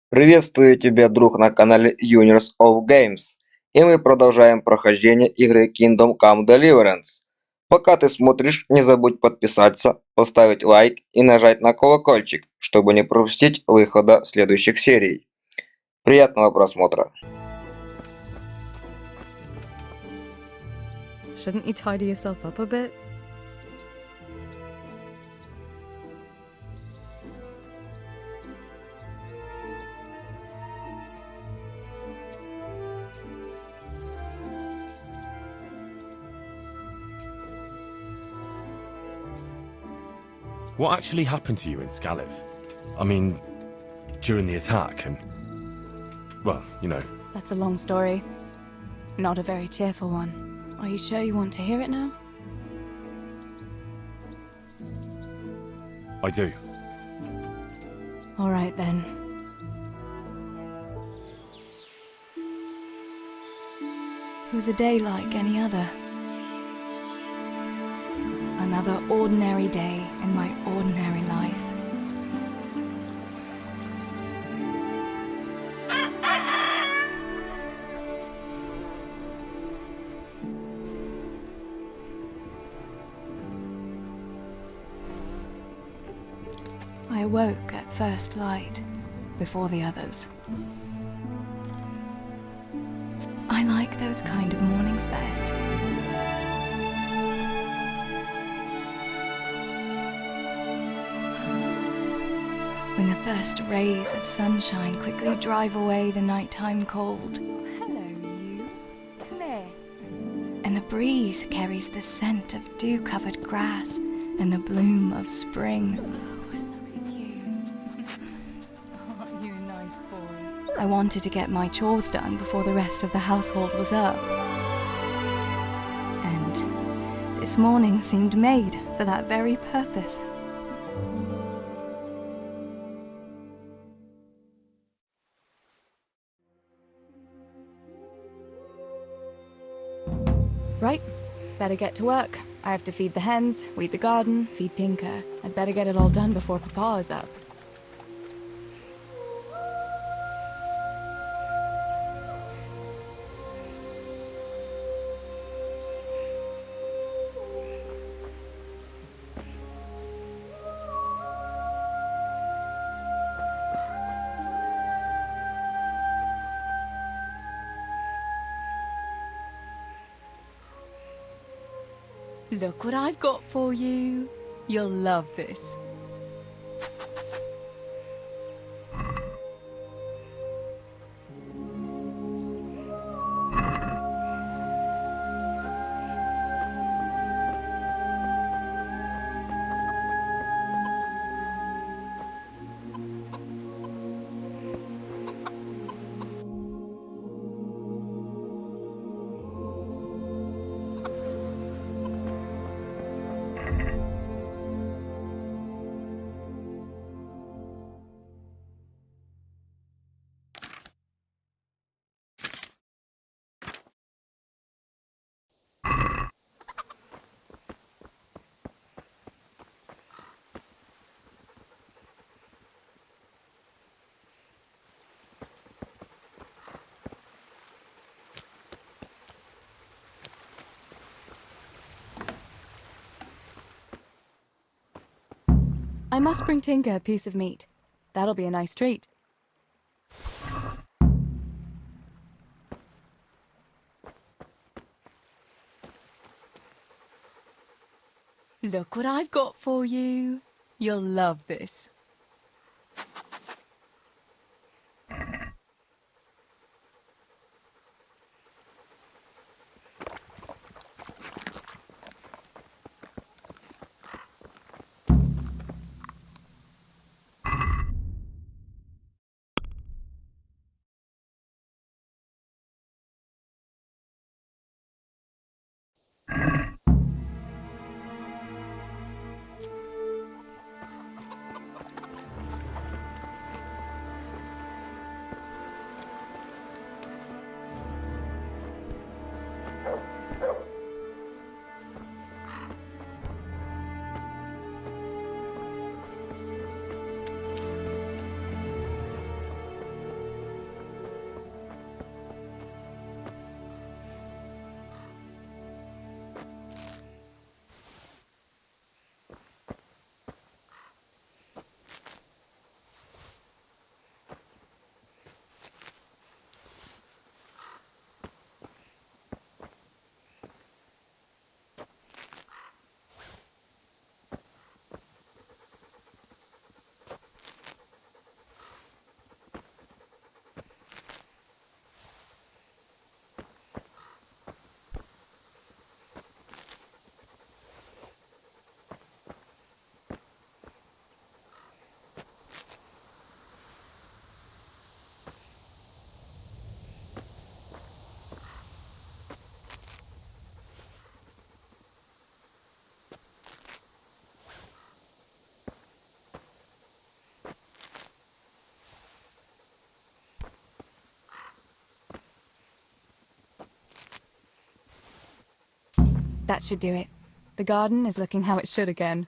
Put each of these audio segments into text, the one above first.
Приветствую тебя, друг, на канале Universe of Games, и мы продолжаем прохождение игры Kingdom Come Deliverance. Пока ты смотришь, не забудь подписаться, поставить лайк и нажать на колокольчик, чтобы не пропустить выхода следующих серий. Приятного просмотра! Shouldn't you tidy yourself up a bit? What actually happened to you in Scalise? I mean, during the attack and... well, you know. That's a long story. Not a very cheerful one. Are you sure you want to hear it now? I do. All right then. It was a day like any other. Another ordinary day in my ordinary life. I awoke at first light, before the others. I like those kind of mornings best. When the first rays of sunshine quickly drive away the nighttime cold. Hello, you. Come here. And the breeze carries the scent of dew-covered grass and the bloom of spring. I wanted to get my chores done before the rest of the household was up. And this morning seemed made for that very purpose. Right, better get to work. I have to feed the hens, weed the garden, feed Tinker. I'd better get it all done before Papa is up. Look what I've got for you. You'll love this. I must bring Tinker a piece of meat. That'll be a nice treat. Look what I've got for you. You'll love this. That should do it. The garden is looking how it should again.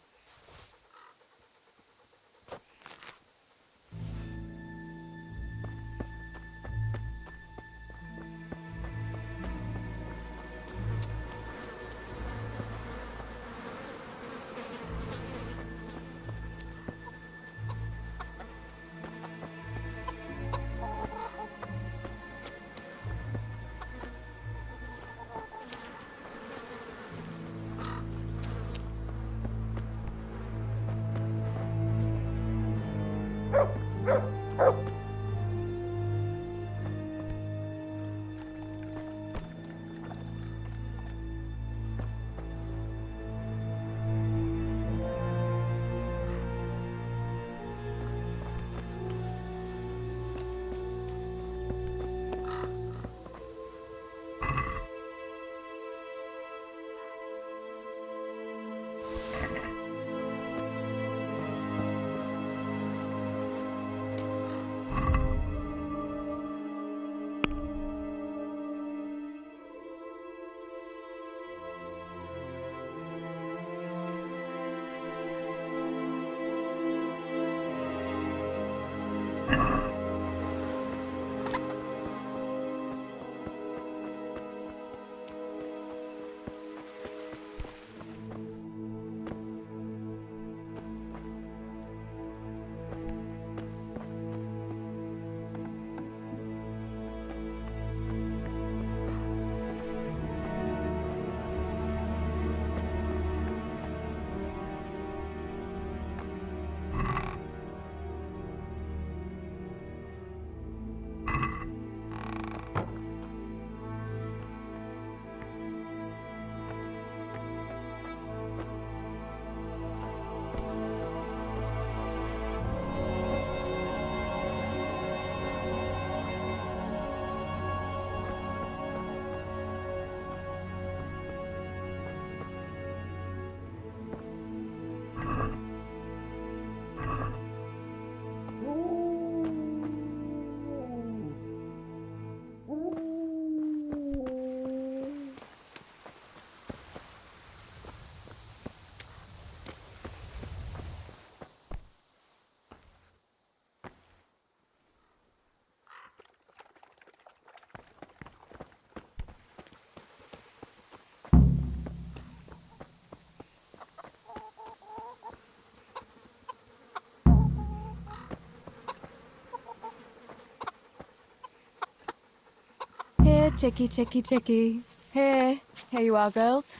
Here, chickie, chickie, chickie. Here. Here you are, girls.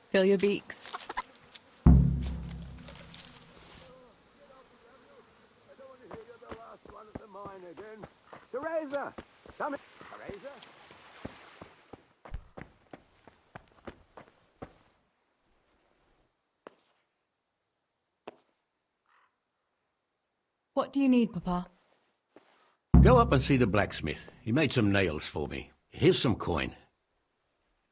Fill your beaks. Teresa! Come in. Teresa? What do you need, Papa? Go up and see the blacksmith. He made some nails for me. Here's some coin.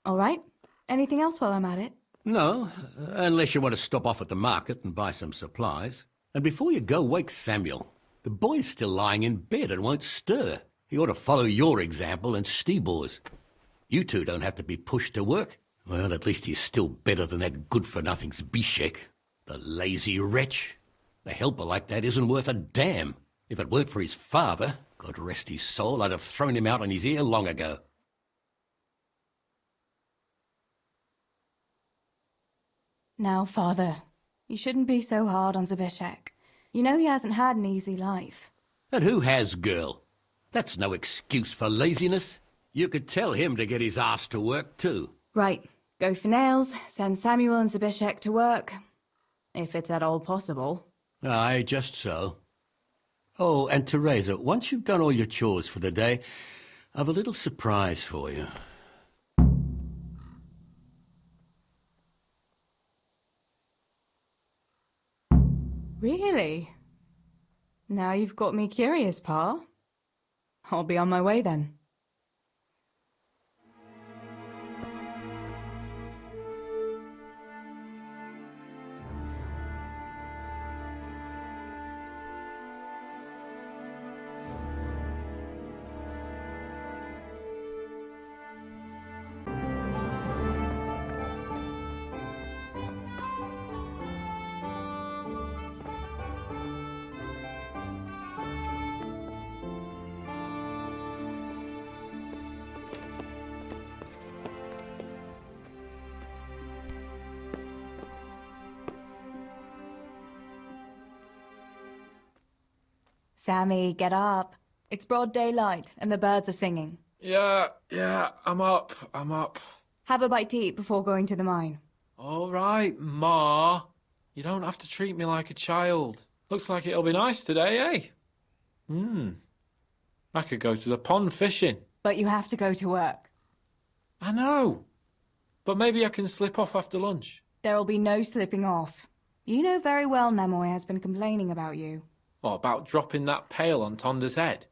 All right. Anything else while I'm at it? No, unless you want to stop off at the market and buy some supplies. And before you go, wake Samuel. The boy's still lying in bed and won't stir. He ought to follow your example and Stebor's. You two don't have to be pushed to work. Well, at least he's still better than that good-for-nothing Zbyszek. The lazy wretch. A helper like that isn't worth a damn. If it weren't for his father, God rest his soul, I'd have thrown him out on his ear long ago. Now, Father, you shouldn't be so hard on Zbyszek. You know he hasn't had an easy life. And who has, girl? That's no excuse for laziness. You could tell him to get his ass to work, too. Right. Go for nails, send Samuel and Zbyszek to work. If it's at all possible. Aye, just so. Oh, and Teresa, once you've done all your chores for the day, I've a little surprise for you. Really? Now you've got me curious, Pa. I'll be on my way then. Sammy, get up. It's broad daylight and the birds are singing. Yeah, I'm up. Have a bite to eat before going to the mine. All right, Ma. You don't have to treat me like a child. Looks like it'll be nice today, eh? I could go to the pond fishing. But you have to go to work. I know. But maybe I can slip off after lunch. There'll be no slipping off. You know very well Namoy has been complaining about you. What about dropping that pail on Tonda's head?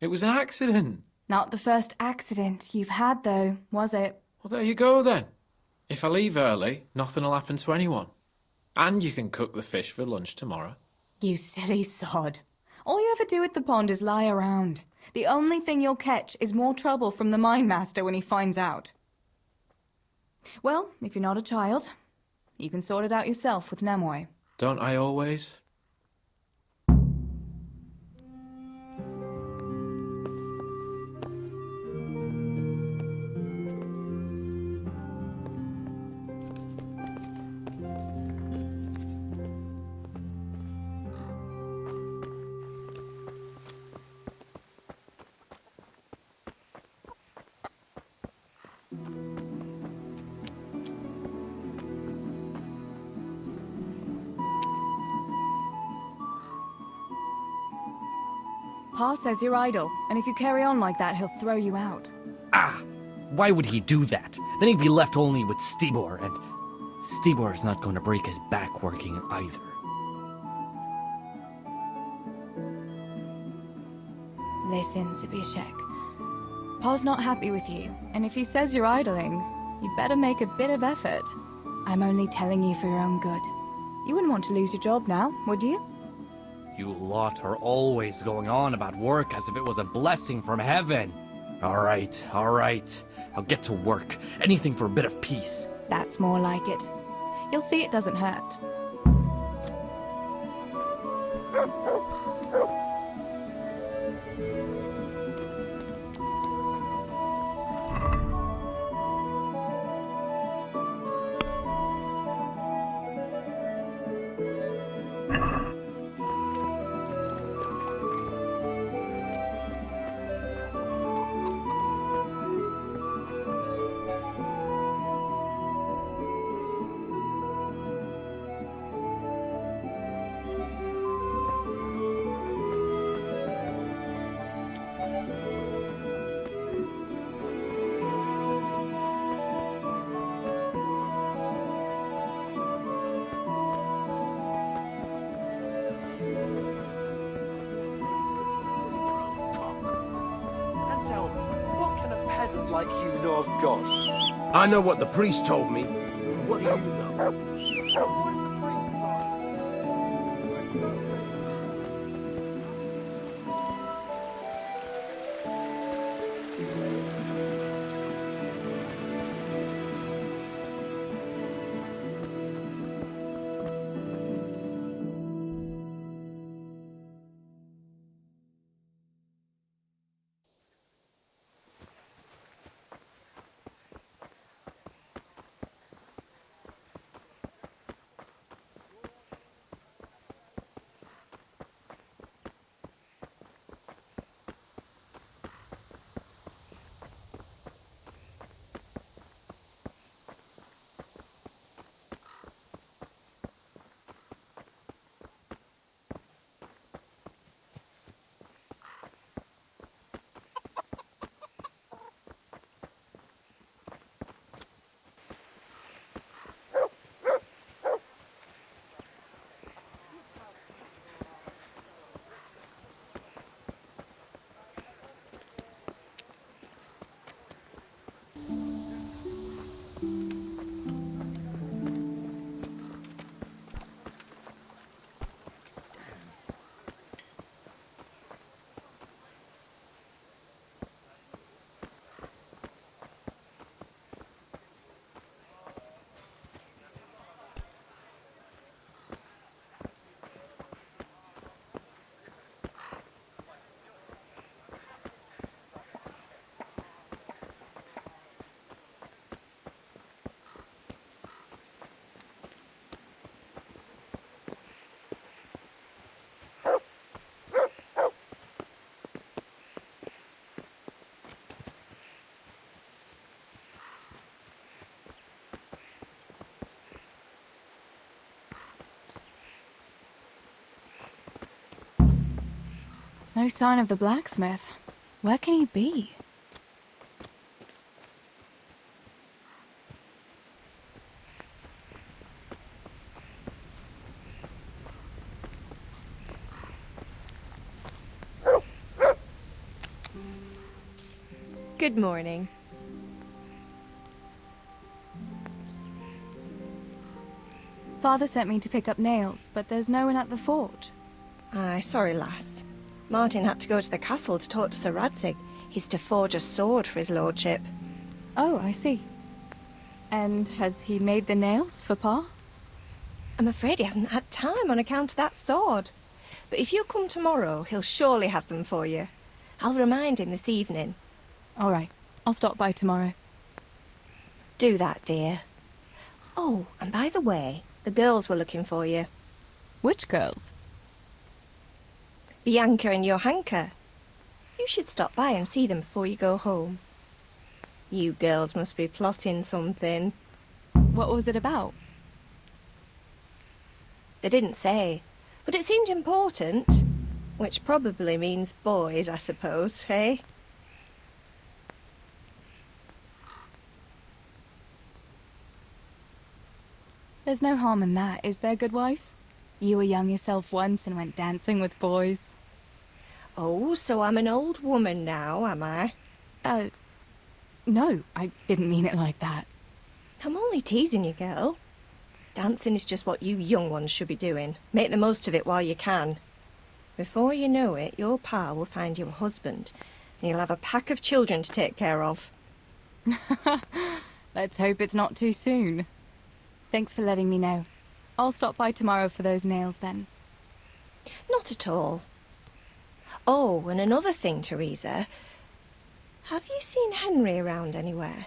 It was an accident. Not the first accident you've had, though, was it? Well, there you go then. If I leave early, nothing will happen to anyone. And you can cook the fish for lunch tomorrow. You silly sod. All you ever do at the pond is lie around. The only thing you'll catch is more trouble from the mine master when he finds out. Well, if you're not a child, you can sort it out yourself with Namoy. Don't I always? Pa says you're idle, and if you carry on like that, he'll throw you out. Ah! Why would he do that? Then he'd be left only with Stibor, and Stibor's not going to break his back working either. Listen, Zbyszek. Pa's not happy with you, and if he says you're idling, you'd better make a bit of effort. I'm only telling you for your own good. You wouldn't want to lose your job now, would you? You lot are always going on about work as if it was a blessing from heaven. All right. I'll get to work. Anything for a bit of peace. That's more like it. You'll see it doesn't hurt. Like you know of God. I know what the priest told me. What do you know? No sign of the blacksmith. Where can he be? Good morning. Father sent me to pick up nails, but there's no one at the forge. Aye, sorry, lass. Martin had to go to the castle to talk to Sir Radzig. He's to forge a sword for his lordship. Oh, I see. And has he made the nails for Pa? I'm afraid he hasn't had time on account of that sword. But if you come tomorrow, he'll surely have them for you. I'll remind him this evening. All right, I'll stop by tomorrow. Do that, dear. Oh, and by the way, the girls were looking for you. Which girls? Bianca and Johanka. You should stop by and see them before you go home. You girls must be plotting something. What was it about? They didn't say, but it seemed important. Which probably means boys, I suppose, eh? There's no harm in that, is there, good wife? You were young yourself once and went dancing with boys. Oh, so I'm an old woman now, am I? No, I didn't mean it like that. I'm only teasing you, girl. Dancing is just what you young ones should be doing. Make the most of it while you can. Before you know it, your pa will find you a husband, and you'll have a pack of children to take care of. Let's hope it's not too soon. Thanks for letting me know. I'll stop by tomorrow for those nails then. Not at all. Oh, and another thing, Teresa. Have you seen Henry around anywhere?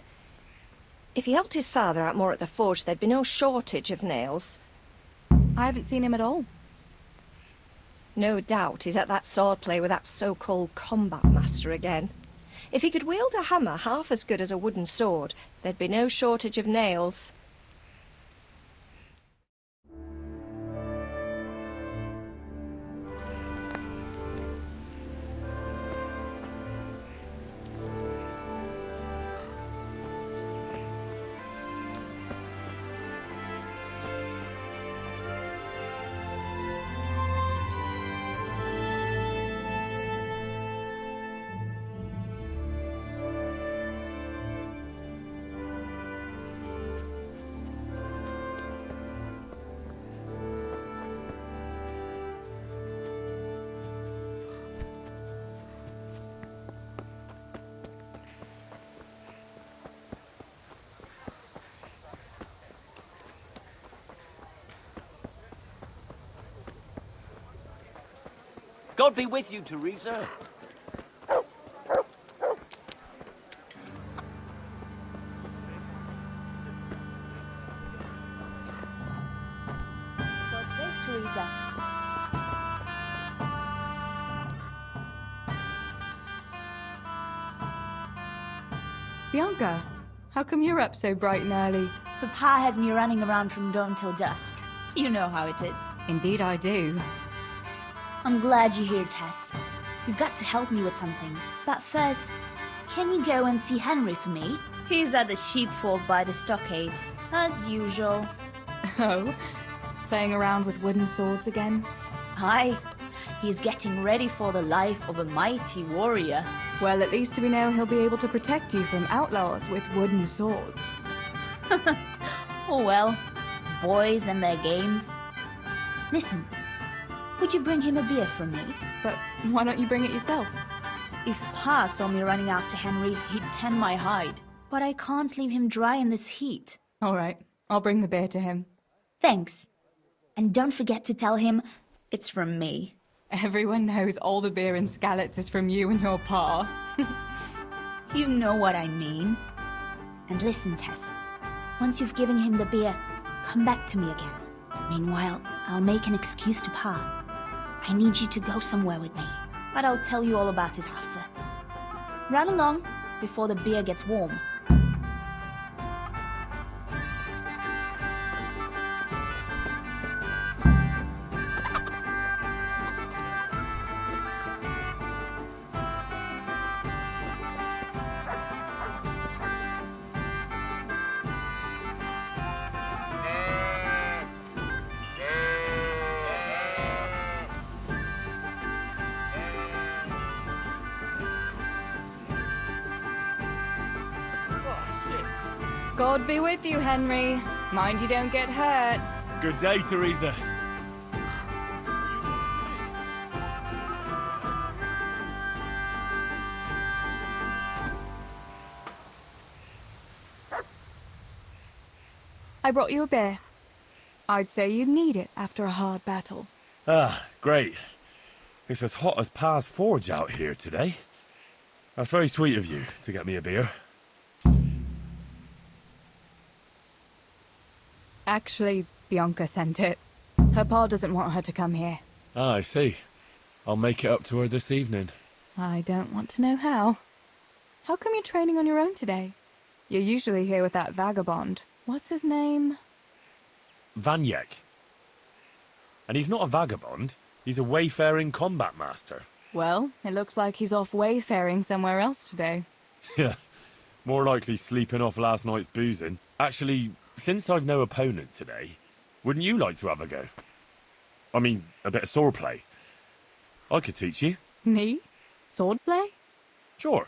If he helped his father out more at the forge, there'd be no shortage of nails. I haven't seen him at all. No doubt he's at that swordplay with that so-called combat master again. If he could wield a hammer half as good as a wooden sword, there'd be no shortage of nails. God be with you, Teresa. God save Teresa. Bianca, how come you're up so bright and early? Papa has me running around from dawn till dusk. You know how it is. Indeed I do. I'm glad you're here, Tess. You've got to help me with something. But first, can you go and see Henry for me? He's at the sheepfold by the stockade, as usual. Oh? Playing around with wooden swords again? Aye. He's getting ready for the life of a mighty warrior. Well, at least we know he'll be able to protect you from outlaws with wooden swords. Oh well, boys and their games. Listen, would you bring him a beer from me? But why don't you bring it yourself? If Pa saw me running after Henry, he'd tan my hide. But I can't leave him dry in this heat. All right, I'll bring the beer to him. Thanks. And don't forget to tell him it's from me. Everyone knows all the beer in Skalitz is from you and your pa. You know what I mean. And listen, Tess. Once you've given him the beer, come back to me again. Meanwhile, I'll make an excuse to Pa. I need you to go somewhere with me, but I'll tell you all about it after. Run along before the beer gets warm. God be with you, Henry. Mind you don't get hurt. Good day, Teresa. I brought you a beer. I'd say you'd need it after a hard battle. Ah, great. It's as hot as Pa's Forge out here today. That's very sweet of you to get me a beer. Actually, Bianca sent it. Her pa doesn't want her to come here. Ah, I see. I'll make it up to her this evening. I don't want to know how. How come you're training on your own today? You're usually here with that vagabond. What's his name? Vanyek. And he's not a vagabond. He's a wayfaring combat master. Well, it looks like he's off wayfaring somewhere else today. Yeah, more likely sleeping off last night's boozing. Actually, since I've no opponent today, wouldn't you like to have a go? I mean, a bit of swordplay. I could teach you. Me? Swordplay? Sure.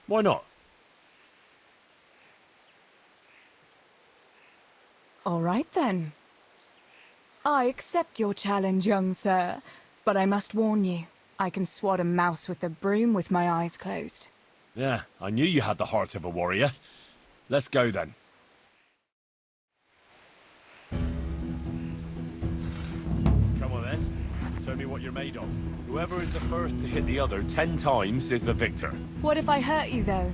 Why not? All right then. I accept your challenge, young sir, but I must warn you, I can swat a mouse with a broom with my eyes closed. Yeah, I knew you had the heart of a warrior. Let's go then. Come on then. Show me what you're made of. Whoever is the first to hit the other 10 times is the victor. What if I hurt you, though?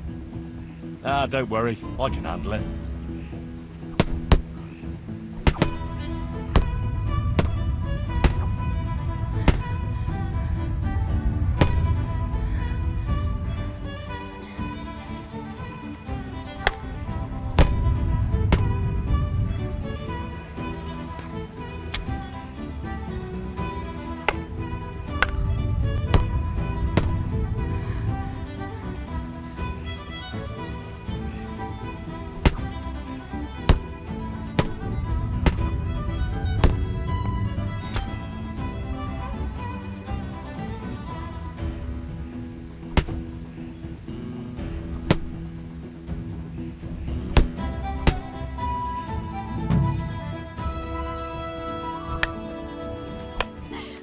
Ah, don't worry. I can handle it.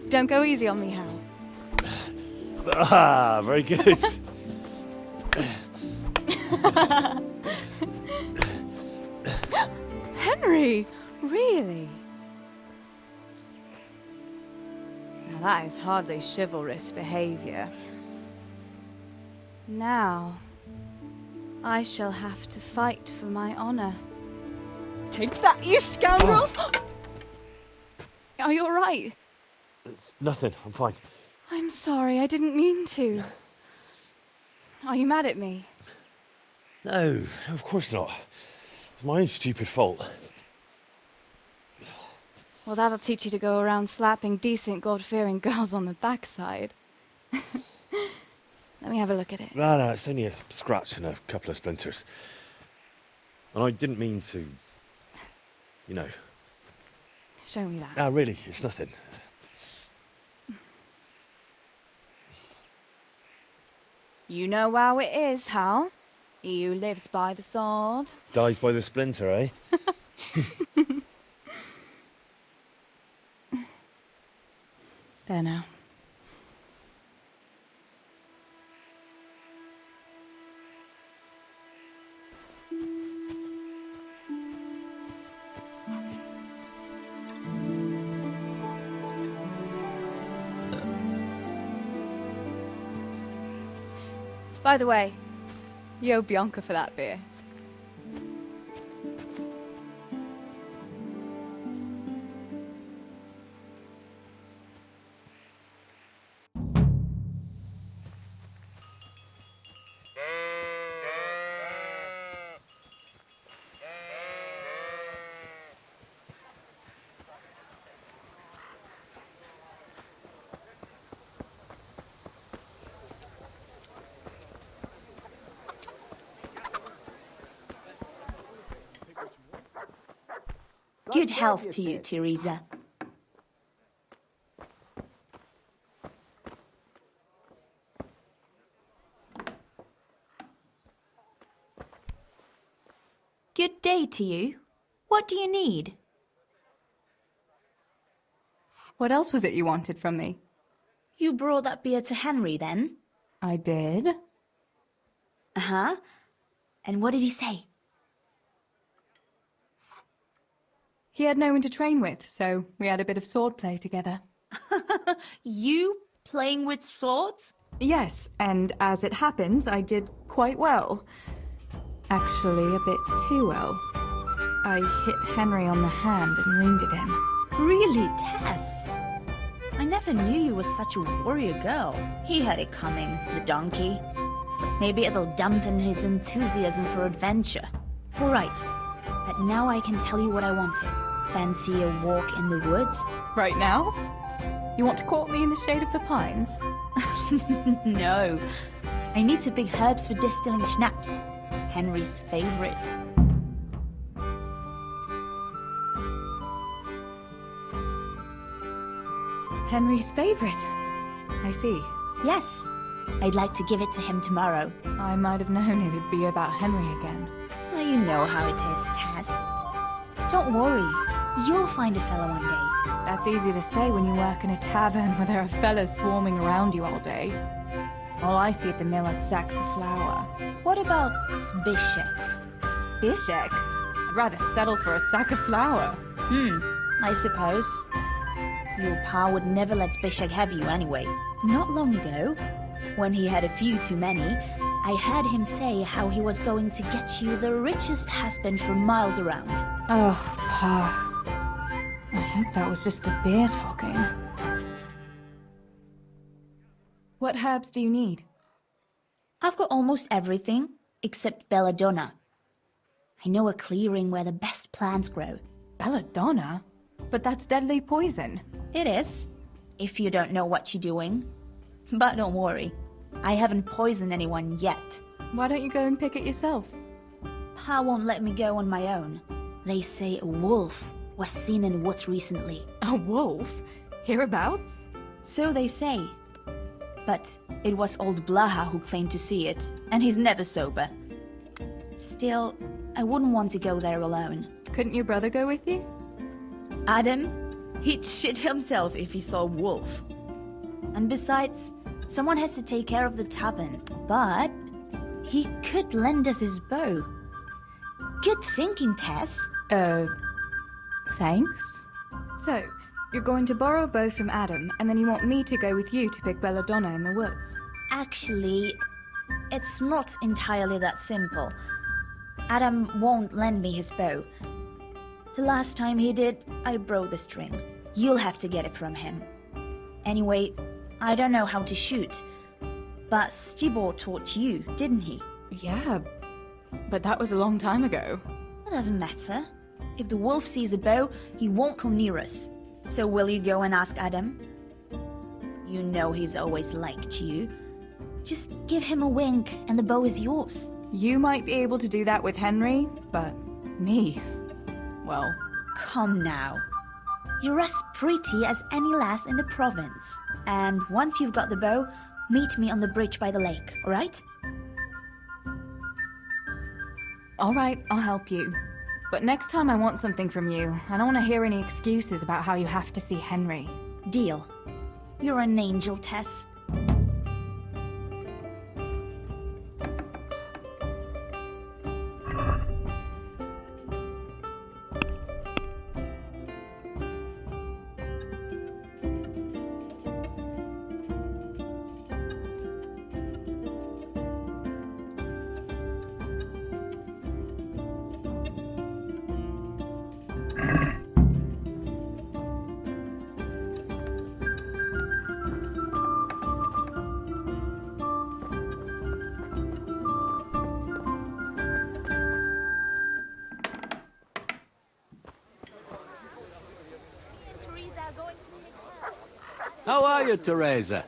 Don't go easy on me, Hal. Ah, very good. Henry! Really? Now that is hardly chivalrous behavior. Now, I shall have to fight for my honor. Take that, you scoundrel! Are you alright? It's nothing. I'm fine. I'm sorry, I didn't mean to. Are you mad at me? No, of course not. It's my own stupid fault. Well, that'll teach you to go around slapping decent, God-fearing girls on the backside. Let me have a look at it. No, it's only a scratch and a couple of splinters. And I didn't mean to, you know. Show me that. No, really, it's nothing. You know how it is, Hal. He who lives by the sword Dies by the splinter, eh? There now. By the way, you owe Bianca for that beer. Good health to you, Teresa. Good day to you. What do you need? What else was it you wanted from me? You brought that beer to Henry, then? I did. Uh-huh. And what did he say? He had no one to train with, so we had a bit of swordplay together. You playing with swords? Yes, and as it happens, I did quite well. Actually, a bit too well. I hit Henry on the hand and wounded him. Really, Tess? I never knew you were such a warrior girl. He had it coming, the donkey. Maybe it'll dampen his enthusiasm for adventure. All right, but now I can tell you what I wanted. Fancy a walk in the woods? Right now? You want to court me in the shade of the pines? No. I need to pick herbs for distilling schnapps. Henry's favorite. Henry's favorite. I see. Yes. I'd like to give it to him tomorrow. I might have known it'd be about Henry again. Well, you know how it is, Tess. Don't worry. You'll find a fellow one day. That's easy to say when you work in a tavern where there are fellas swarming around you all day. All I see at the mill are sacks of flour. What about Zbyszek? Bishek? I'd rather settle for a sack of flour. I suppose. Your pa would never let Zbyszek have you anyway. Not long ago, when he had a few too many, I heard him say how he was going to get you the richest husband for miles around. Oh, Pa. I hope that was just the beer talking. What herbs do you need? I've got almost everything except belladonna. I know a clearing where the best plants grow. Belladonna? But that's deadly poison. It is, if you don't know what you're doing. But don't worry, I haven't poisoned anyone yet. Why don't you go and pick it yourself? Pa won't let me go on my own. They say a wolf was seen in the woods recently. A wolf? Hereabouts? So they say. But it was old Blaha who claimed to see it, and he's never sober. Still, I wouldn't want to go there alone. Couldn't your brother go with you? Adam, he'd shit himself if he saw a wolf. And besides, someone has to take care of the tavern. But he could lend us his bow. Good thinking, Tess. Thanks. So, you're going to borrow a bow from Adam, and then you want me to go with you to pick belladonna in the woods? Actually, it's not entirely that simple. Adam won't lend me his bow. The last time he did, I broke the string. You'll have to get it from him. Anyway, I don't know how to shoot. But Stibor taught you, didn't he? Yeah, but that was a long time ago. It doesn't matter. If the wolf sees a bow, he won't come near us. So will you go and ask Adam? You know he's always liked you. Just give him a wink and the bow is yours. You might be able to do that with Henry, but me... well... Come now. You're as pretty as any lass in the province. And once you've got the bow, meet me on the bridge by the lake, alright? Alright, I'll help you. But next time I want something from you. I don't want to hear any excuses about how you have to see Henry. Deal. You're an angel, Tess. How are you, Teresa?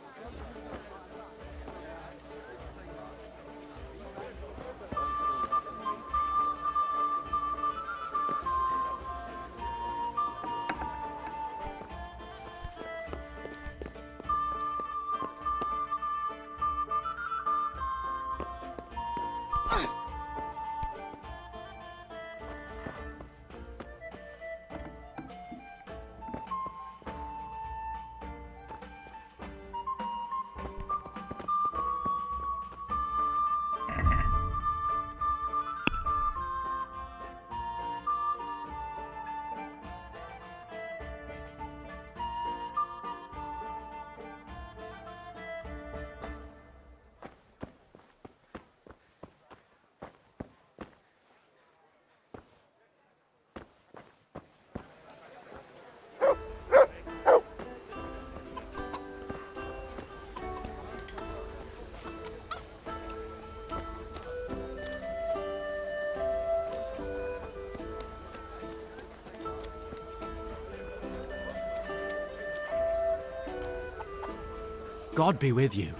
God be with you.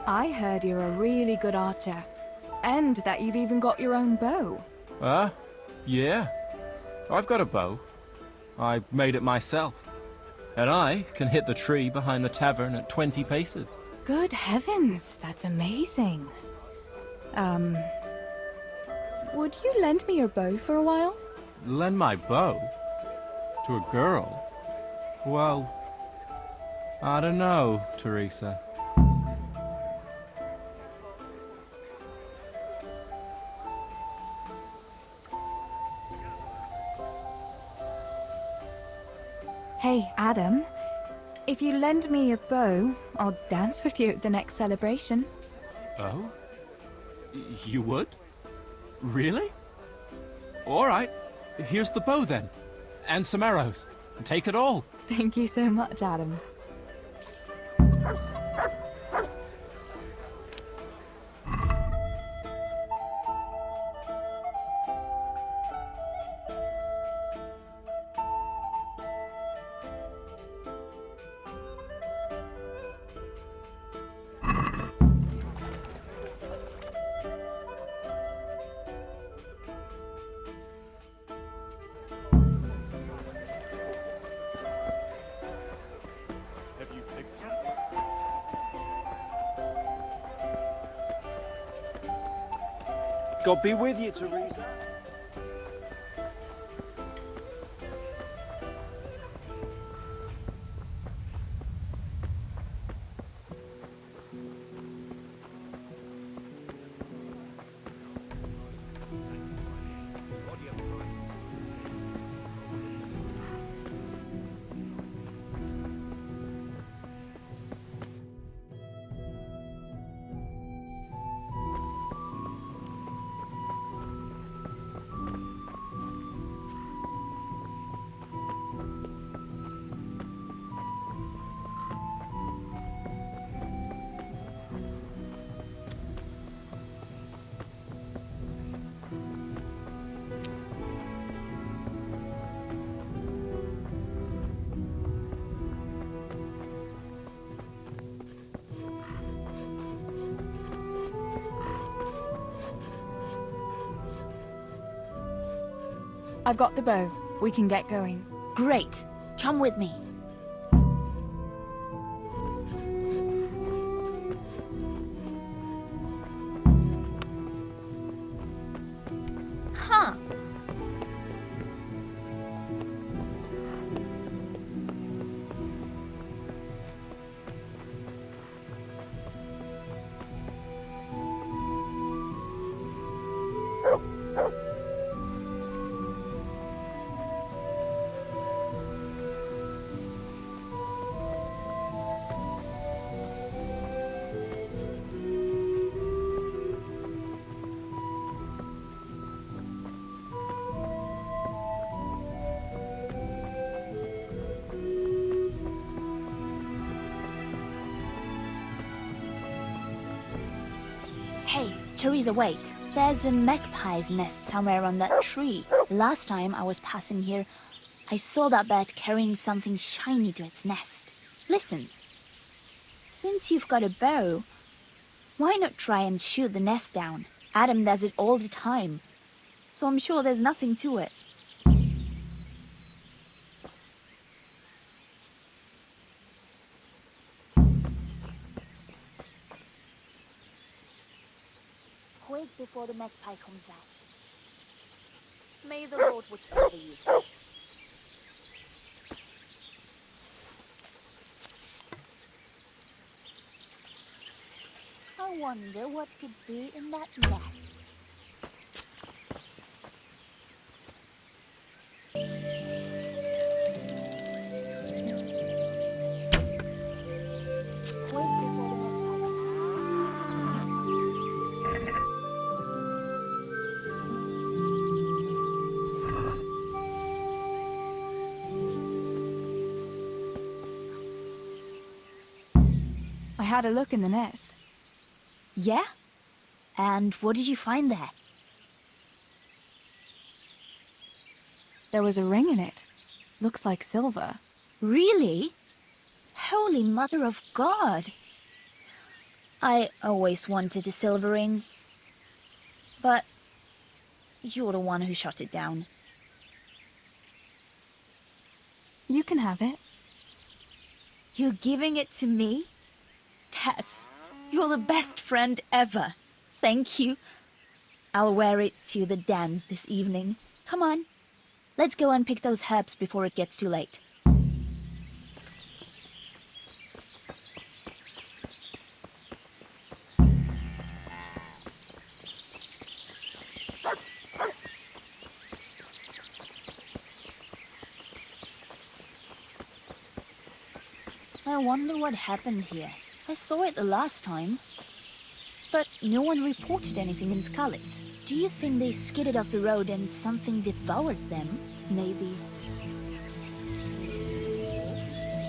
I heard you're a really good archer. And that you've even got your own bow. Yeah. I've got a bow. I made it myself. And I can hit the tree behind the tavern at 20 paces. Good heavens, that's amazing. Would you lend me your bow for a while? Lend my bow? To a girl? Well, I don't know, Teresa. Hey, Adam. If you lend me your bow, I'll dance with you at the next celebration. Oh? You would? Really? Alright, here's the bow then. And some arrows. Take it all. Thank you so much, Adam. God be with you, Teresa. I've got the bow. We can get going. Great. Come with me. Huh. Hey, Teresa, wait. There's a magpie's nest somewhere on that tree. Last time I was passing here, I saw that bird carrying something shiny to its nest. Listen. Since you've got a bow, why not try and shoot the nest down? Adam does it all the time, so I'm sure there's nothing to it. Quick before the magpie comes back. May the Lord watch over you, Tess. I wonder what could be in that nest. I had a look in the nest. Yeah? And what did you find there? There was a ring in it. Looks like silver. Really? Holy Mother of God! I always wanted a silver ring. But you're the one who shot it down. You can have it. You're giving it to me? Tess, you're the best friend ever. Thank you. I'll wear it to the dance this evening. Come on. Let's go and pick those herbs before it gets too late. I wonder what happened here. I saw it the last time. But no one reported anything in Scarlet. Do you think they skidded off the road and something devoured them? Maybe.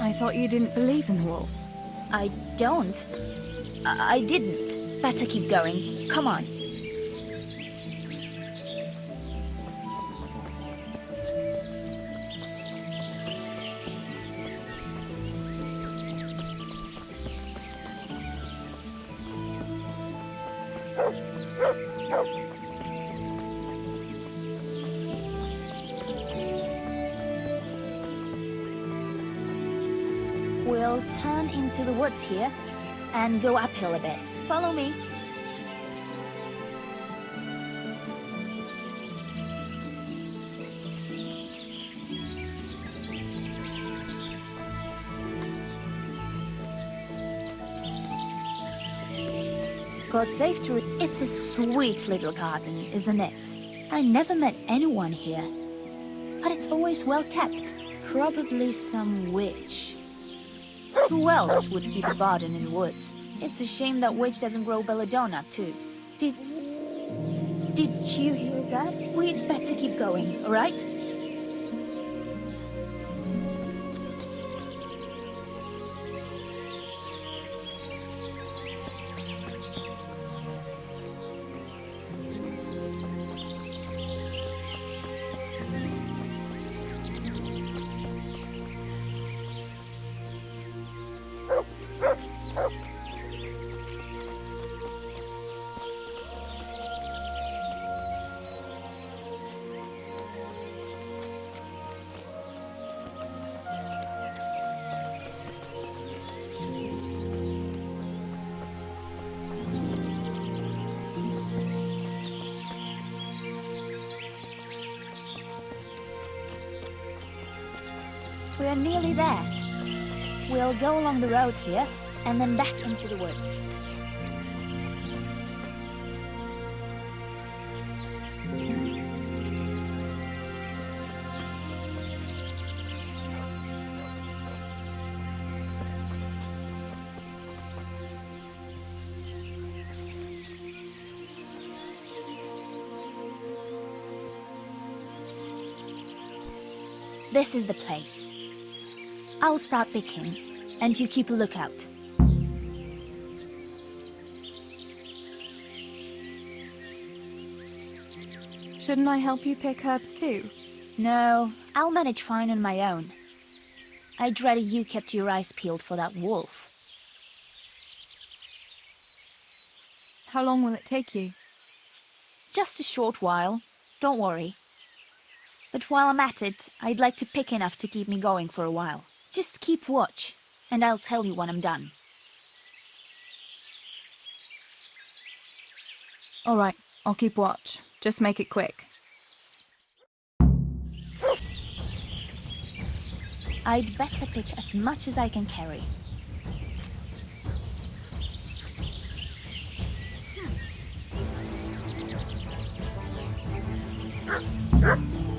I thought you didn't believe in the wolf. I don't. I didn't. Better keep going. Come on. We'll turn into the woods here and go uphill a bit. Follow me. God save to it. It's a sweet little garden, isn't it? I never met anyone here, but it's always well kept. Probably some witch. Who else would keep a garden in the woods? It's a shame that witch doesn't grow belladonna, too. Did you hear that? We'd better keep going, all right? We're nearly there. We'll go along the road here, and then back into the woods. This is the place. I'll start picking, and you keep a lookout. Shouldn't I help you pick herbs too? No, I'll manage fine on my own. I'd rather you kept your eyes peeled for that wolf. How long will it take you? Just a short while. Don't worry. But while I'm at it, I'd like to pick enough to keep me going for a while. Just keep watch, and I'll tell you when I'm done. All right, I'll keep watch. Just make it quick. I'd better pick as much as I can carry.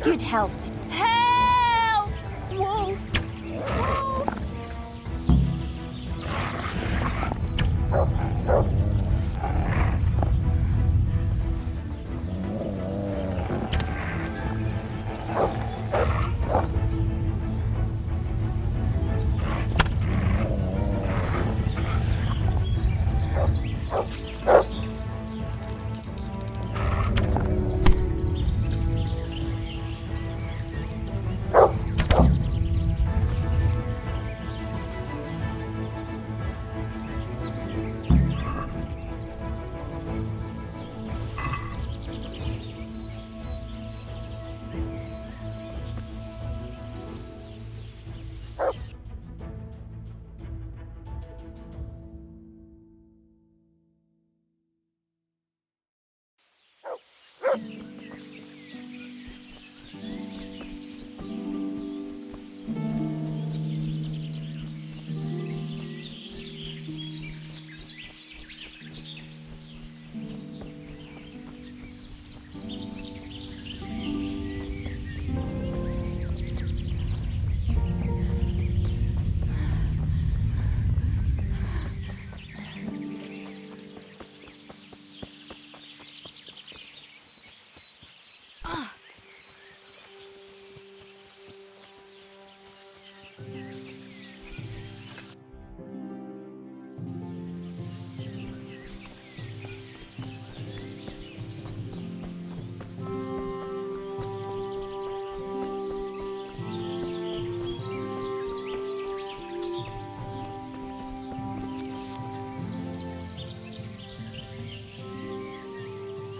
Good health. Help! Wolf! Wolf!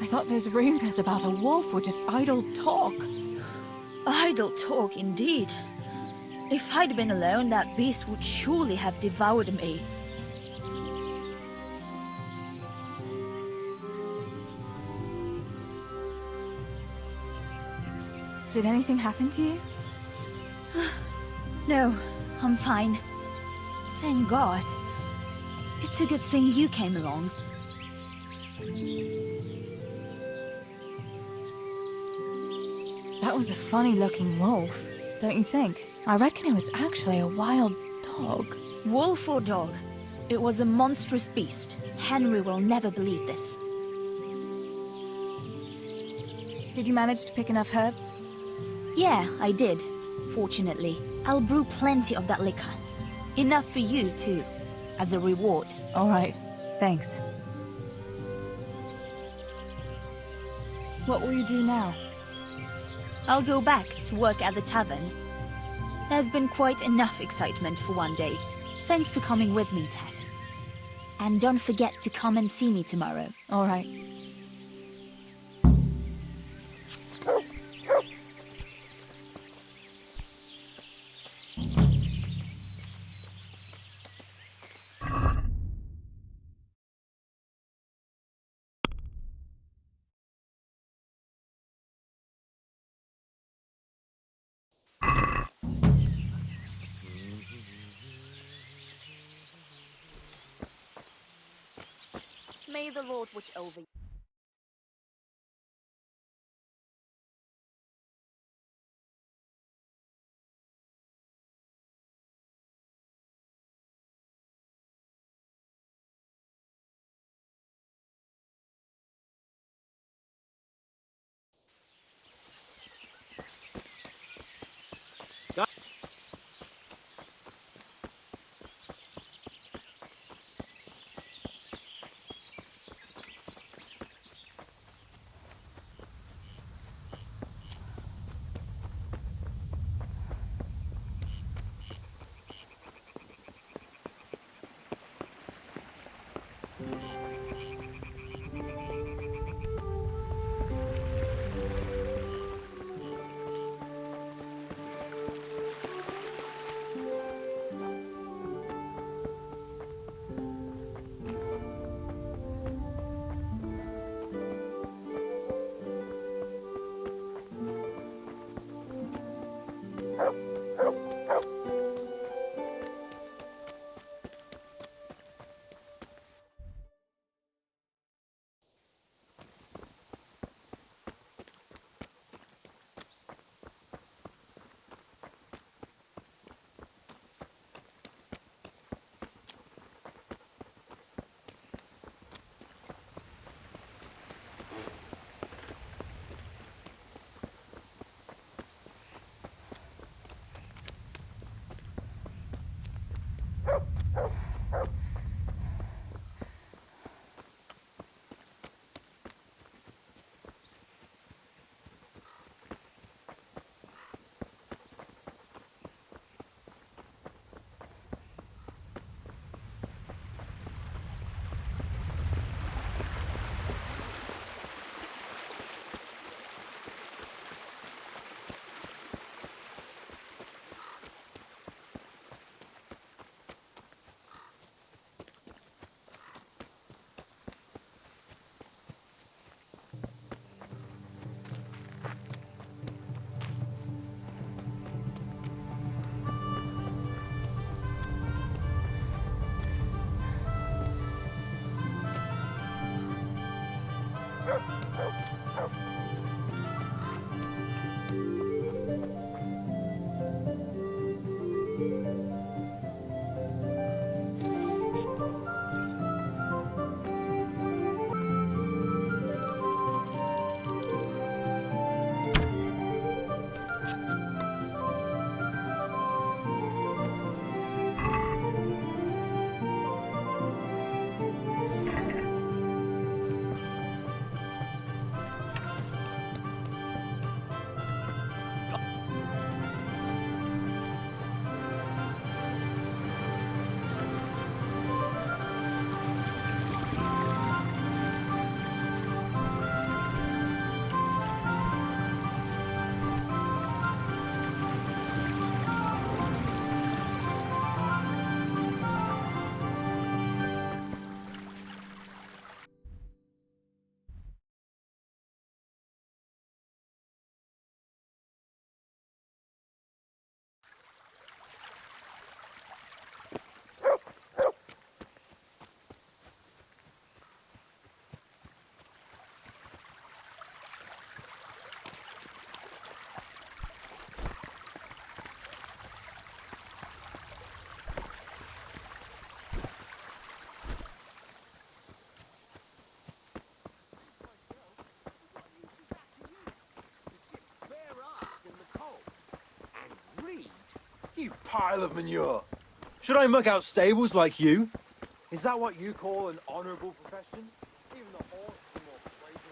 I thought those rumors about a wolf were just idle talk. Idle talk, indeed. If I'd been alone, that beast would surely have devoured me. Did anything happen to you? No, I'm fine. Thank God. It's a good thing you came along. That was a funny-looking wolf, don't you think? I reckon it was actually a wild dog. Wolf or dog, it was a monstrous beast. Henry will never believe this. Did you manage to pick enough herbs? Yeah, I did. Fortunately, I'll brew plenty of that liquor. Enough for you, too, as a reward. All right, thanks. What will you do now? I'll go back to work at the tavern. There's been quite enough excitement for one day. Thanks for coming with me, Tess. And don't forget to come and see me tomorrow. All right. May the Lord watch over you. you pile of manure. Should I mug out stables like you? Is that what you call an honourable profession? Even the horse is more persuasive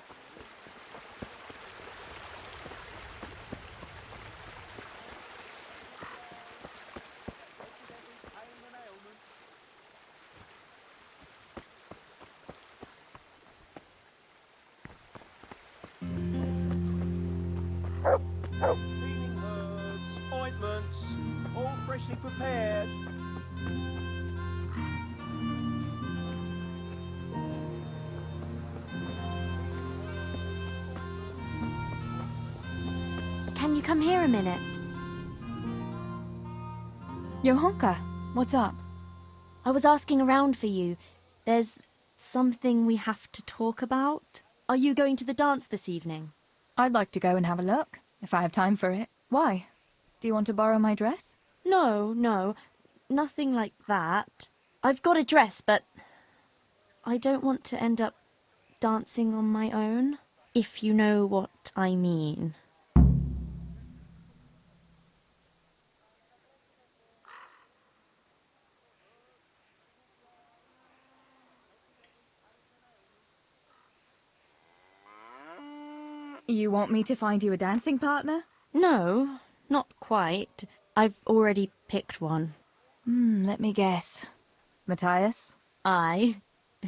than you. Feeding herbs, ointments, all freshly prepared. Can you come here a minute? Johanka, what's up? I was asking around for you. There's something we have to talk about. Are you going to the dance this evening? I'd like to go and have a look, if I have time for it. Why? Do you want to borrow my dress? No, nothing like that. I've got a dress, but I don't want to end up dancing on my own, if you know what I mean. You want me to find you a dancing partner? No, not quite. I've already picked one. Let me guess. Matthias? I?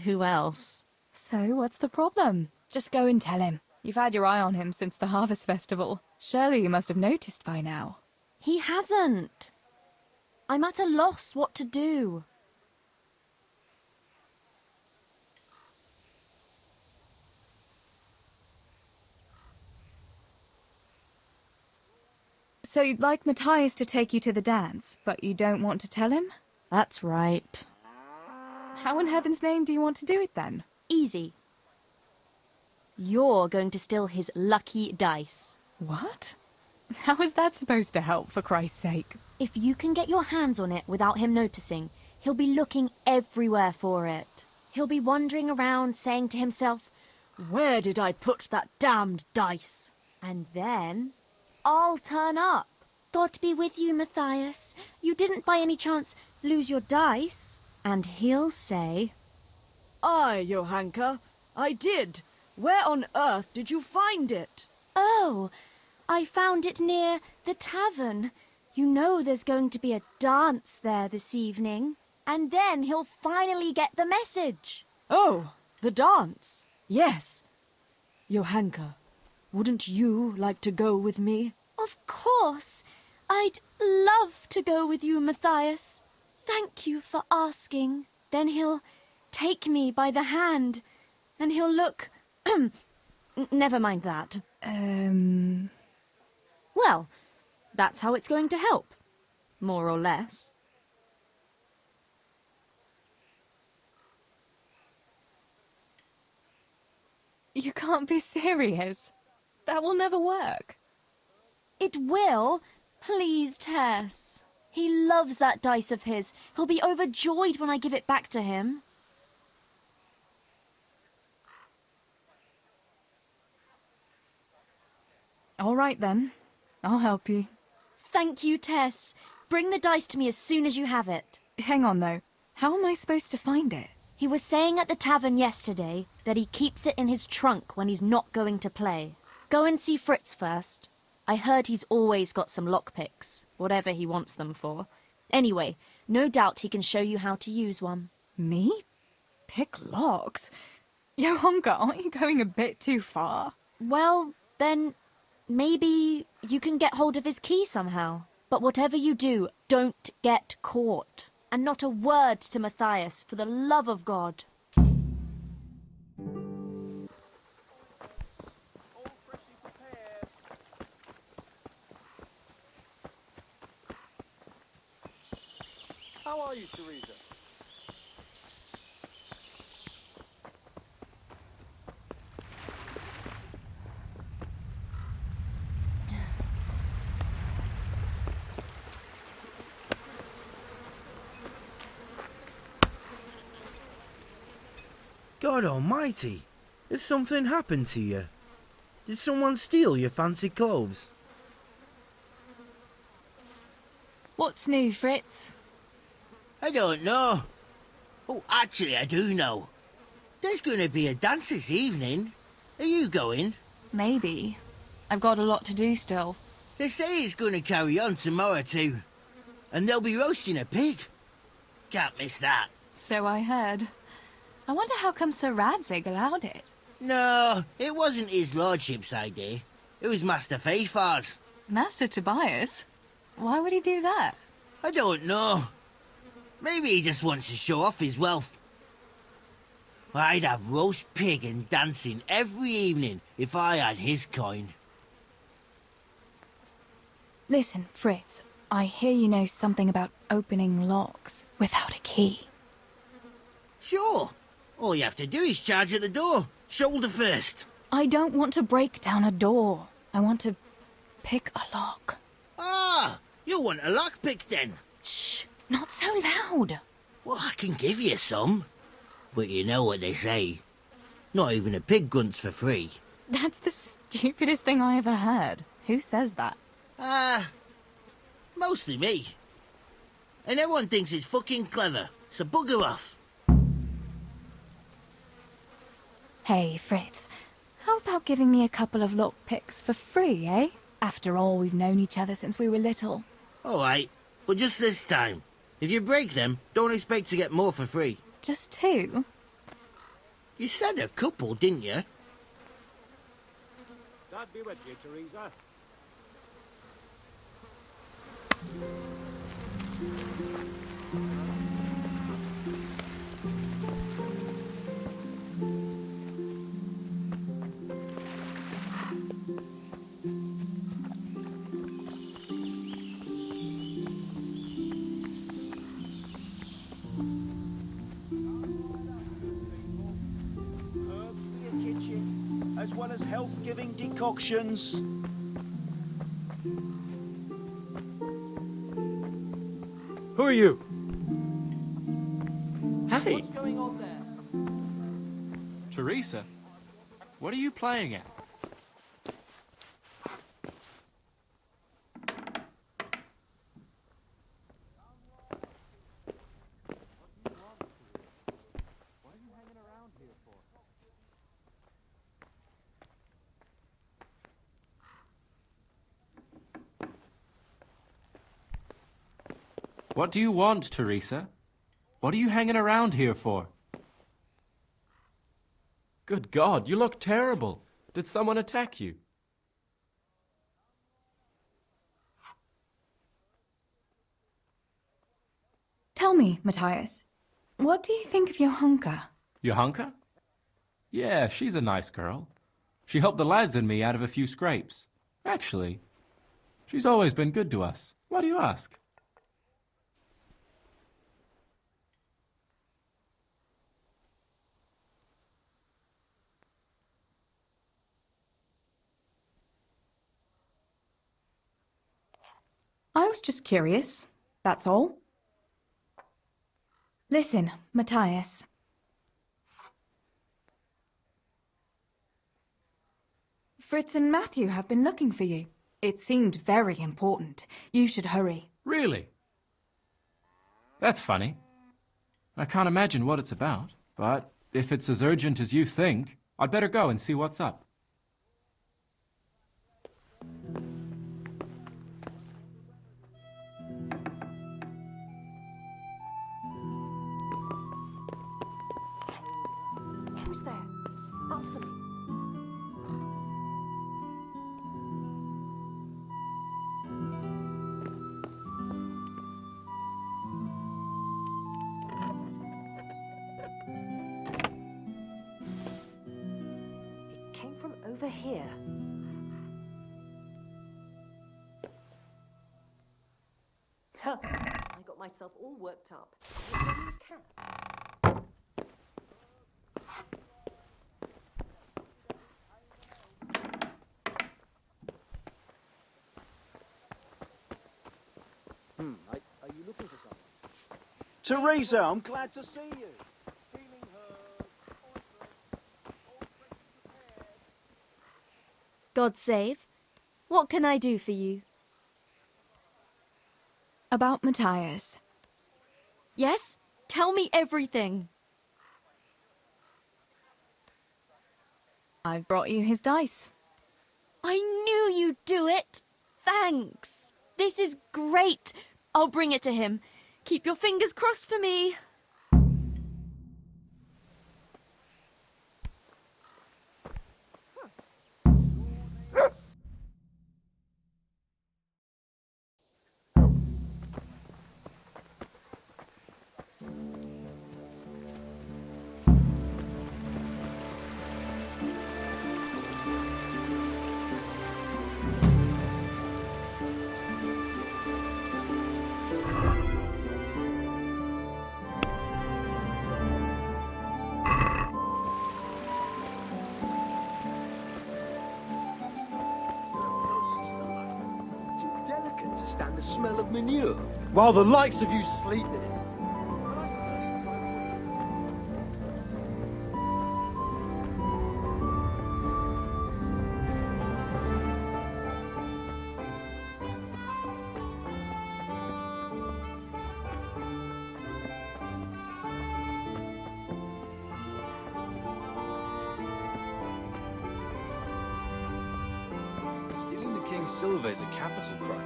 Who else? So, what's the problem? Just go and tell him. You've had your eye on him since the Harvest Festival. Surely you must have noticed by now. He hasn't. I'm at a loss what to do. So you'd like Matthias to take you to the dance, but you don't want to tell him? That's right. How in heaven's name do you want to do it then? Easy. You're going to steal his lucky dice. What? How is that supposed to help, for Christ's sake? If you can get your hands on it without him noticing, he'll be looking everywhere for it. He'll be wandering around saying to himself, "Where did I put that damned dice?" And then I'll turn up. God be with you, Matthias. You didn't by any chance lose your dice? And he'll say, "Aye, Johanka, I did. Where on earth did you find it?" "Oh, I found it near the tavern. You know there's going to be a dance there this evening." And then he'll finally get the message. "Oh, the dance. Yes. Johanka, wouldn't you like to go with me?" Of course. I'd love to go with you, Matthias. Thank you for asking. Then he'll take me by the hand, and he'll look... Never mind that. Well, that's how it's going to help. More or less. You can't be serious. That will never work. It will. Please, Tess. He loves that dice of his. He'll be overjoyed when I give it back to him. All right, then. I'll help you. Thank you, Tess. Bring the dice to me as soon as you have it. Hang on, though. How am I supposed to find it? He was saying at the tavern yesterday that he keeps it in his trunk when he's not going to play. Go and see Fritz first. I heard he's always got some lockpicks, whatever he wants them for. Anyway, no doubt he can show you how to use one. Me? Pick locks? Johanka, aren't you going a bit too far? Well, then maybe you can get hold of his key somehow. But whatever you do, don't get caught. And not a word to Matthias, for the love of God. How are you, Teresa? God almighty! Has something happened to you? Did someone steal your fancy clothes? What's new, Fritz? I don't know. Oh, actually, I do know. There's going to be a dance this evening. Are you going? Maybe. I've got a lot to do still. They say it's going to carry on tomorrow too. And they'll be roasting a pig. Can't miss that. So I heard. I wonder how come Sir Radzig allowed it. No, it wasn't his lordship's idea. It was Master Faithfar's. Master Tobias? Why would he do that? I don't know. Maybe he just wants to show off his wealth. I'd have roast pig and dancing every evening if I had his coin. Listen, Fritz, I hear you know something about opening locks without a key. Sure. All you have to do is charge at the door. Shoulder first. I don't want to break down a door. I want to pick a lock. Ah, you want a lockpick then? Shh, not so loud. Well, I can give you some. But you know what they say. Not even a pig grunts for free. That's the stupidest thing I ever heard. Who says that? Mostly me. And everyone thinks it's fucking clever, so bugger off. Hey, Fritz, how about giving me a couple of lockpicks for free, eh? After all, we've known each other since we were little. Alright, but just this time. If you break them, don't expect to get more for free. Just two? You said a couple, didn't you? God be with you, Teresa. As well as health-giving decoctions. Who are you? Hey! What's going on there? Teresa, what are you playing at? What do you want, Teresa? What are you hanging around here for? Good God, you look terrible. Did someone attack you? Tell me, Matthias, what do you think of your hunker? Johanka? Yeah, she's a nice girl. She helped the lads and me out of a few scrapes. Actually, she's always been good to us. Why do you ask? I was just curious, that's all. Listen, Matthias. Fritz and Matthew have been looking for you. It seemed very important. You should hurry. Really? That's funny. I can't imagine what it's about, but if it's as urgent as you think, I'd better go and see what's up. Who's there? Answer me. It came from over here. Huh. I got myself all worked up. It's only a cat. Are you looking for someone? Teresa, I'm glad to see you. Feeling her. God save. What can I do for you? About Matthias. Yes? Tell me everything. I've brought you his dice. I knew you'd do it. Thanks. This is great. I'll bring it to him. Keep your fingers crossed for me. Stand the smell of manure. While the likes of you sleep in it. Stealing the king's silver is a capital crime.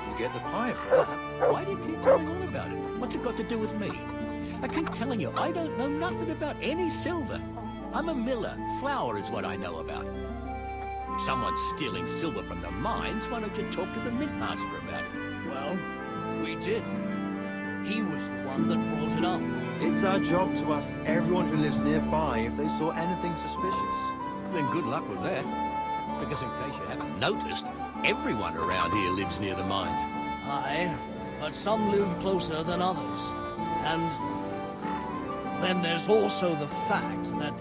You get the pie for that. Why do you keep going on about it? What's it got to do with me? I keep telling you, I don't know nothing about any silver. I'm a miller. Flour is what I know about. If someone's stealing silver from the mines, why don't you talk to the mint master about it? Well, we did. He was the one that brought it up. It's our job to ask everyone who lives nearby if they saw anything suspicious. Then good luck with that. Because in case you haven't noticed, everyone around here lives near the mines. Aye, but some live closer than others. And then there's also the fact that...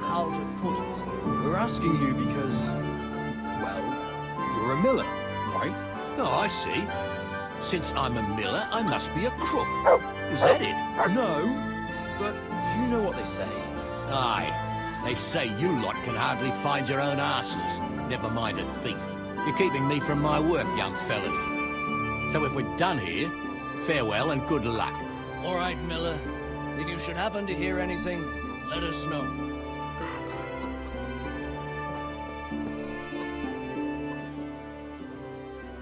how to put it? We're asking you because, well, you're a miller, right? Oh, I see. Since I'm a miller, I must be a crook. Is that it? No, but you know what they say. Aye. They say you lot can hardly find your own asses. Never mind a thief. You're keeping me from my work, young fellas. So if we're done here, farewell and good luck. All right, Miller. If you should happen to hear anything, let us know.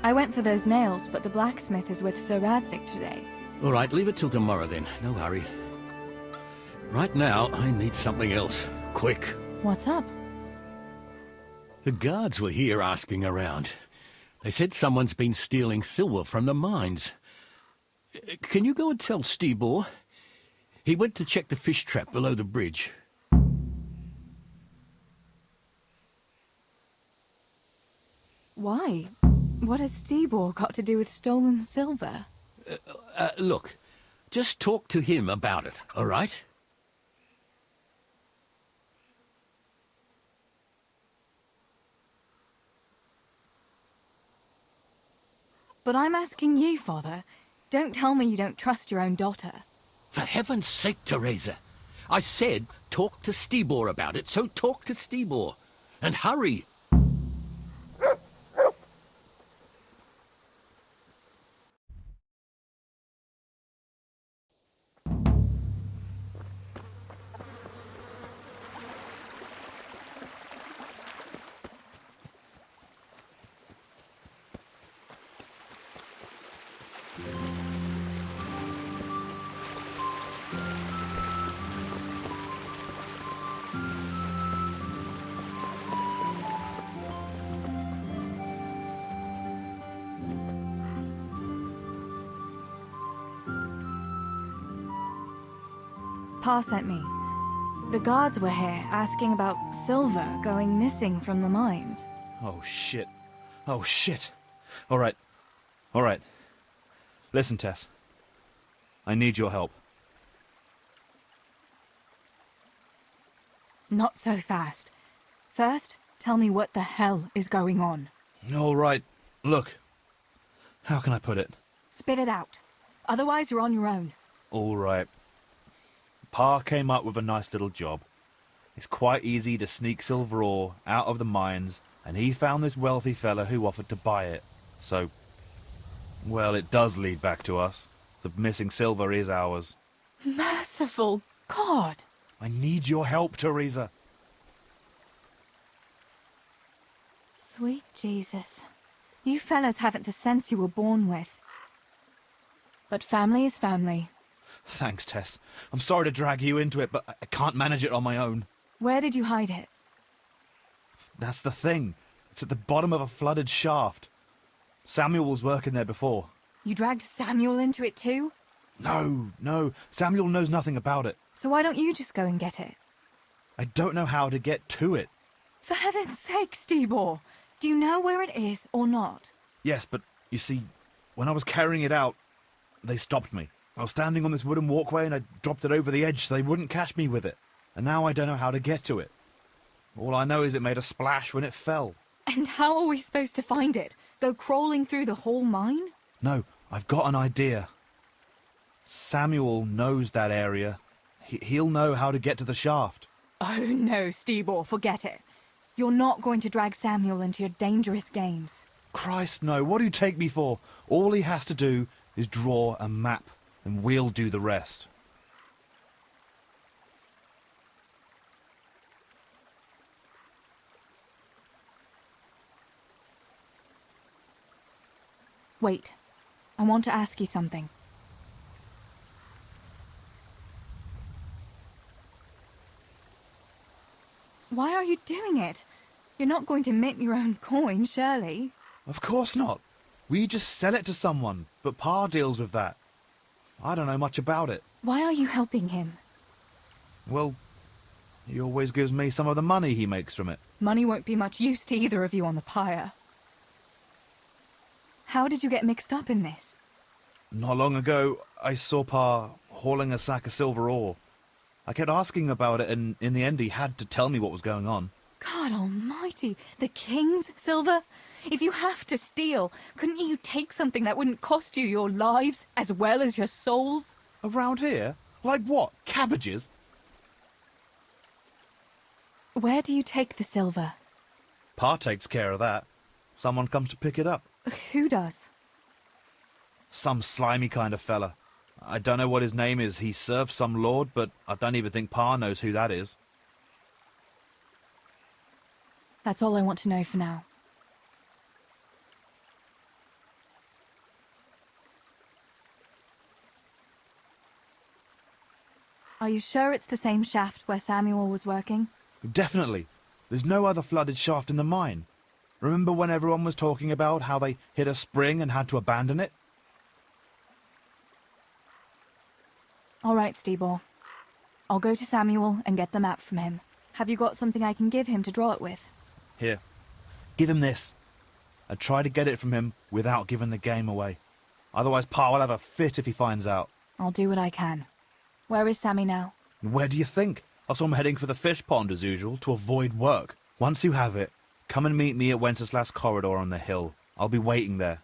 I went for those nails, but the blacksmith is with Sir Radzik today. All right, leave it till tomorrow then. No hurry. Right now, I need something else. Quick. What's up? The guards were here asking around. They said someone's been stealing silver from the mines. Can you go and tell Stibor? He went to check the fish trap below the bridge. Why? What has Stibor got to do with stolen silver? Look, just talk to him about it, all right? But I'm asking you, Father. Don't tell me you don't trust your own daughter. For heaven's sake, Teresa. I said talk to Stibor about it, so talk to Stibor. And hurry. Pa sent me. The guards were here asking about silver going missing from the mines. Oh, shit. Oh, shit. All right. All right. Listen, Tess. I need your help. Not so fast. First, tell me what the hell is going on. All right. Look. How can I put it? Spit it out. Otherwise, you're on your own. All right. Pa came up with a nice little job. It's quite easy to sneak silver ore out of the mines, and he found this wealthy fella who offered to buy it. So, Well, it does lead back to us. The missing silver is ours. Merciful God! I need your help, Teresa. Sweet Jesus. You fellas haven't the sense you were born with. But family is family. Thanks, Tess. I'm sorry to drag you into it, but I can't manage it on my own. Where did you hide it? That's the thing. It's at the bottom of a flooded shaft. Samuel was working there before. You dragged Samuel into it too? No. Samuel knows nothing about it. So why don't you just go and get it? I don't know how to get to it. For heaven's sake, Stebor! Do you know where it is or not? Yes, but you see, when I was carrying it out, they stopped me. I was standing on this wooden walkway and I dropped it over the edge so they wouldn't catch me with it. And now I don't know how to get to it. All I know is it made a splash when it fell. And how are we supposed to find it? Go crawling through the whole mine? No, I've got an idea. Samuel knows that area. He'll know how to get to the shaft. Oh no, Stebor, forget it. You're not going to drag Samuel into your dangerous games. Christ, no. What do you take me for? All he has to do is draw a map, and we'll do the rest. Wait. I want to ask you something. Why are you doing it? You're not going to mint your own coin, surely? Of course not. We just sell it to someone, but Pa deals with that. I don't know much about it. Why are you helping him? Well, he always gives me some of the money he makes from it. Money won't be much use to either of you on the pyre. How did you get mixed up in this? Not long ago, I saw Pa hauling a sack of silver ore. I kept asking about it, and in the end he had to tell me what was going on. God almighty, the king's silver? If you have to steal, couldn't you take something that wouldn't cost you your lives as well as your souls? Around here? Like what? Cabbages? Where do you take the silver? Pa takes care of that. Someone comes to pick it up. Who does? Some slimy kind of fella. I don't know what his name is. He serves some lord, but I don't even think Pa knows who that is. That's all I want to know for now. Are you sure it's the same shaft where Samuel was working? Definitely. There's no other flooded shaft in the mine. Remember when everyone was talking about how they hit a spring and had to abandon it? All right, Stebor. I'll go to Samuel and get the map from him. Have you got something I can give him to draw it with? Here. Give him this. And try to get it from him without giving the game away. Otherwise Pa will have a fit if he finds out. I'll do what I can. Where is Sammy now? Where do you think? I saw him heading for the fish pond as usual to avoid work. Once you have it, come and meet me at Wenceslas corridor on the hill. I'll be waiting there.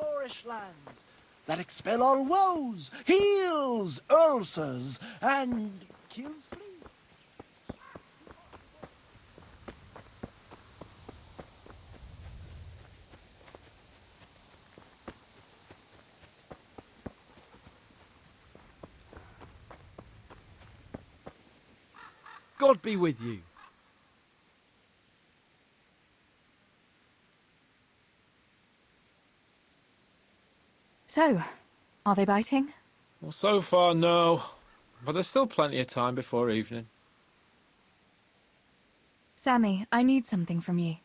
Moorish lands that expel all woes, heals ulcers, and kills fleas. God be with you. So, are they biting? Well, so far, no. But there's still plenty of time before evening. Sammy, I need something from you.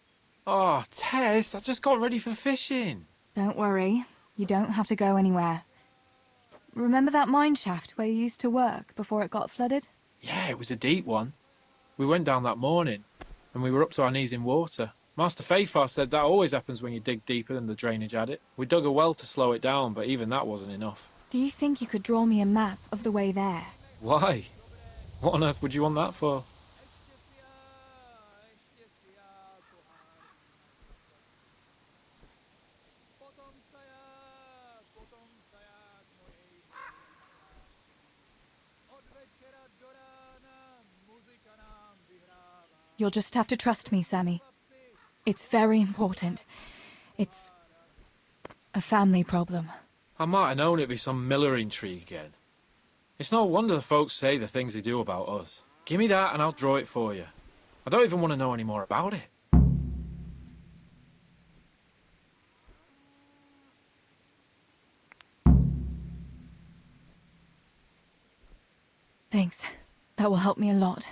Oh, Tess, I just got ready for fishing. Don't worry. You don't have to go anywhere. Remember that mine shaft where you used to work before it got flooded? Yeah, it was a deep one. We went down that morning, and we were up to our knees in water. Master Fayfar said that always happens when you dig deeper than the drainage had it. We dug a well to slow it down, but even that wasn't enough. Do you think you could draw me a map of the way there? Why? What on earth would you want that for? You'll just have to trust me, Sammy. It's very important. It's a family problem. I might have known it'd be some Miller intrigue again. It's no wonder the folks say the things they do about us. Give me that and I'll draw it for you. I don't even want to know any more about it. Thanks. That will help me a lot.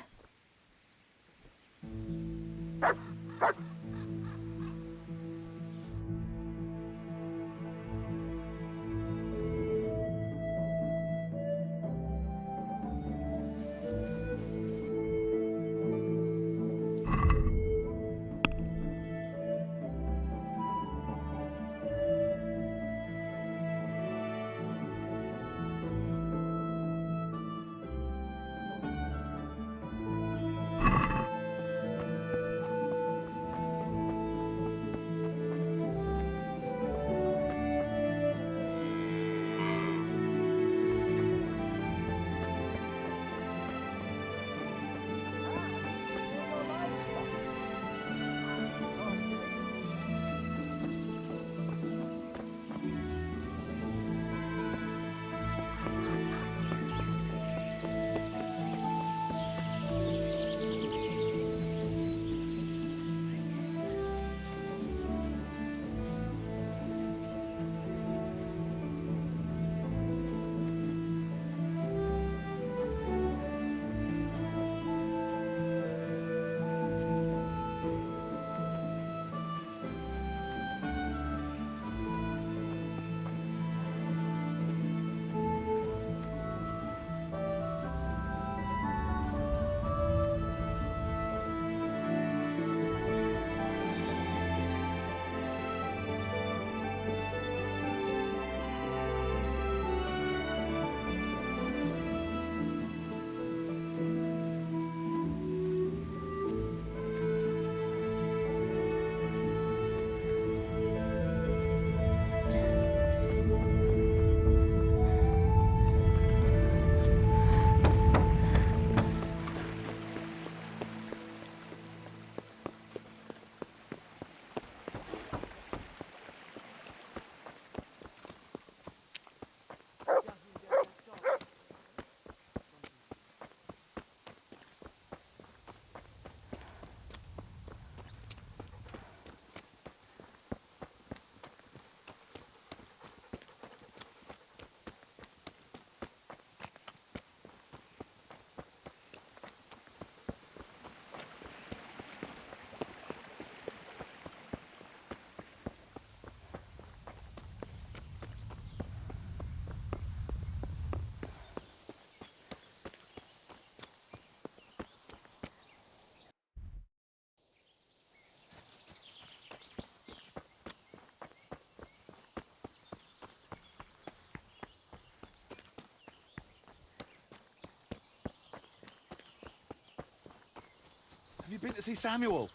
Have you been to see Samuel?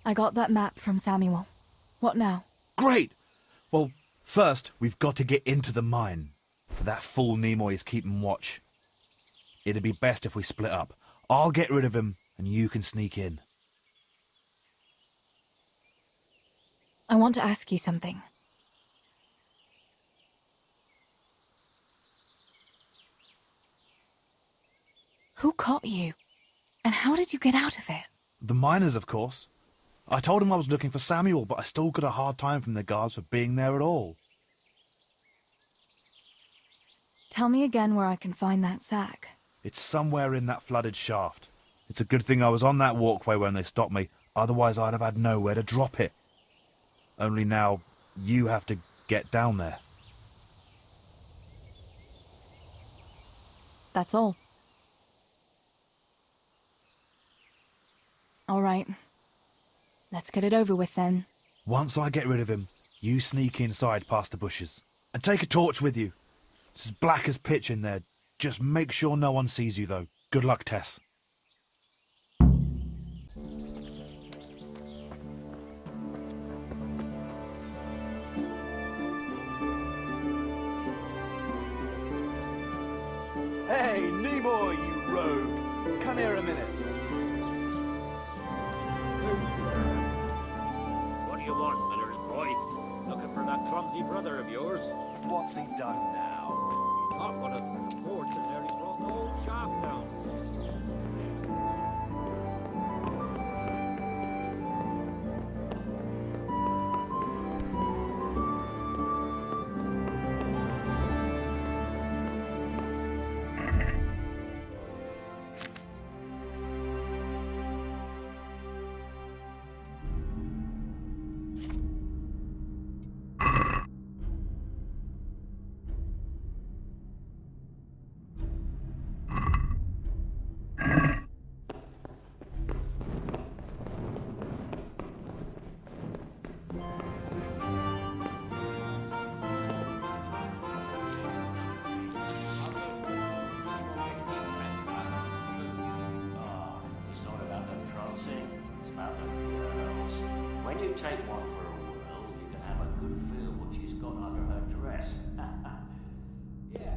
I got that map from Samuel. What now? Great! Well, first, we've got to get into the mine. That fool Nimoy is keeping watch. It'd be best if we split up. I'll get rid of him, and you can sneak in. I want to ask you something. Who caught you? And how did you get out of it? The miners, of course. I told him I was looking for Samuel, but I still got a hard time from the guards for being there at all. Tell me again where I can find that sack. It's somewhere in that flooded shaft. It's a good thing I was on that walkway when they stopped me, otherwise I'd have had nowhere to drop it. Only now, you have to get down there. That's all. All right. Let's get it over with then. Once I get rid of him, you sneak inside past the bushes. And take a torch with you. It's as black as pitch in there. Just make sure no one sees you, though. Good luck, Tess. Hey, Nimoy, you rogue! Come here a minute. What do you want, Miller's boy? Looking for that clumsy brother of yours? What's he done now? Not one of the supports in there. He brought the whole shaft down. It's about the girls. When you take one for a whirl, you can have a good feel what she's got under her dress. Yeah.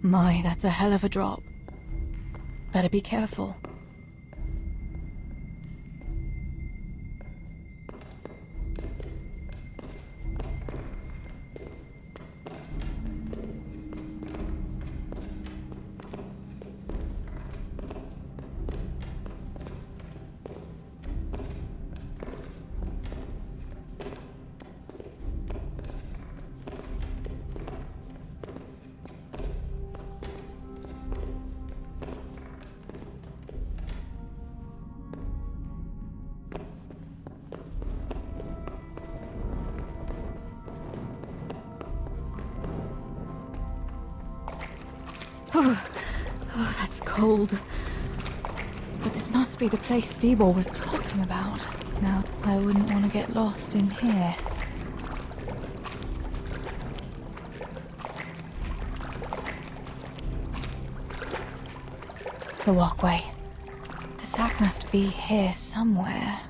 My, that's a hell of a drop. Better be careful. Oh, that's cold. But this must be the place Stebor was talking about. Now, I wouldn't want to get lost in here. The walkway. The sack must be here somewhere.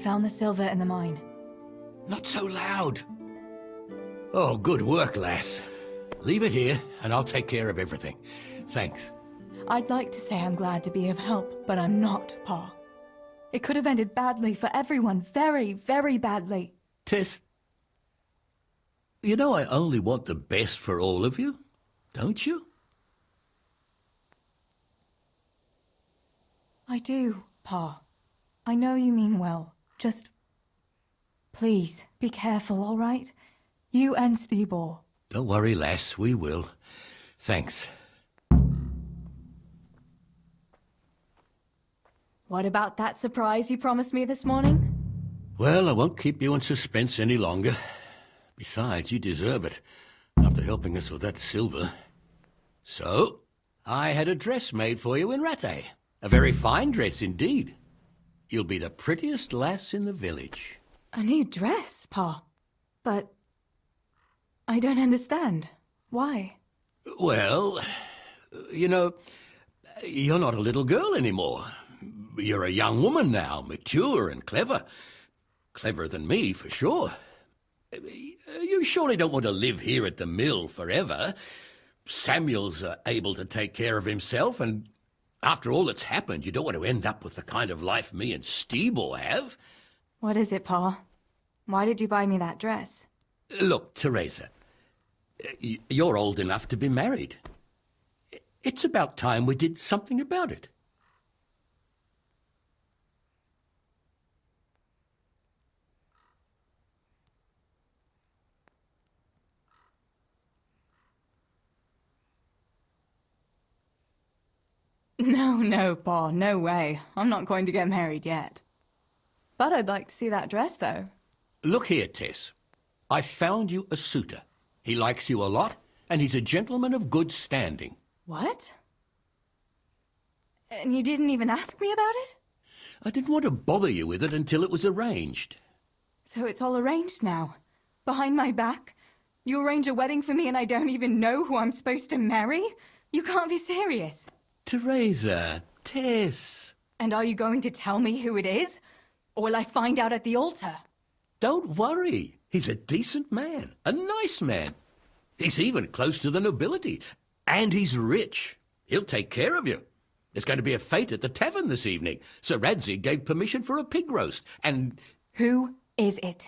found the silver in the mine. Not so loud. Oh, good work, lass. Leave it here, and I'll take care of everything. Thanks. I'd like to say I'm glad to be of help, but I'm not, Pa. It could have ended badly for everyone, very, very badly. Tess, you know I only want the best for all of you, don't you? I do, Pa. I know you mean well. Just... please, be careful, all right? You and Stebor. Don't worry, lass, we will. Thanks. What about that surprise you promised me this morning? Well, I won't keep you in suspense any longer. Besides, you deserve it, after helping us with that silver. So, I had a dress made for you in Rattay. A very fine dress indeed. You'll be the prettiest lass in the village. A new dress, Pa. But... I don't understand. Why? Well, you know, you're not a little girl anymore. You're a young woman now, mature and clever. Cleverer than me, for sure. You surely don't want to live here at the mill forever. Samuel's able to take care of himself, and after all that's happened, you don't want to end up with the kind of life me and Stebor have. What is it, Pa? Why did you buy me that dress? Look, Teresa, you're old enough to be married. It's about time we did something about it. No, Pa, no way. I'm not going to get married yet. But I'd like to see that dress, though. Look here, Tess. I found you a suitor. He likes you a lot, and he's a gentleman of good standing. What? And you didn't even ask me about it? I didn't want to bother you with it until it was arranged. So it's all arranged now? Behind my back? You arrange a wedding for me and I don't even know who I'm supposed to marry? You can't be serious. Teresa, Tess. And are you going to tell me who it is? Or will I find out at the altar? Don't worry. He's a decent man, a nice man. He's even close to the nobility. And he's rich. He'll take care of you. There's going to be a fete at the tavern this evening. Sir Radzig gave permission for a pig roast, and... Who is it?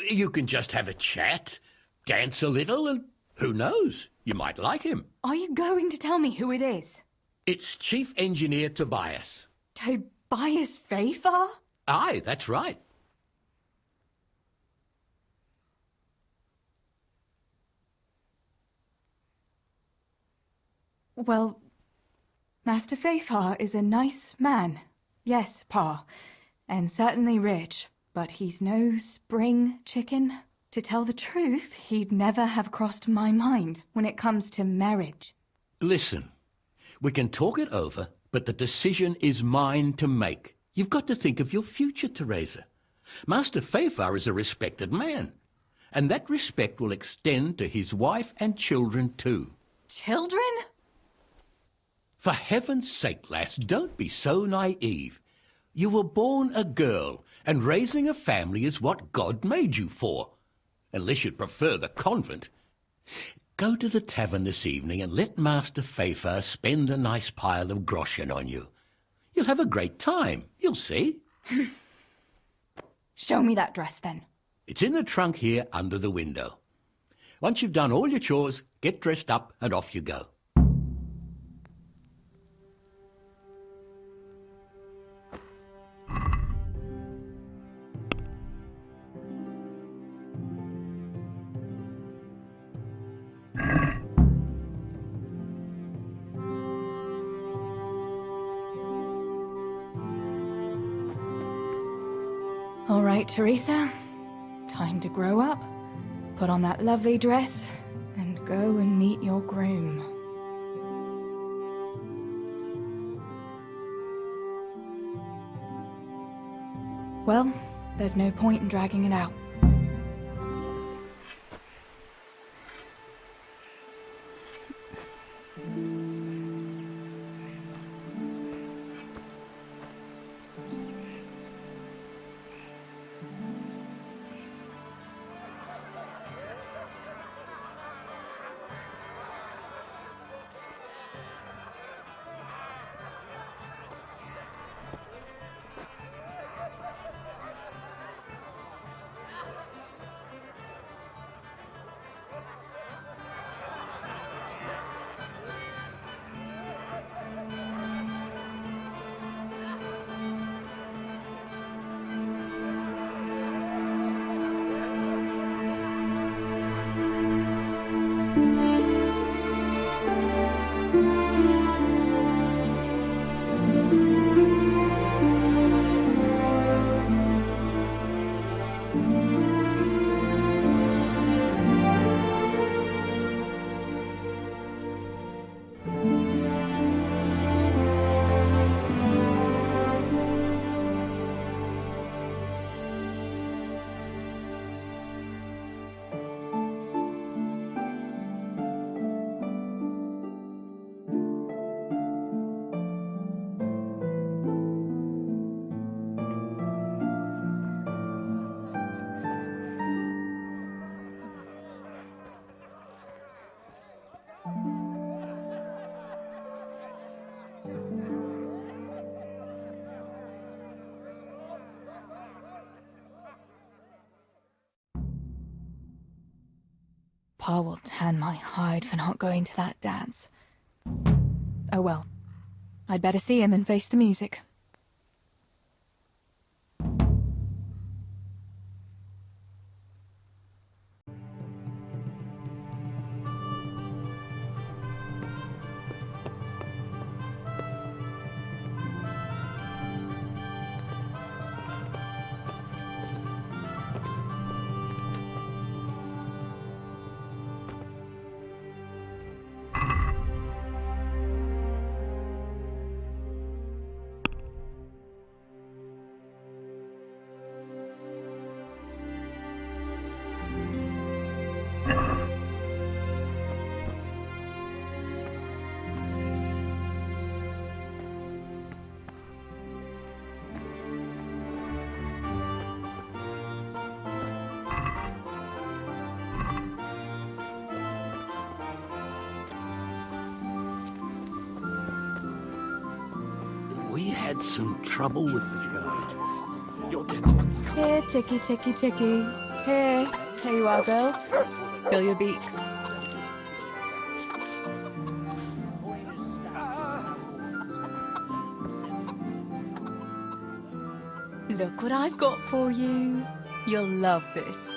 You can just have a chat, dance a little, and who knows? You might like him. Are you going to tell me who it is? It's Chief Engineer Tobias. Tobias Fafar? Aye, that's right. Well, Master Fafar is a nice man. Yes, Pa. And certainly rich. But he's no spring chicken. To tell the truth, he'd never have crossed my mind when it comes to marriage. Listen, we can talk it over, but the decision is mine to make. You've got to think of your future, Teresa. Master Fafar is a respected man, and that respect will extend to his wife and children too. Children? For heaven's sake, lass, don't be so naive. You were born a girl, and raising a family is what God made you for. Unless you'd prefer the convent. Go to the tavern this evening and let Master Fafar spend a nice pile of groschen on you. You'll have a great time, you'll see. Show me that dress, then. It's in the trunk here under the window. Once you've done all your chores, get dressed up and off you go. All right, Teresa. Time to grow up, put on that lovely dress, and go and meet your groom. Well, there's no point in dragging it out. Pa will tan my hide for not going to that dance. Oh well. I'd better see him and face the music. We had some trouble with Here, chickie, chickie, chickie. Here. Here you are, girls. Fill your beaks. Look what I've got for you. You'll love this.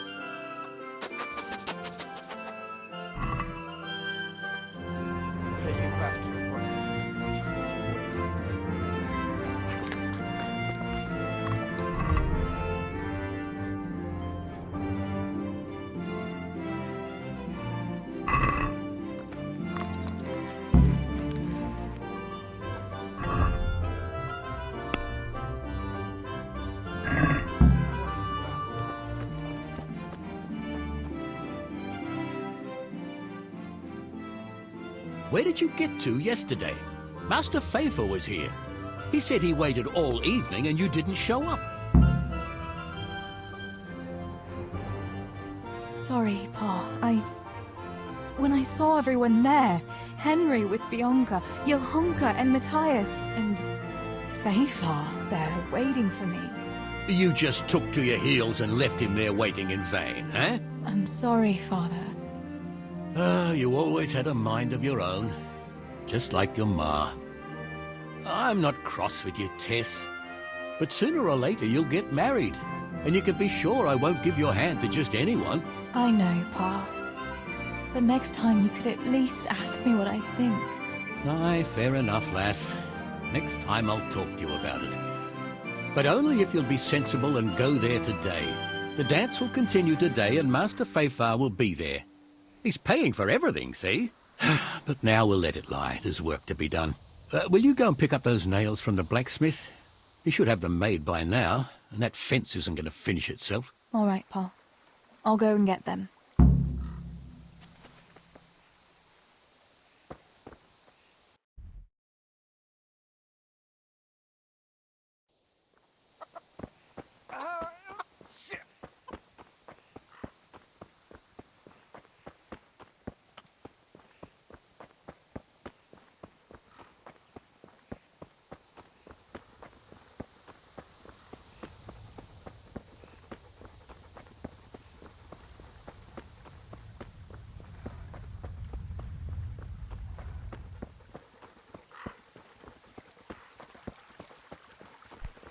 Where did you get to yesterday? Master Faithful was here. He said he waited all evening and you didn't show up. Sorry, Pa. When I saw everyone there, Henry with Bianca, Johanka and Matthias, and Faithful there waiting for me. You just took to your heels and left him there waiting in vain, eh? I'm sorry, Father. You always had a mind of your own, just like your ma. I'm not cross with you, Tess, but sooner or later you'll get married, and you can be sure I won't give your hand to just anyone. I know, Pa. But next time you could at least ask me what I think. Aye, fair enough, lass. Next time I'll talk to you about it. But only if you'll be sensible and go there today. The dance will continue today and Master Faithful will be there. He's paying for everything, see? But now we'll let it lie. There's work to be done. Will you go and pick up those nails from the blacksmith? He should have them made by now, and that fence isn't going to finish itself. All right, Pa. I'll go and get them.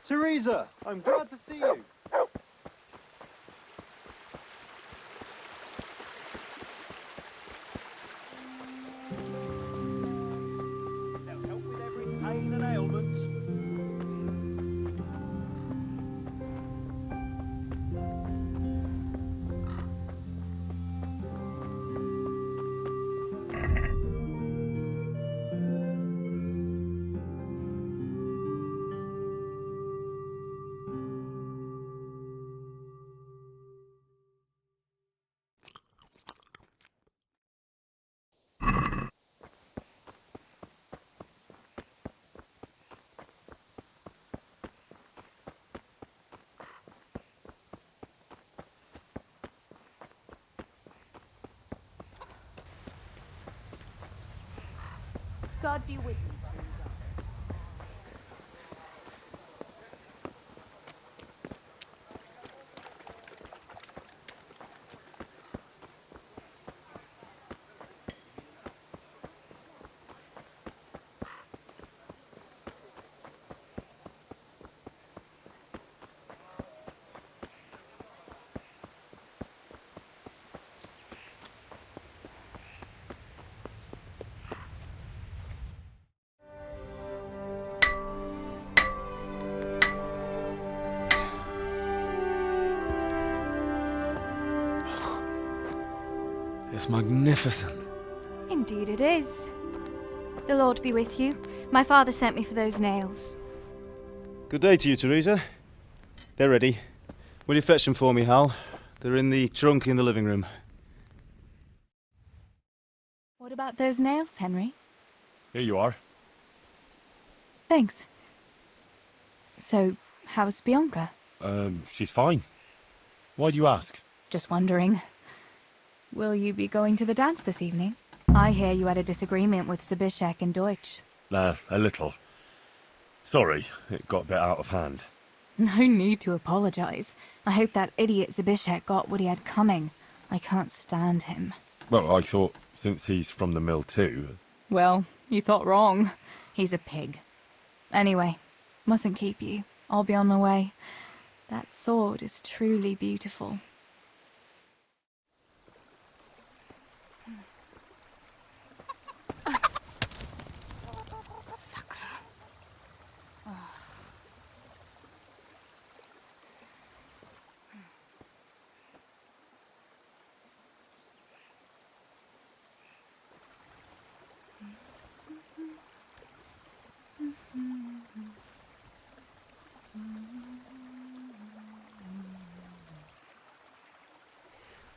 Teresa, I'm glad to see you. They'll help with every pain and ailment. God be with you, Teresa. It's magnificent. Indeed it is. The Lord be with you. My father sent me for those nails. Good day to you, Teresa. They're ready. Will you fetch them for me, Hal? They're in the trunk in the living room. What about those nails, Henry? Here you are. Thanks. So, how's Bianca? She's fine. Why do you ask? Just wondering. Will you be going to the dance this evening? I hear you had a disagreement with Zabishek and Deutsch. A little. Sorry, it got a bit out of hand. No need to apologize. I hope that idiot Zabishek got what he had coming. I can't stand him. Well, I thought, since he's from the mill too... Well, you thought wrong. He's a pig. Anyway, mustn't keep you. I'll be on my way. That sword is truly beautiful.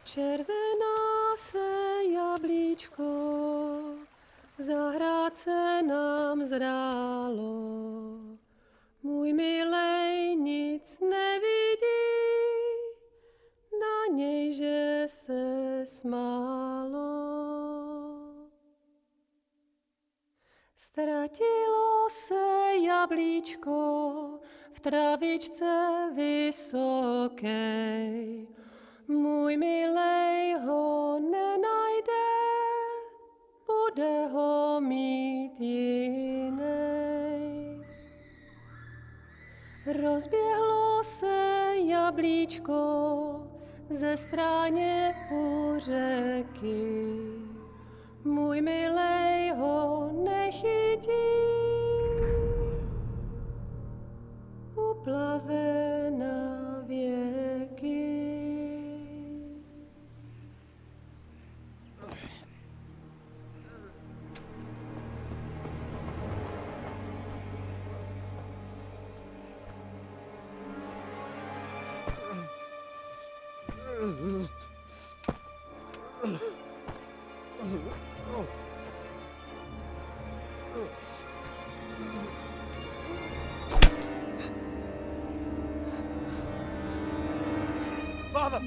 Červená se jablíčko, zahrát se nám zdálo. Můj milej nic nevidí, na něj, že se smálo. Ztratilo se jablíčko v travičce vysokej. Můj milej ho nenajde, bude ho mít jinej. Rozběhlo se jablíčko ze stráně u řeky. Můj milej ho nechytí, uplave na věky. Father!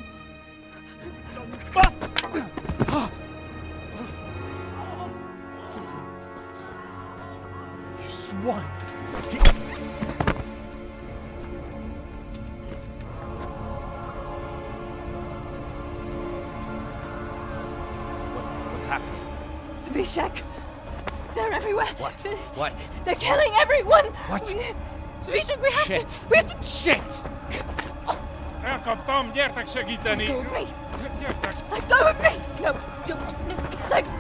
You swine! What's happened? Zabishek! They're everywhere! What? They're killing everyone! What? Zabishek, we have Shit. to... We have to... Shit! Elkaptam, gyertek segíteni! Let go of me! Gyertek! Let go of me! No, let...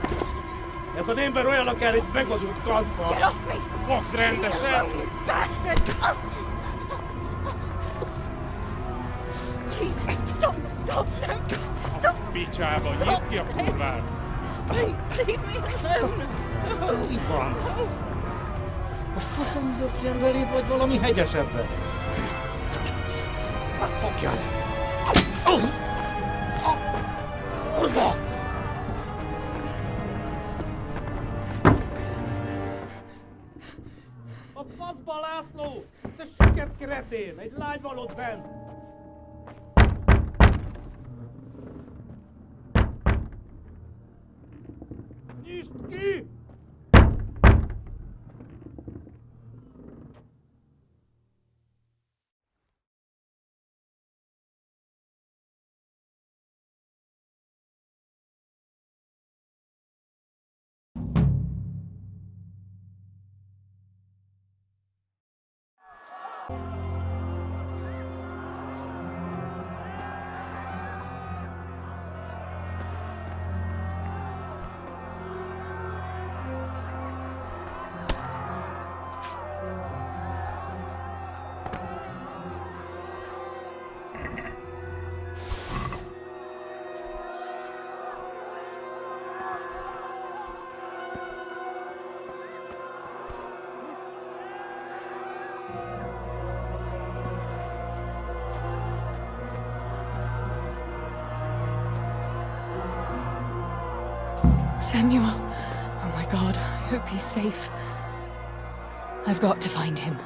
Ez az ember olyan akár egy megazult kalfa! Get off me! Fogd rendesen! You bastard! Please, stop, no, stop! Picsába, nyisd ki a kurvát! Leave me alone! Franc! A faszom dökjen beléd, vagy valami hegyesebben? Fogjad! Kurva! A faszba, László! Te siket kretén! Egy lány van ott bent! Nyisd ki! Samuel. Oh my God, I hope he's safe. I've got to find him.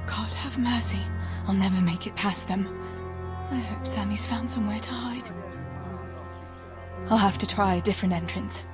God have mercy. I'll never make it past them. I hope Sammy's found somewhere to hide. I'll have to try a different entrance.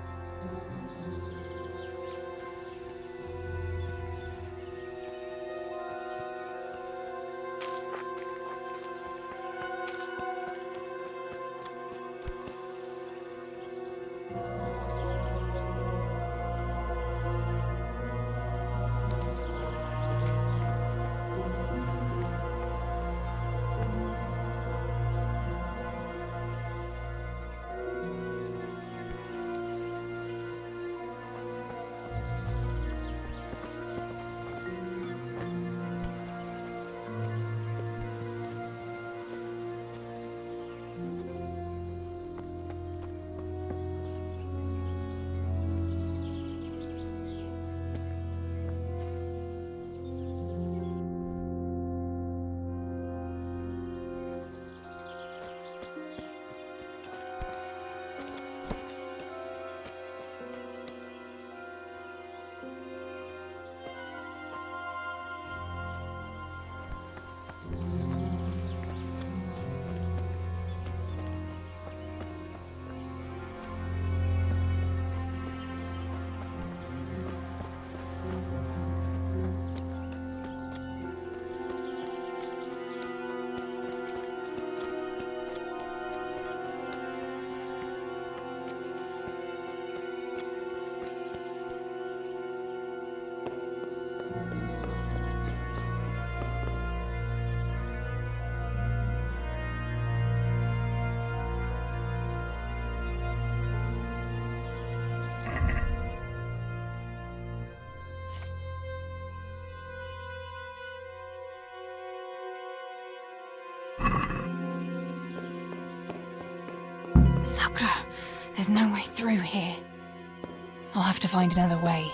Sakura, there's no way through here. I'll have to find another way.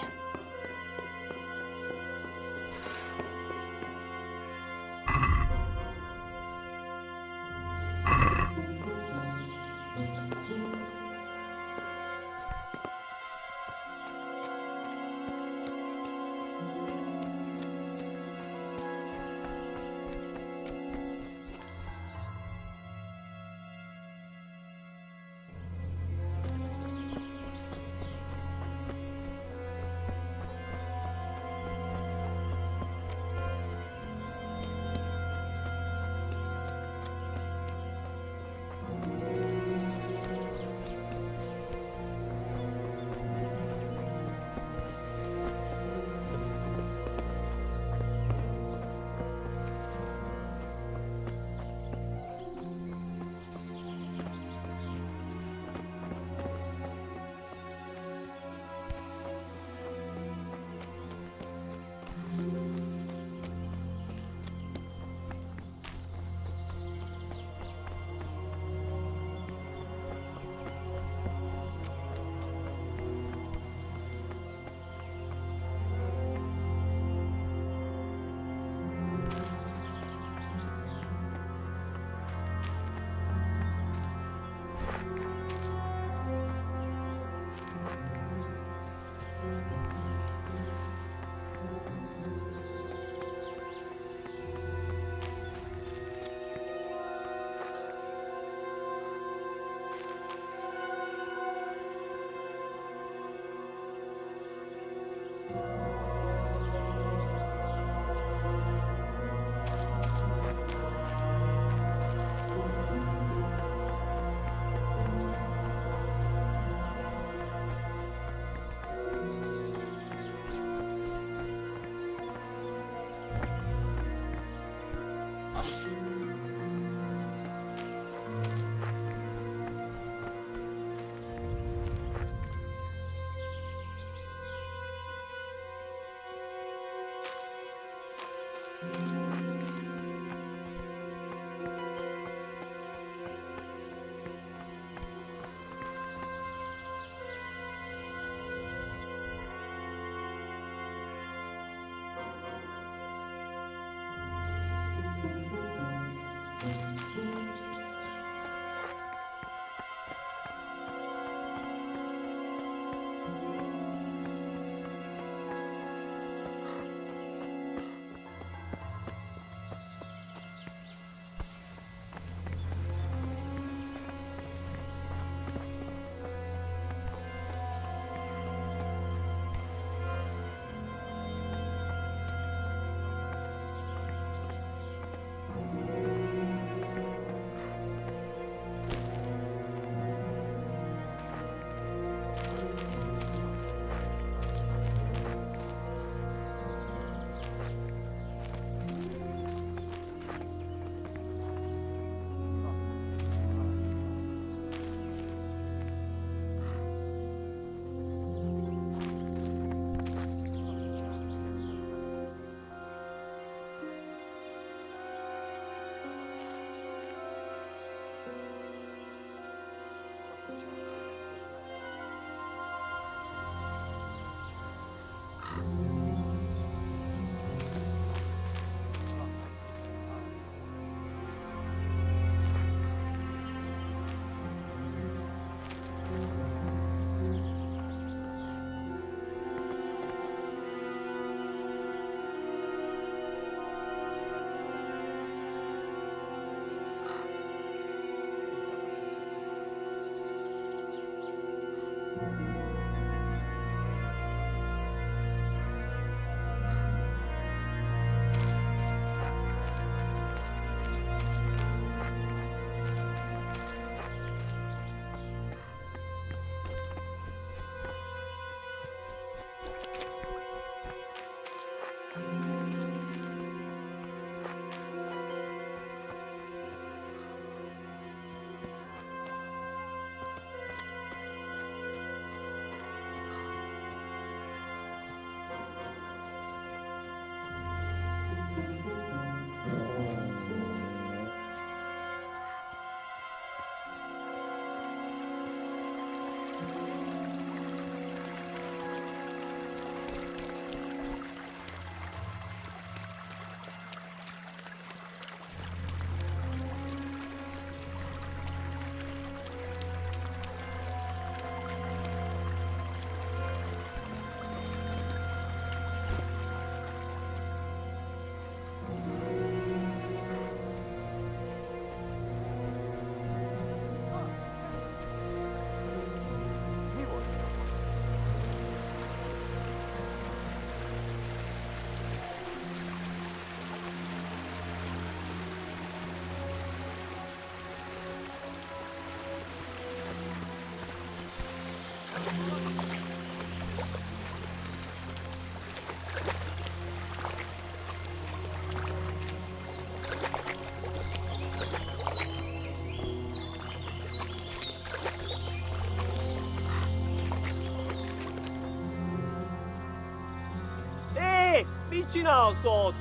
kitchen household.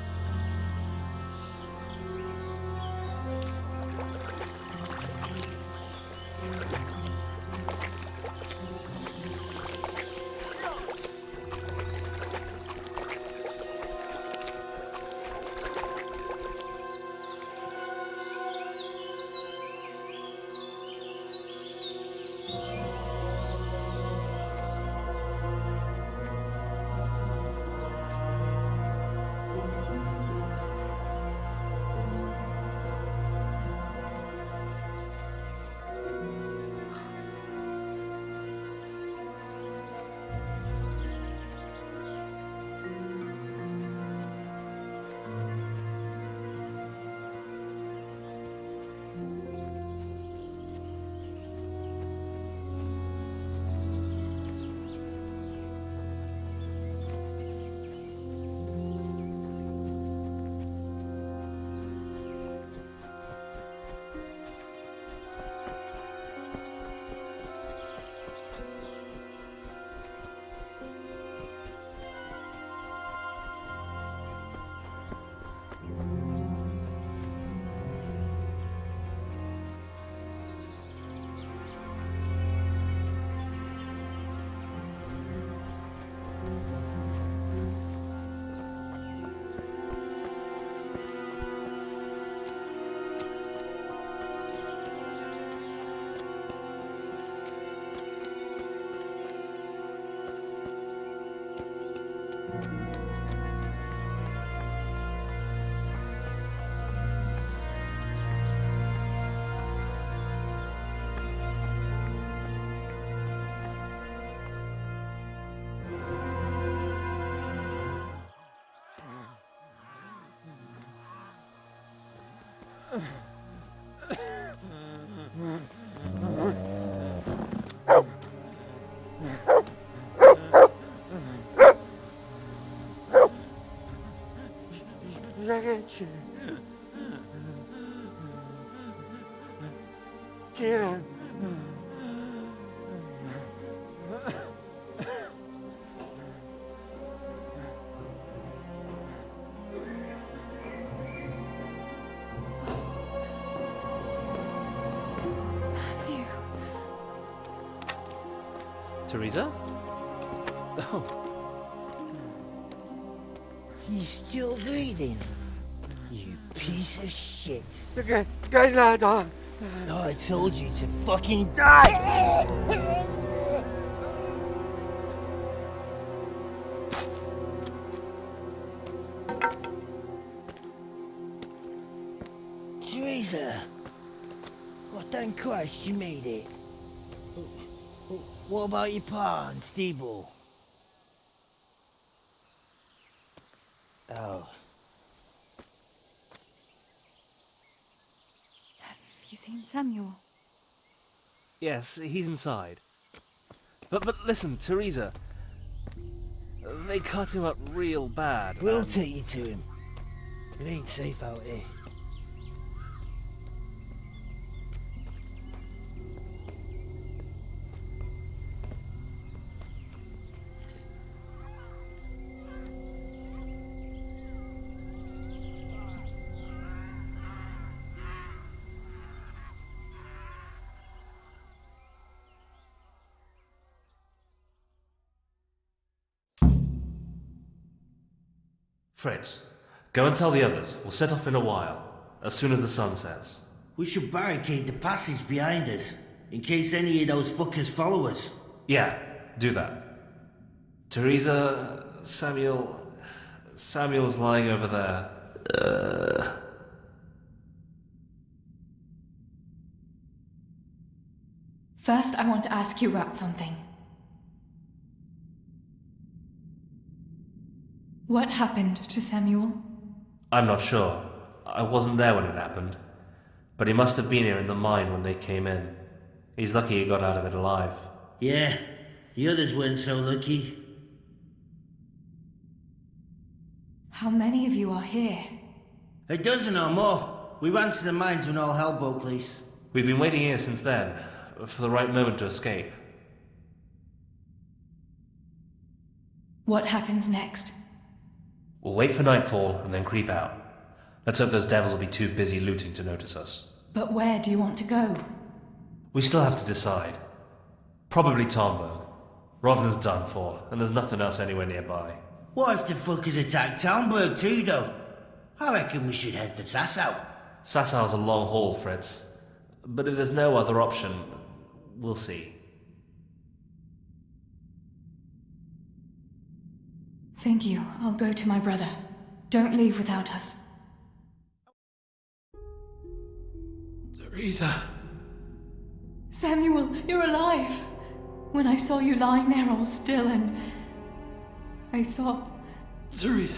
Ragazzi, Kieran. Teresa? Oh. He's still breathing. You piece of shit. Get lad on. No, I told you to fucking die! Teresa! Oh, thank Christ you made it. What about your pa and Steeble? Oh. Have you seen Samuel? Yes, he's inside. But listen, Teresa. They cut him up real bad. We'll take you to him. It ain't safe out here. Fritz, go and tell the others. We'll set off in a while, as soon as the sun sets. We should barricade the passage behind us, in case any of those fuckers follow us. Yeah, do that. Teresa, Samuel's lying over there. First, I want to ask you about something. What happened to Samuel? I'm not sure. I wasn't there when it happened. But he must have been here in the mine when they came in. He's lucky he got out of it alive. Yeah, the others weren't so lucky. How many of you are here? A dozen or more. We ran to the mines when all hell broke loose. We've been waiting here since then, for the right moment to escape. What happens next? We'll wait for nightfall and then creep out. Let's hope those devils will be too busy looting to notice us. But where do you want to go? We still have to decide. Probably Tomberg. Rovna's done for, and there's nothing else anywhere nearby. What if the fuckers attack Tomberg too, though? I reckon we should head for Sasau. Sassau's a long haul, Fritz. But if there's no other option, we'll see. Thank you. I'll go to my brother. Don't leave without us. Teresa. Samuel, you're alive! When I saw you lying there all still and... I thought... Teresa,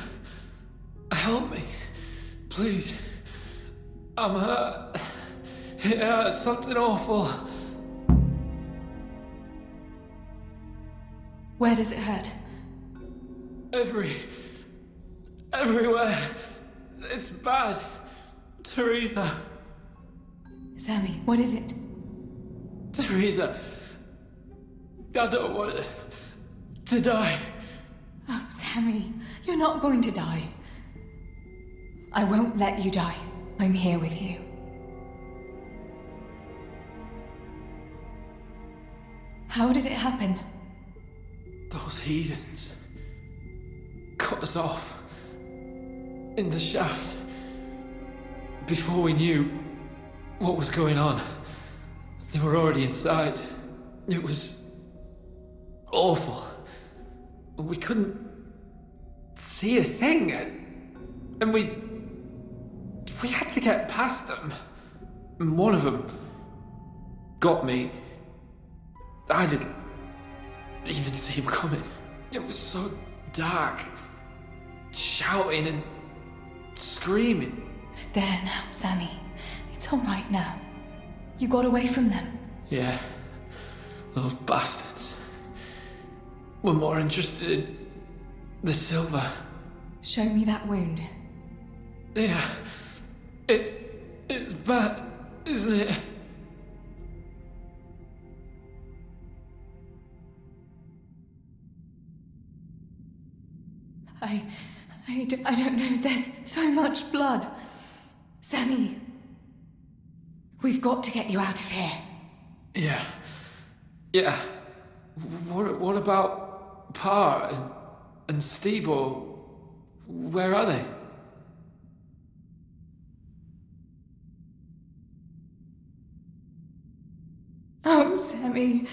help me. Please. I'm hurt. It hurts, something awful. Where does it hurt? Everywhere. It's bad. Teresa. Sammy, what is it? Teresa. I don't want to die. Oh, Sammy, you're not going to die. I won't let you die. I'm here with you. How did it happen? Those heathens cut us off in the shaft before we knew what was going on. They were already inside. It was awful. We couldn't see a thing, and we had to get past them. And one of them got me. I didn't even see him coming. It was so dark. Shouting and screaming. There now, Sammy. It's all right now. You got away from them. Yeah, those bastards were more interested in the silver. Show me that wound. Yeah, it's bad, isn't it? I don't know. There's so much blood. Sammy, we've got to get you out of here. Yeah. What about Pa and Stebo? Where are they? Oh, Sammy.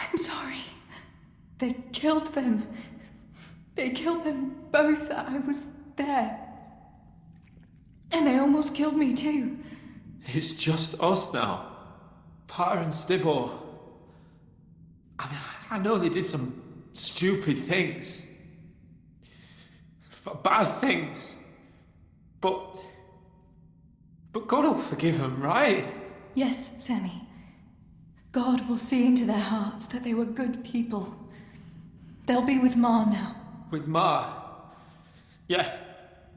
I'm sorry. They killed them. They killed them both. I was there. And they almost killed me too. It's just us now. Pa and Stebo. I mean, I know they did some stupid things. Bad things. But God will forgive them, right? Yes, Sammy. God will see into their hearts that they were good people. They'll be with Ma now. With Ma? Yeah.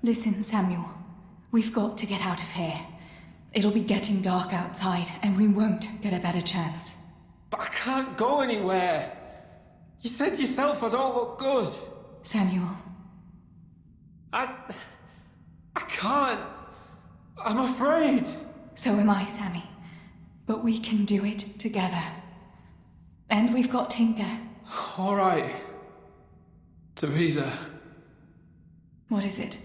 Listen, Samuel. We've got to get out of here. It'll be getting dark outside, and we won't get a better chance. But I can't go anywhere. You said yourself I don't look good. Samuel. I can't. I'm afraid. So am I, Sammy. But we can do it together. And we've got Tinker. All right. Teresa. What is it?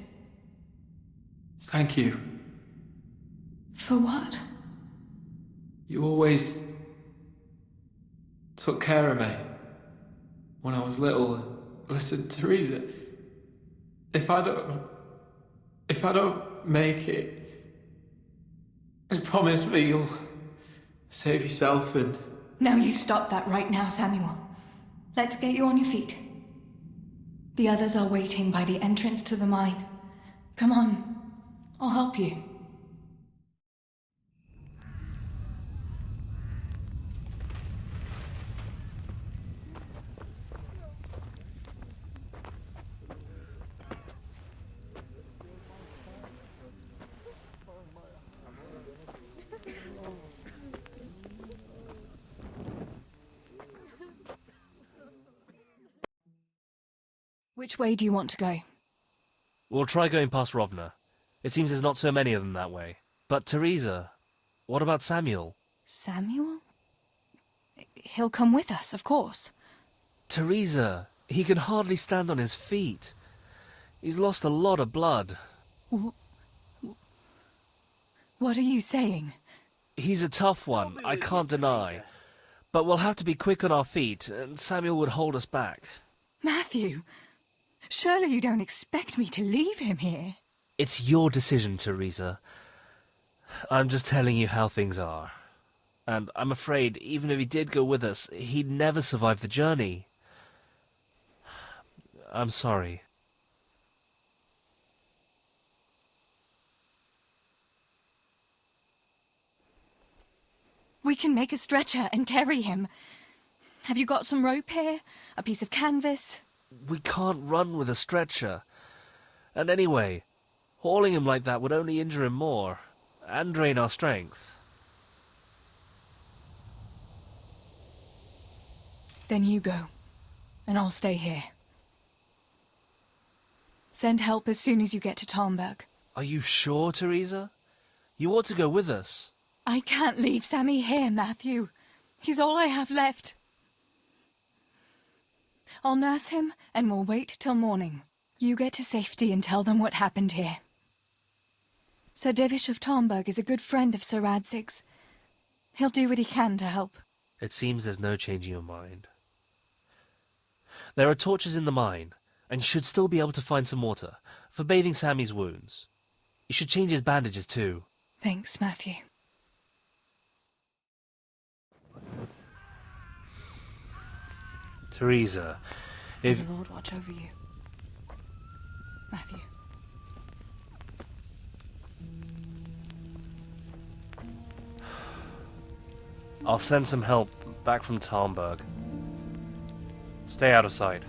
Thank you. For what? You always took care of me when I was little. Listen, Teresa, if I don't make it, promise me you'll save yourself and... Now you stop that right now, Samuel. Let's get you on your feet. The others are waiting by the entrance to the mine. Come on, I'll help you. Which way do you want to go? We'll try going past Rovna. It seems there's not so many of them that way. But Teresa, what about Samuel? Samuel? He'll come with us, of course. Teresa, he can hardly stand on his feet. He's lost a lot of blood. What are you saying? He's a tough one, I can't deny. But we'll have to be quick on our feet, and Samuel would hold us back. Matthew, surely you don't expect me to leave him here? It's your decision, Teresa. I'm just telling you how things are. And I'm afraid, even if he did go with us, he'd never survive the journey. I'm sorry. We can make a stretcher and carry him. Have you got some rope here? A piece of canvas? We can't run with a stretcher. And anyway, hauling him like that would only injure him more, and drain our strength. Then you go, and I'll stay here. Send help as soon as you get to Talmberg. Are you sure, Teresa? You ought to go with us. I can't leave Sammy here, Matthew. He's all I have left. I'll nurse him, and we'll wait till morning. You get to safety and tell them what happened here. Sir Divish of Talmberg is a good friend of Sir Radzig's. He'll do what he can to help. It seems there's no changing your mind. There are torches in the mine, and you should still be able to find some water for bathing Sammy's wounds. You should change his bandages too. Thanks, Matthew. Teresa, if... May the Lord watch over you. Matthew. I'll send some help back from Talmberg. Stay out of sight.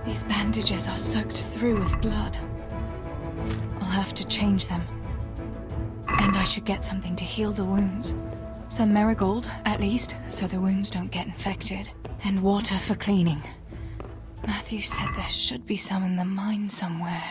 These bandages are soaked through with blood. I'll have to change them. And I should get something to heal the wounds. Some marigold, at least, so the wounds don't get infected. And water for cleaning. Matthew said there should be some in the mine somewhere.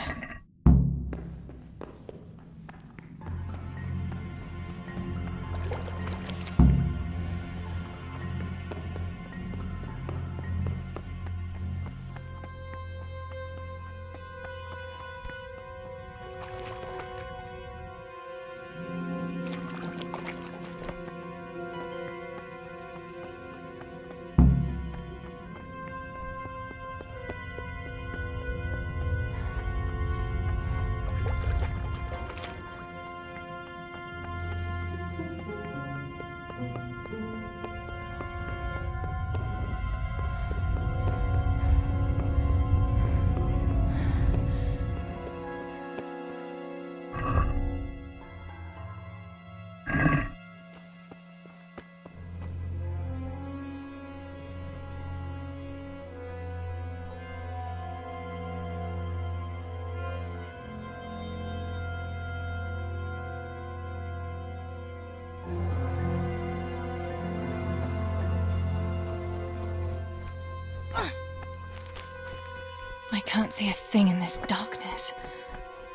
I can't see a thing in this darkness.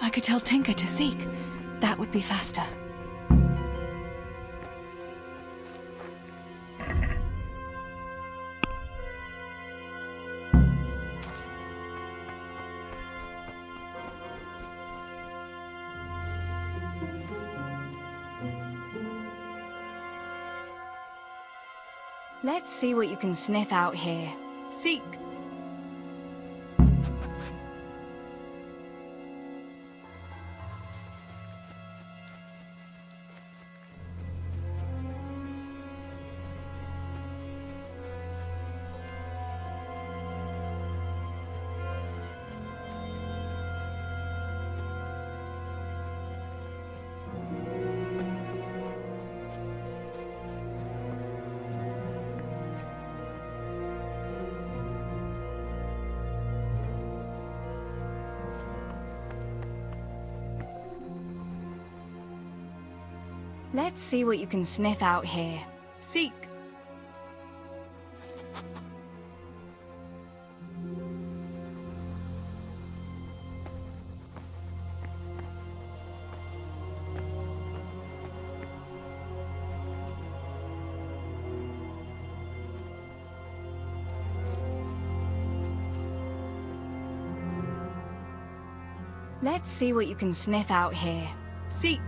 I could tell Tinker to seek. That would be faster. Let's see what you can sniff out here. Seek. Let's see what you can sniff out here. Seek. Let's see what you can sniff out here. Seek.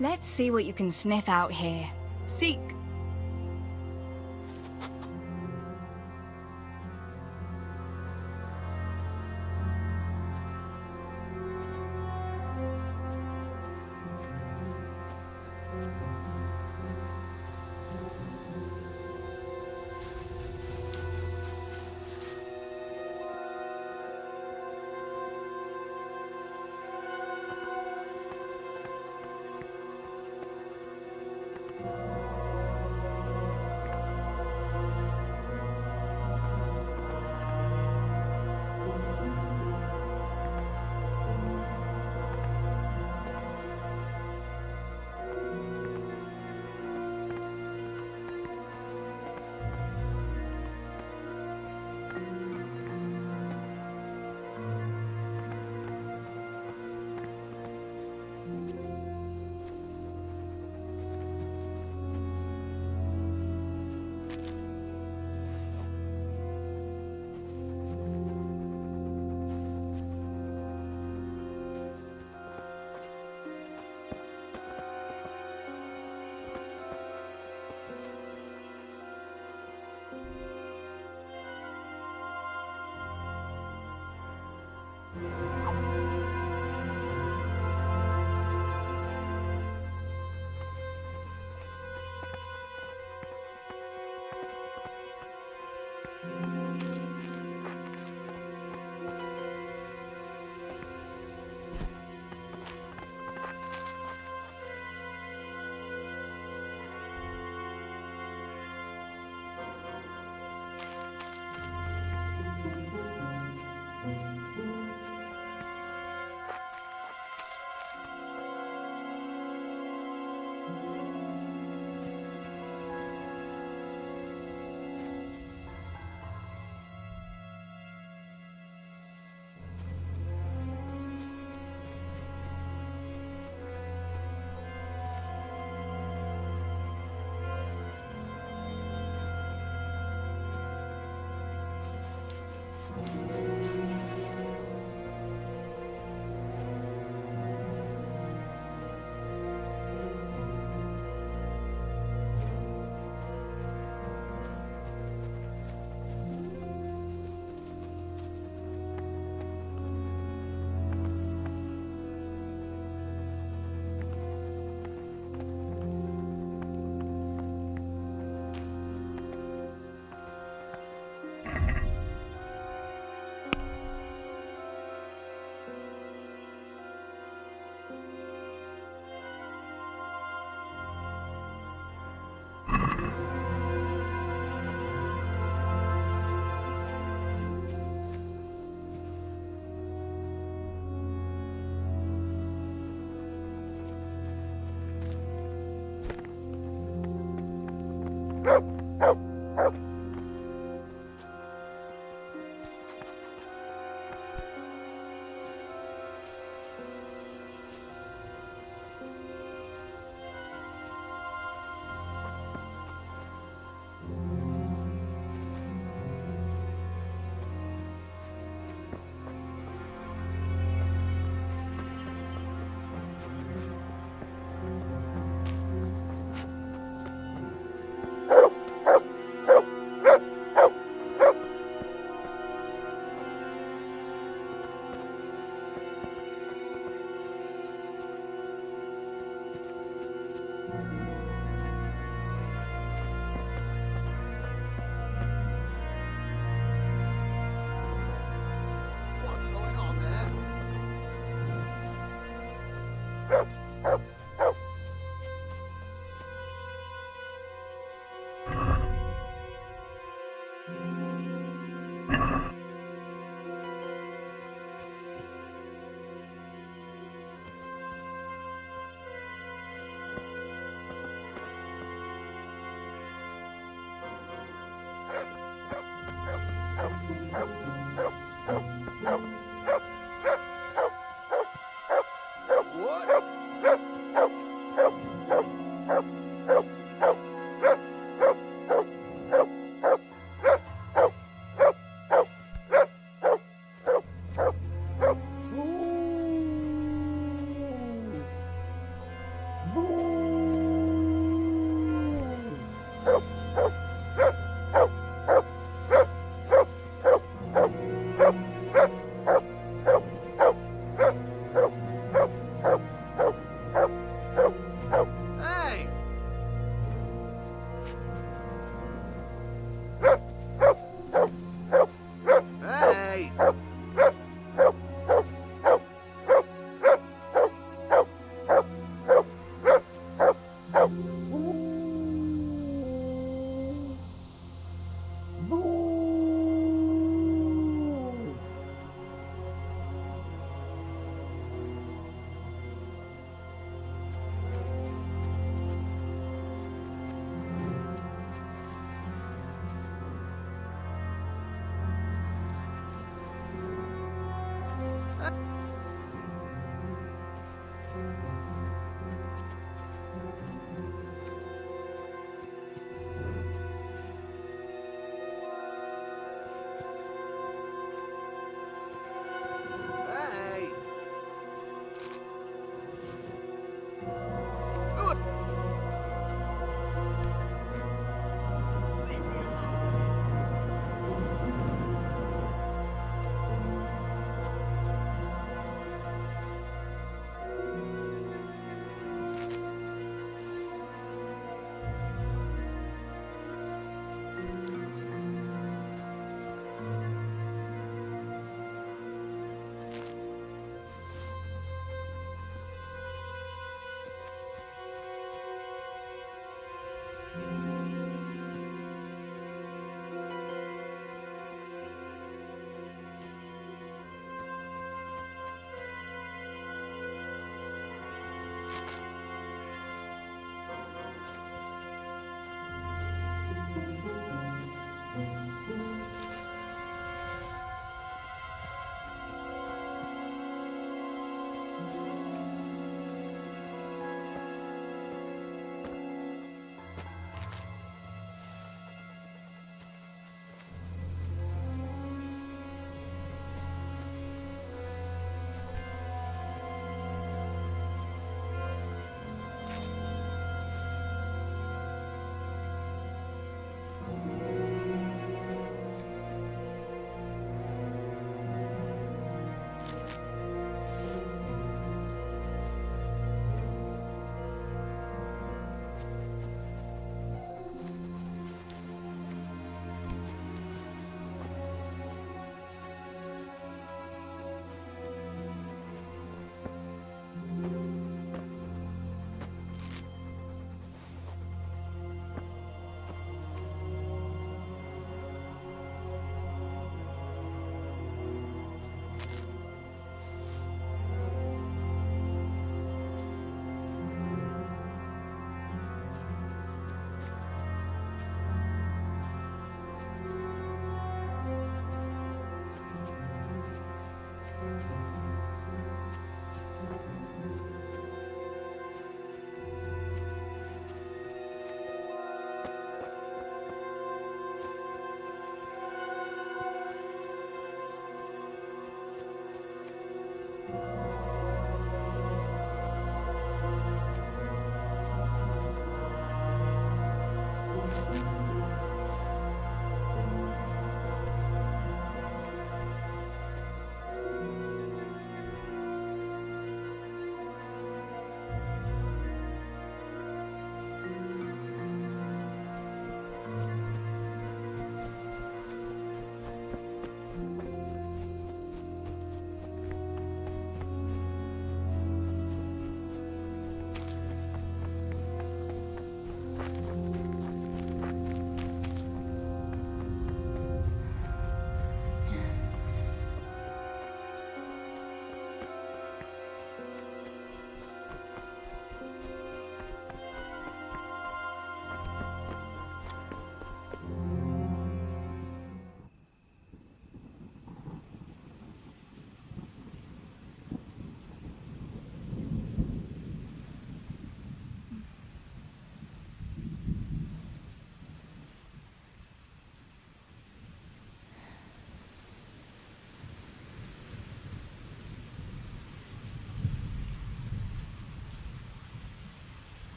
Let's see what you can sniff out here. Seek.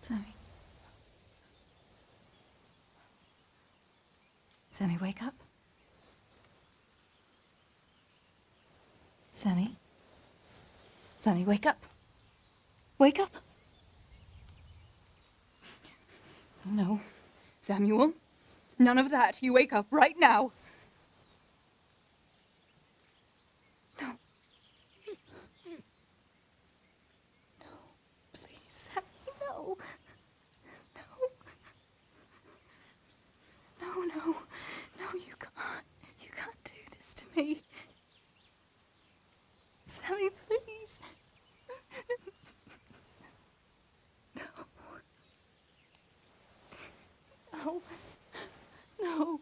Sammy. Sammy, wake up. Sammy. Sammy, wake up. Wake up. No. Samuel. None of that. You wake up right now. No. No. Please, Sammy, no. No. No, you can't. You can't do this to me. Sammy, please. No. No. No.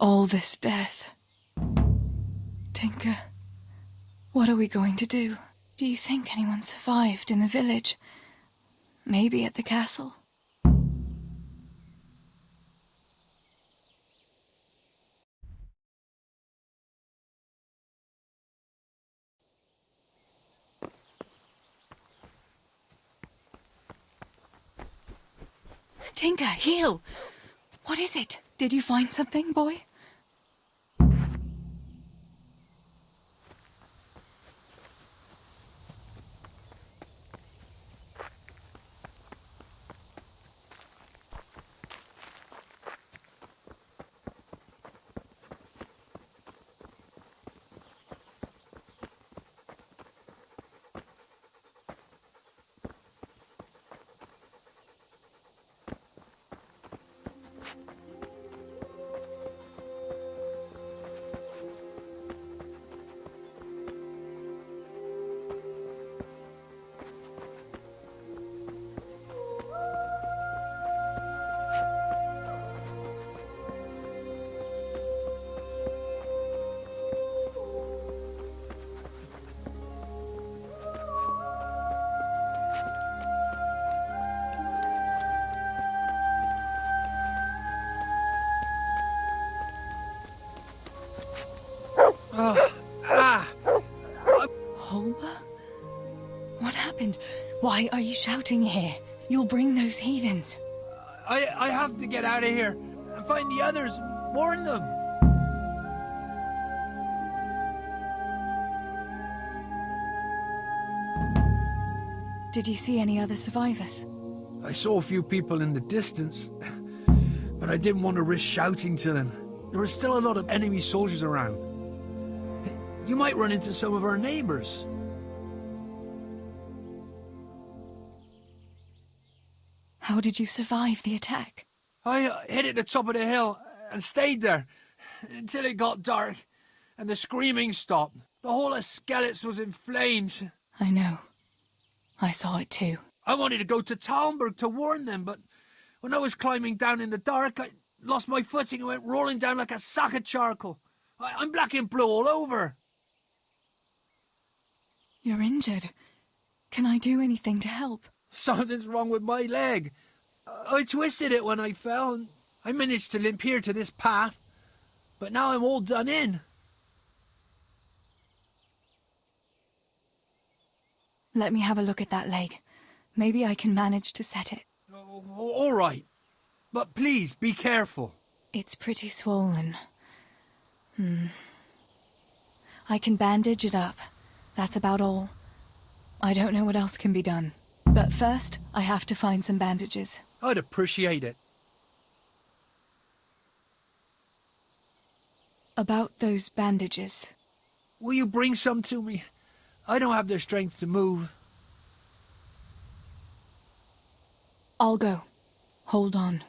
All this death. Tinker, what are we going to do? Do you think anyone survived in the village? Maybe at the castle? Tinker, heal! What is it? Did you find something, boy? Holber? What happened? Why are you shouting here? You'll bring those heathens. I have to get out of here and find the others. Warn them. Did you see any other survivors? I saw a few people in the distance, but I didn't want to risk shouting to them. There were still a lot of enemy soldiers around. You might run into some of our neighbors. How did you survive the attack? I hid at the top of the hill and stayed there until it got dark and the screaming stopped. The whole of Skeleton was in flames. I know. I saw it too. I wanted to go to Talmberg to warn them, but when I was climbing down in the dark, I lost my footing and went rolling down like a sack of charcoal. I'm black and blue all over. You're injured. Can I do anything to help? Something's wrong with my leg. I twisted it when I fell, and I managed to limp here to this path. But now I'm all done in. Let me have a look at that leg. Maybe I can manage to set it. All right. But please, be careful. It's pretty swollen. I can bandage it up. That's about all. I don't know what else can be done. But first, I have to find some bandages. I'd appreciate it. About those bandages. Will you bring some to me? I don't have the strength to move. I'll go. Hold on.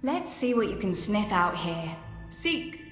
Let's see what you can sniff out here. Seek.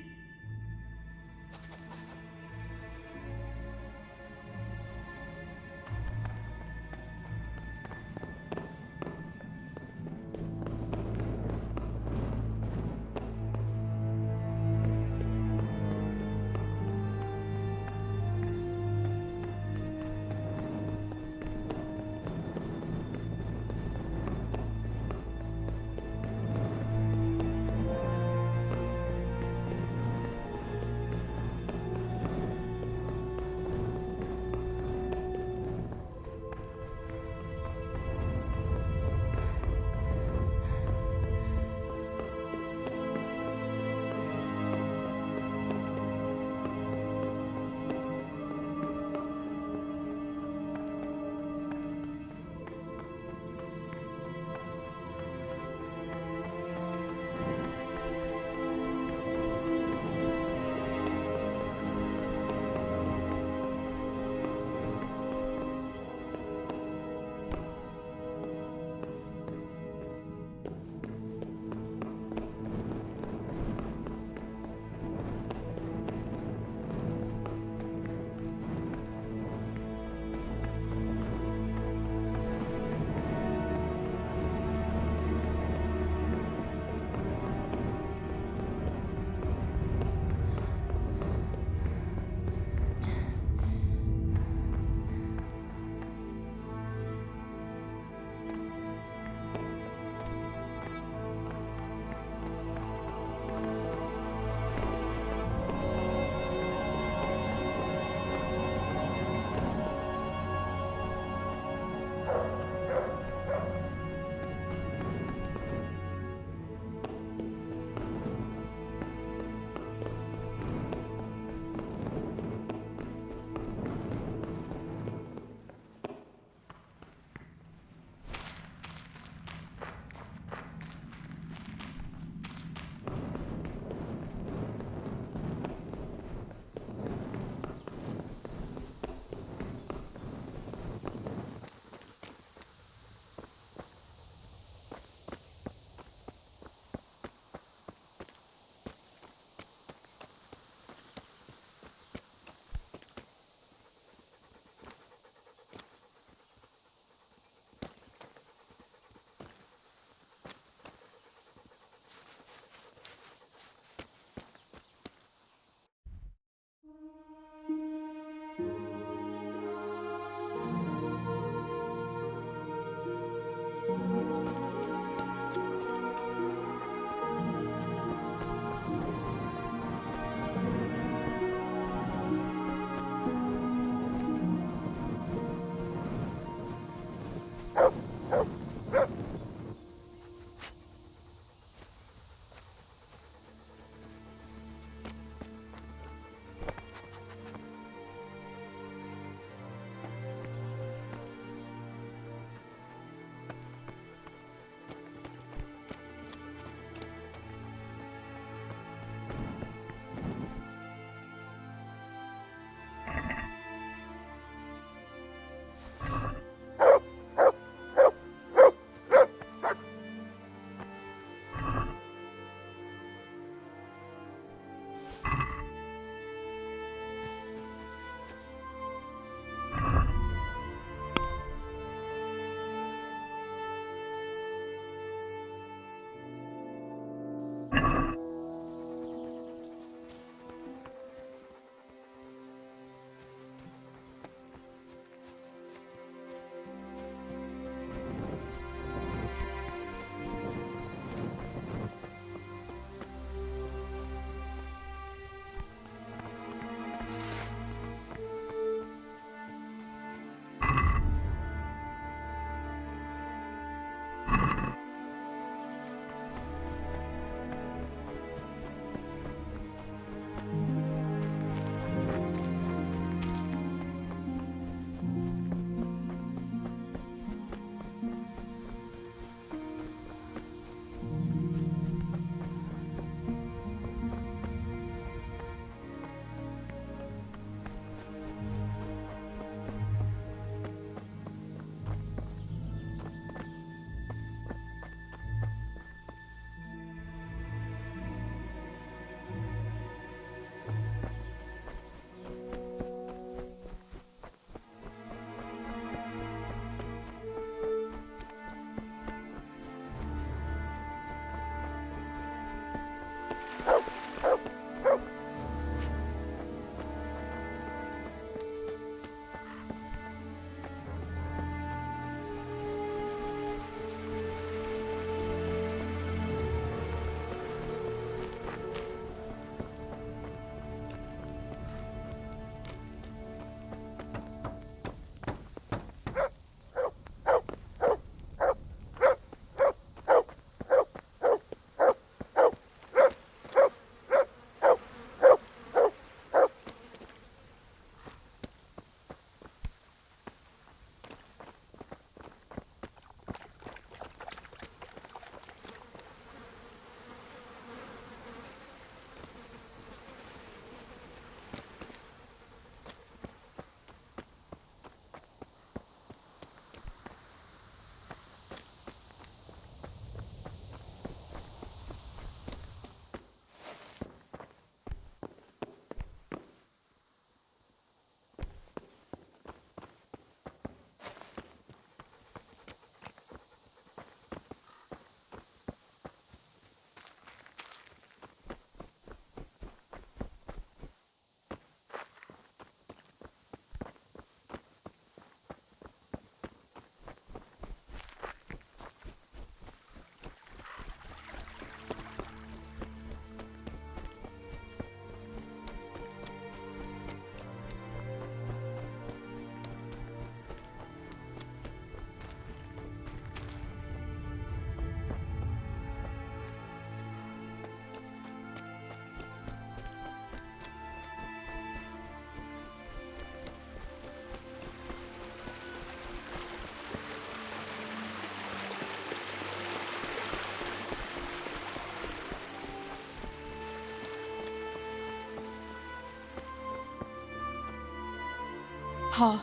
Pa,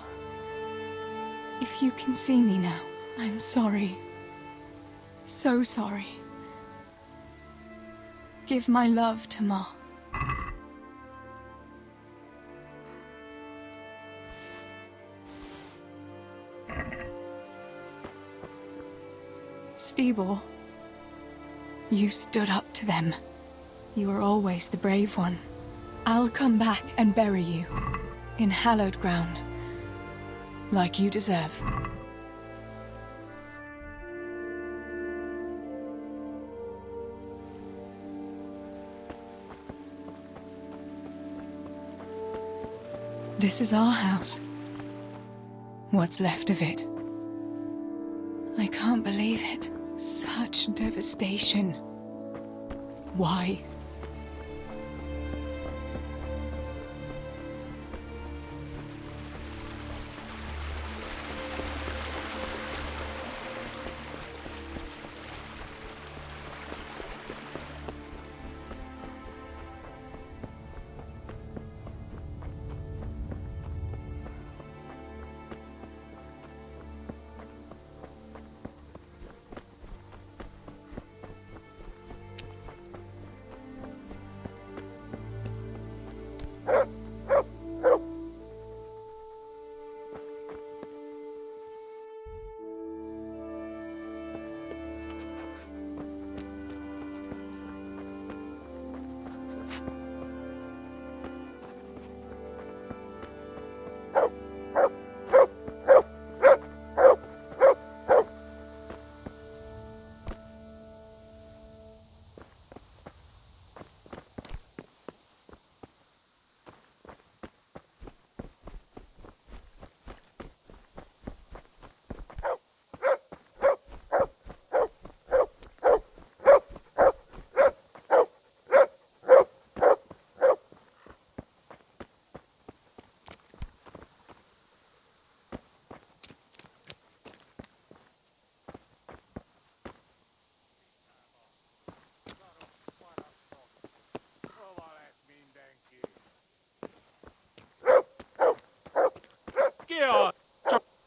if you can see me now, I'm sorry. So sorry. Give my love to Ma. Stibor, you stood up to them. You were always the brave one. I'll come back and bury you in hallowed ground, like you deserve. This is our house. What's left of it. I can't believe it. Such devastation. Why?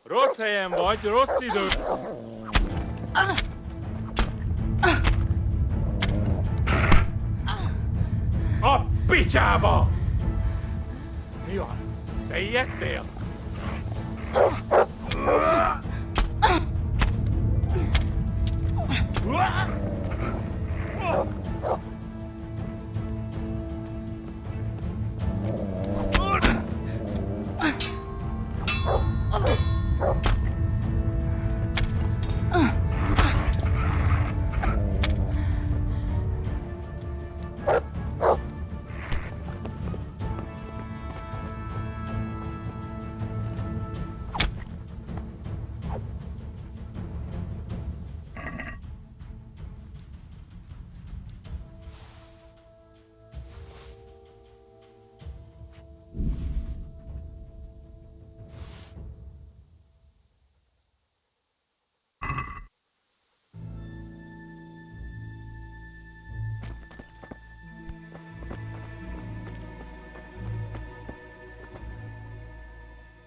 Rossz helyen vagy, rossz idő! A picsába! Mi van? Te ijedtél?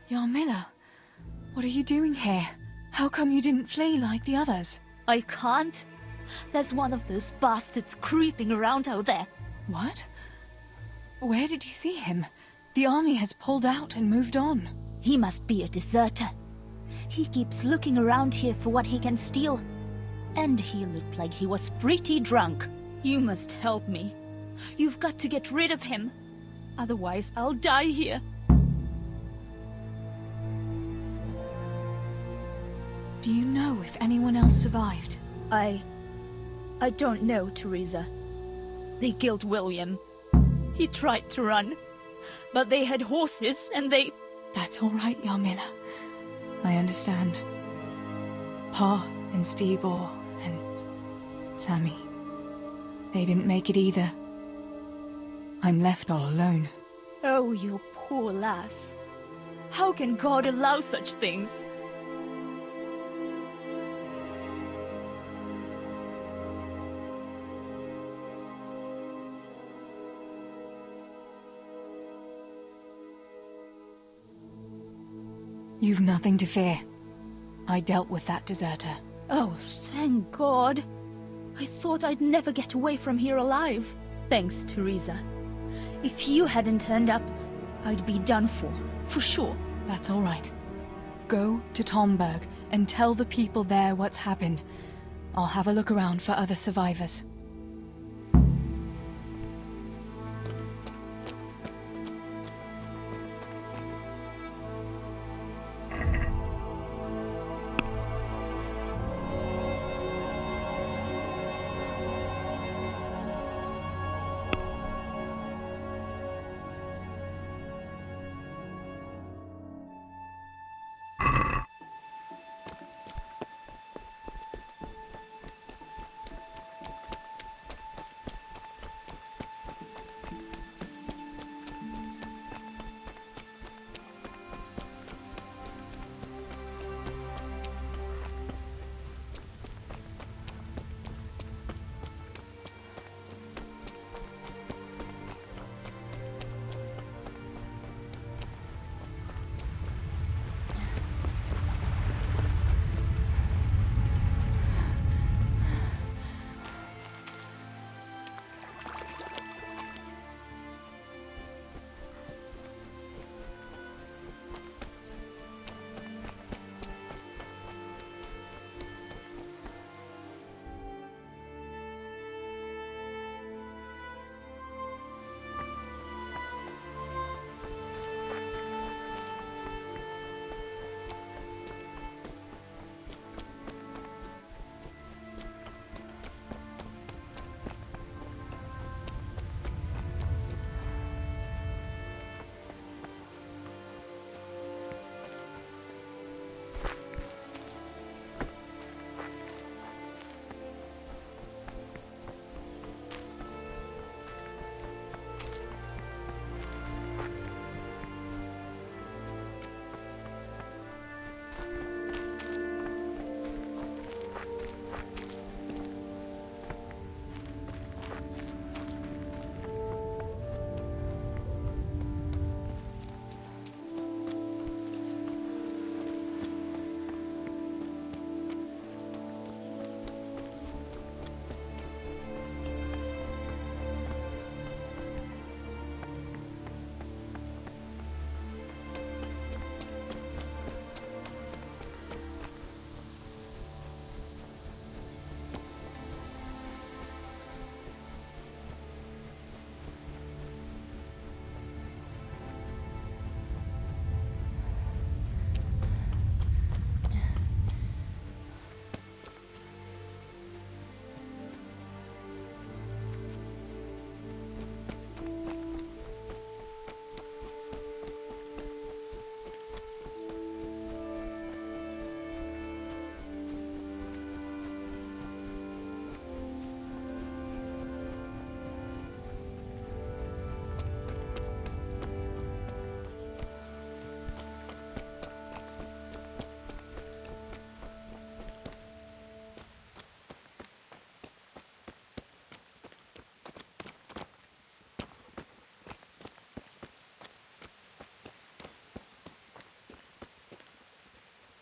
Yarmila, what are you doing here? How come you didn't flee like the others? I can't. There's one of those bastards creeping around out there. What? Where did you see him? The army has pulled out and moved on. He must be a deserter. He keeps looking around here for what he can steal. And he looked like he was pretty drunk. You must help me. You've got to get rid of him. Otherwise, I'll die here. Do you know if anyone else survived? I don't know, Teresa. They killed William. He tried to run, but they had horses and they... That's all right, Yarmila. I understand. Pa and Stibor and Sammy. They didn't make it either. I'm left all alone. Oh, you poor lass. How can God allow such things? You've nothing to fear. I dealt with that deserter. Oh, thank God. I thought I'd never get away from here alive. Thanks, Teresa. If you hadn't turned up, I'd be done for sure. That's all right. Go to Tomberg and tell the people there what's happened. I'll have a look around for other survivors.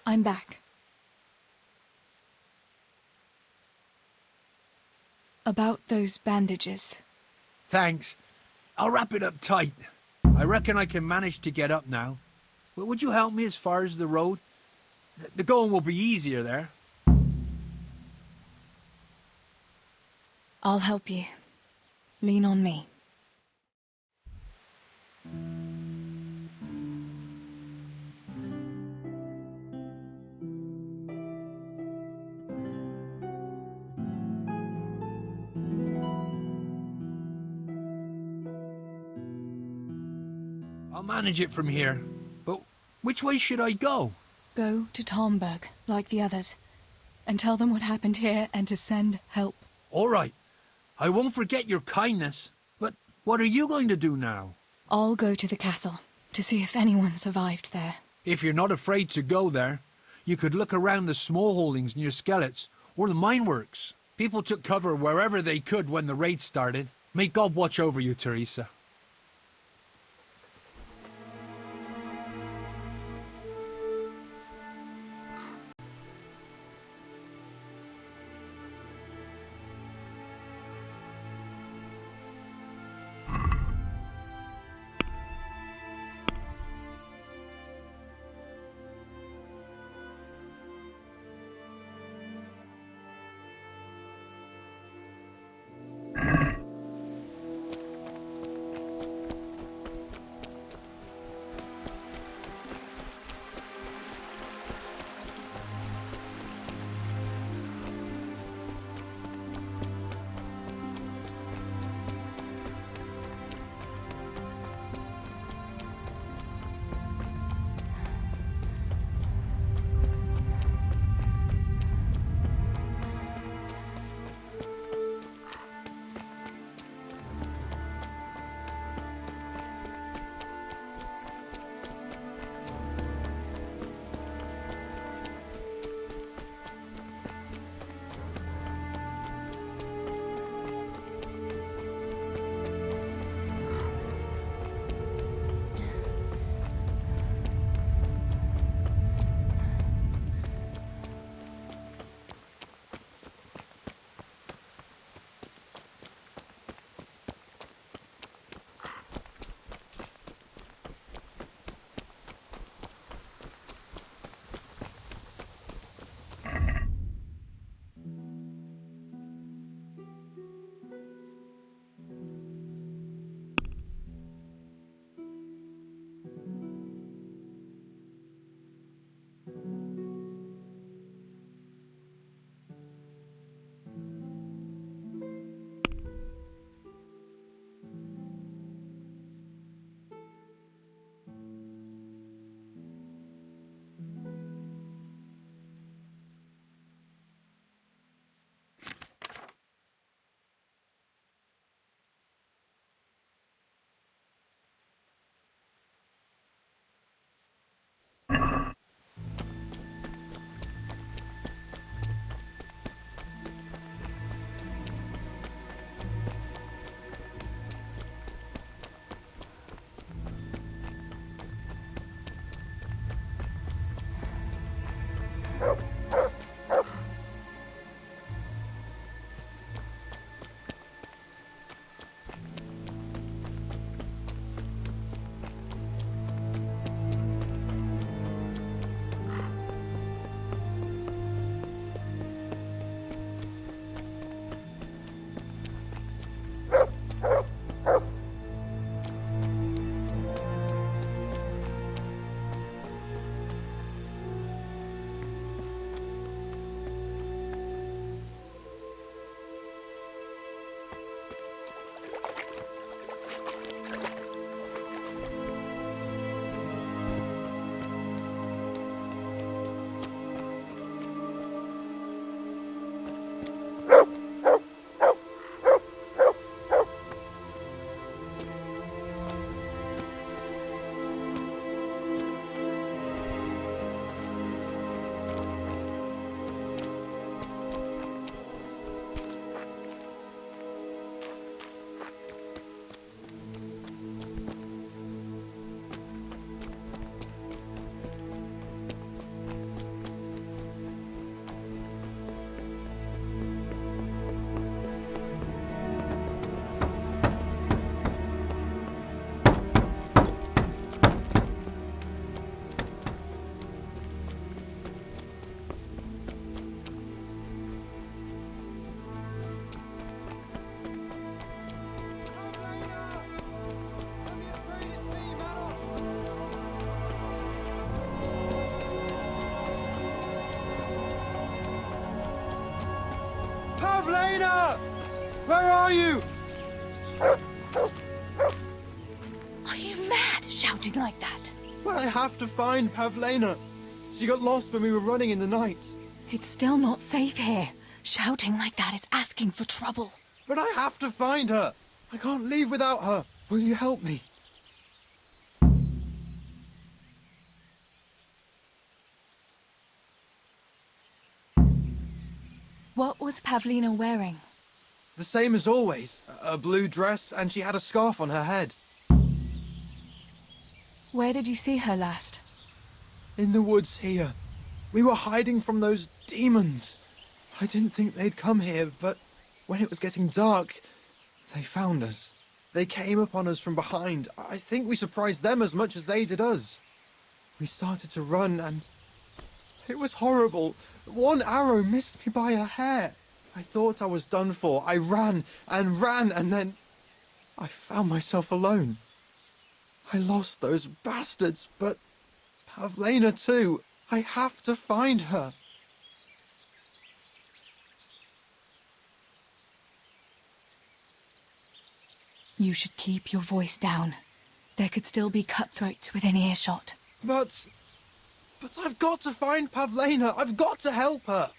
I'm back. About those bandages. Thanks. I'll wrap it up tight. I reckon I can manage to get up now. But would you help me as far as the road? The going will be easier there. I'll help you. Lean on me. I'll manage it from here. But which way should I go? Go to Tomberg, like the others, and tell them what happened here and to send help. All right. I won't forget your kindness. But what are you going to do now? I'll go to the castle to see if anyone survived there. If you're not afraid to go there, you could look around the small holdings near Skelet's or the mineworks. People took cover wherever they could when the raid started. May God watch over you, Teresa. Pavlena! Where are you? Are you mad, shouting like that? Well, I have to find Pavlena. She got lost when we were running in the night. It's still not safe here. Shouting like that is asking for trouble. But I have to find her. I can't leave without her. Will you help me? What was Pavlena wearing? The same as always. A blue dress, and she had a scarf on her head. Where did you see her last? In the woods here. We were hiding from those demons. I didn't think they'd come here, but when it was getting dark, they found us. They came upon us from behind. I think we surprised them as much as they did us. We started to run, and it was horrible. One arrow missed me by a hair. I thought I was done for. I ran, and then I found myself alone. I lost those bastards, but Pavlena too. I have to find her. You should keep your voice down. There could still be cutthroats within earshot. But I've got to find Pavlena. I've got to help her.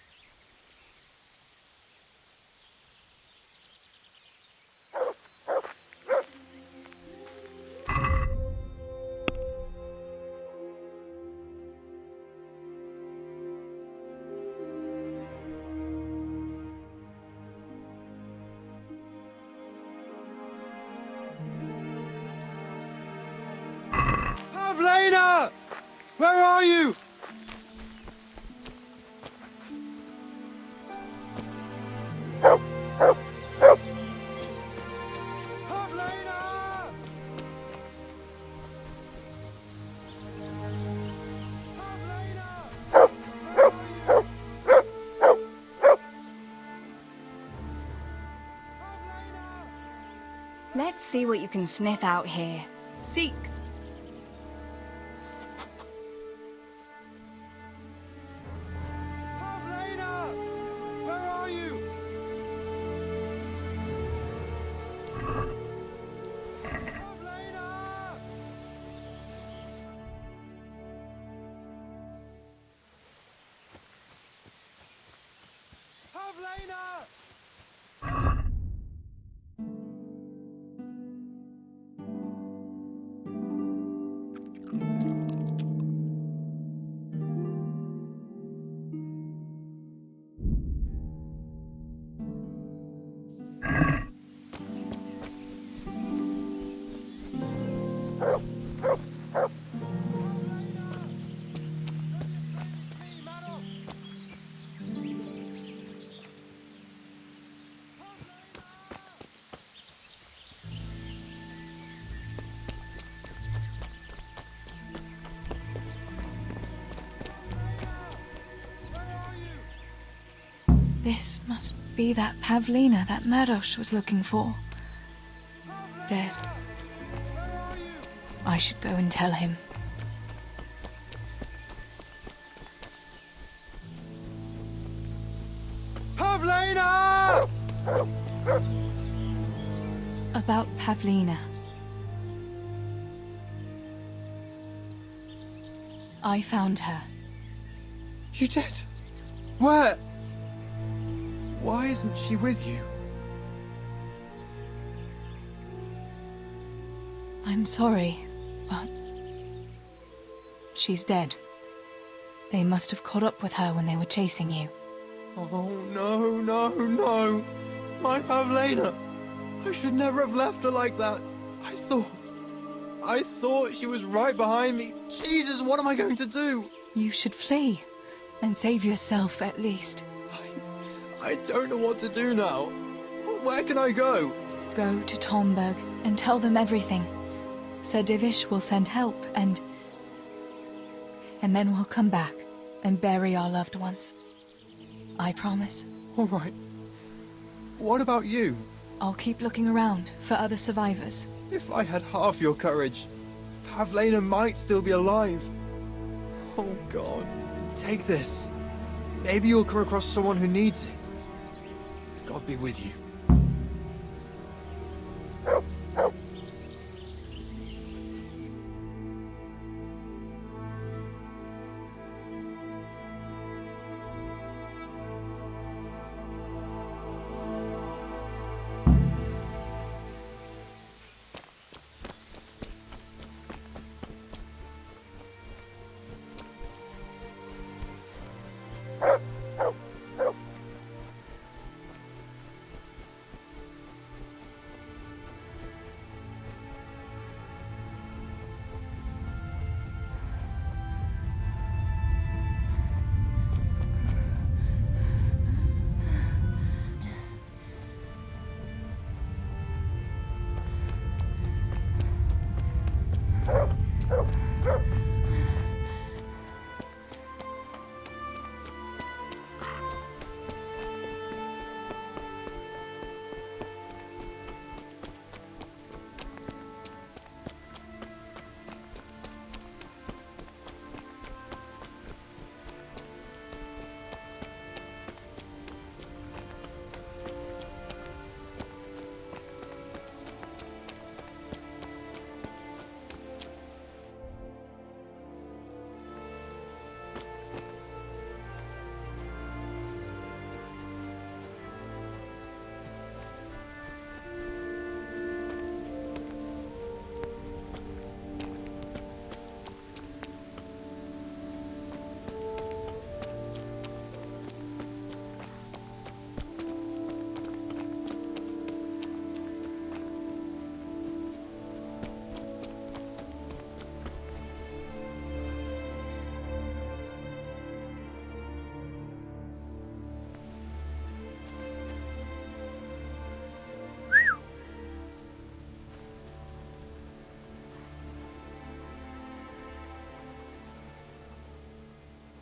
Pavlena! Where are you? Let's see what you can sniff out here. Seek. Pavlena! Where are you? Pavlena! This must be that Pavlena that Maros was looking for. Dead. I should go and tell him. Pavlena! About Pavlena. I found her. You did? Where? Why isn't she with you? I'm sorry, but she's dead. They must have caught up with her when they were chasing you. Oh, no, no, no. My Pavlena. I should never have left her like that. I thought she was right behind me. Jesus, what am I going to do? You should flee and save yourself at least. I don't know what to do now. Where can I go? Go to Tomberg and tell them everything. Sir Divish will send help and then we'll come back and bury our loved ones. I promise. All right. What about you? I'll keep looking around for other survivors. If I had half your courage, Pavlena might still be alive. Oh, God. Take this. Maybe you'll come across someone who needs it. God be with you.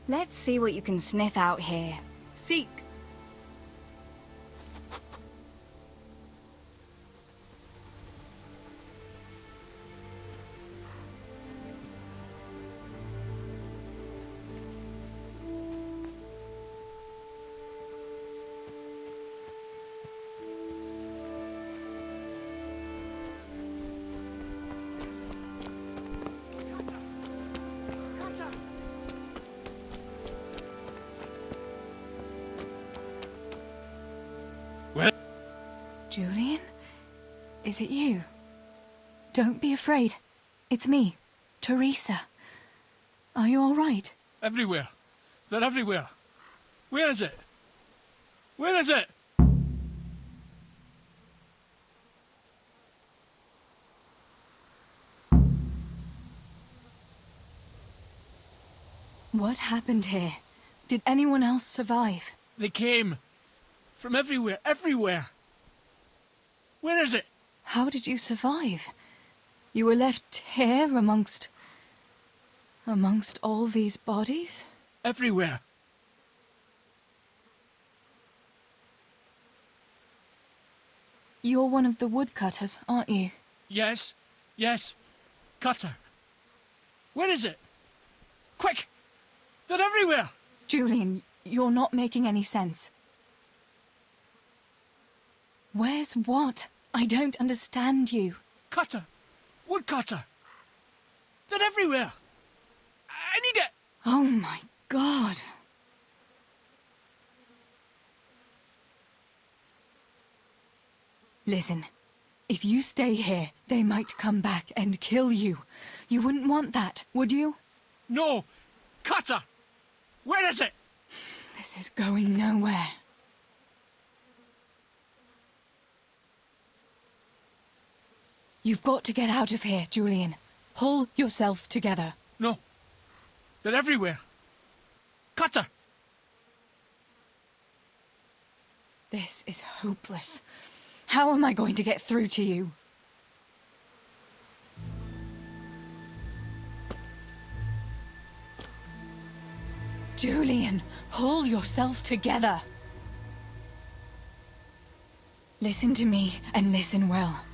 Let's see what you can sniff out here. Seek. Julian? Is it you? Don't be afraid. It's me, Teresa. Are you all right? Everywhere. They're everywhere. Where is it? Where is it? What happened here? Did anyone else survive? They came. From everywhere. Everywhere. Where is it? How did you survive? You were left here amongst all these bodies? Everywhere. You're one of the woodcutters, aren't you? Yes. Yes. Cutter. Where is it? Quick! They're everywhere! Julian, you're not making any sense. Where's what? I don't understand you. Cutter! Woodcutter! They're everywhere! I need it! Oh my God. Listen, if you stay here, they might come back and kill you. You wouldn't want that, would you? No! Cutter! Where is it? This is going nowhere. You've got to get out of here, Julian. Pull yourself together. No. They're everywhere. Cutter! This is hopeless. How am I going to get through to you? Julian, pull yourself together. Listen to me, and listen well.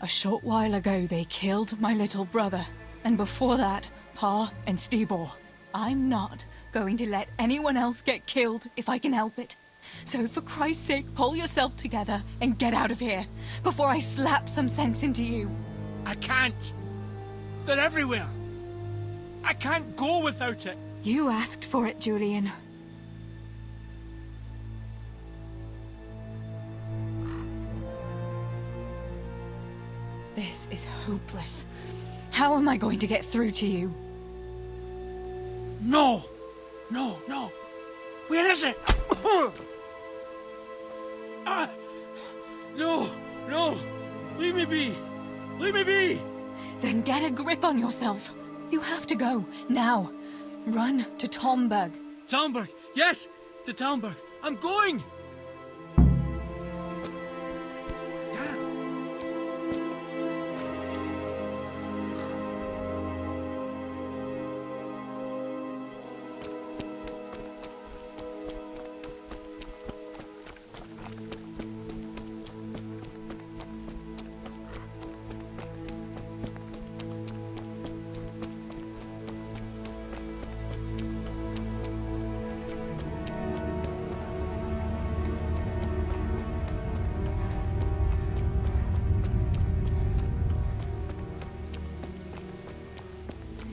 A short while ago, they killed my little brother. And before that, Pa and Stibor. I'm not going to let anyone else get killed if I can help it. So for Christ's sake, pull yourself together and get out of here before I slap some sense into you. I can't. They're everywhere. I can't go without it. You asked for it, Julian. This is hopeless. How am I going to get through to you? No. No, no. Where is it? No, no. Leave me be. Leave me be. Then get a grip on yourself. You have to go, now. Run to Tomberg. Tomberg, yes, to Tomberg. I'm going.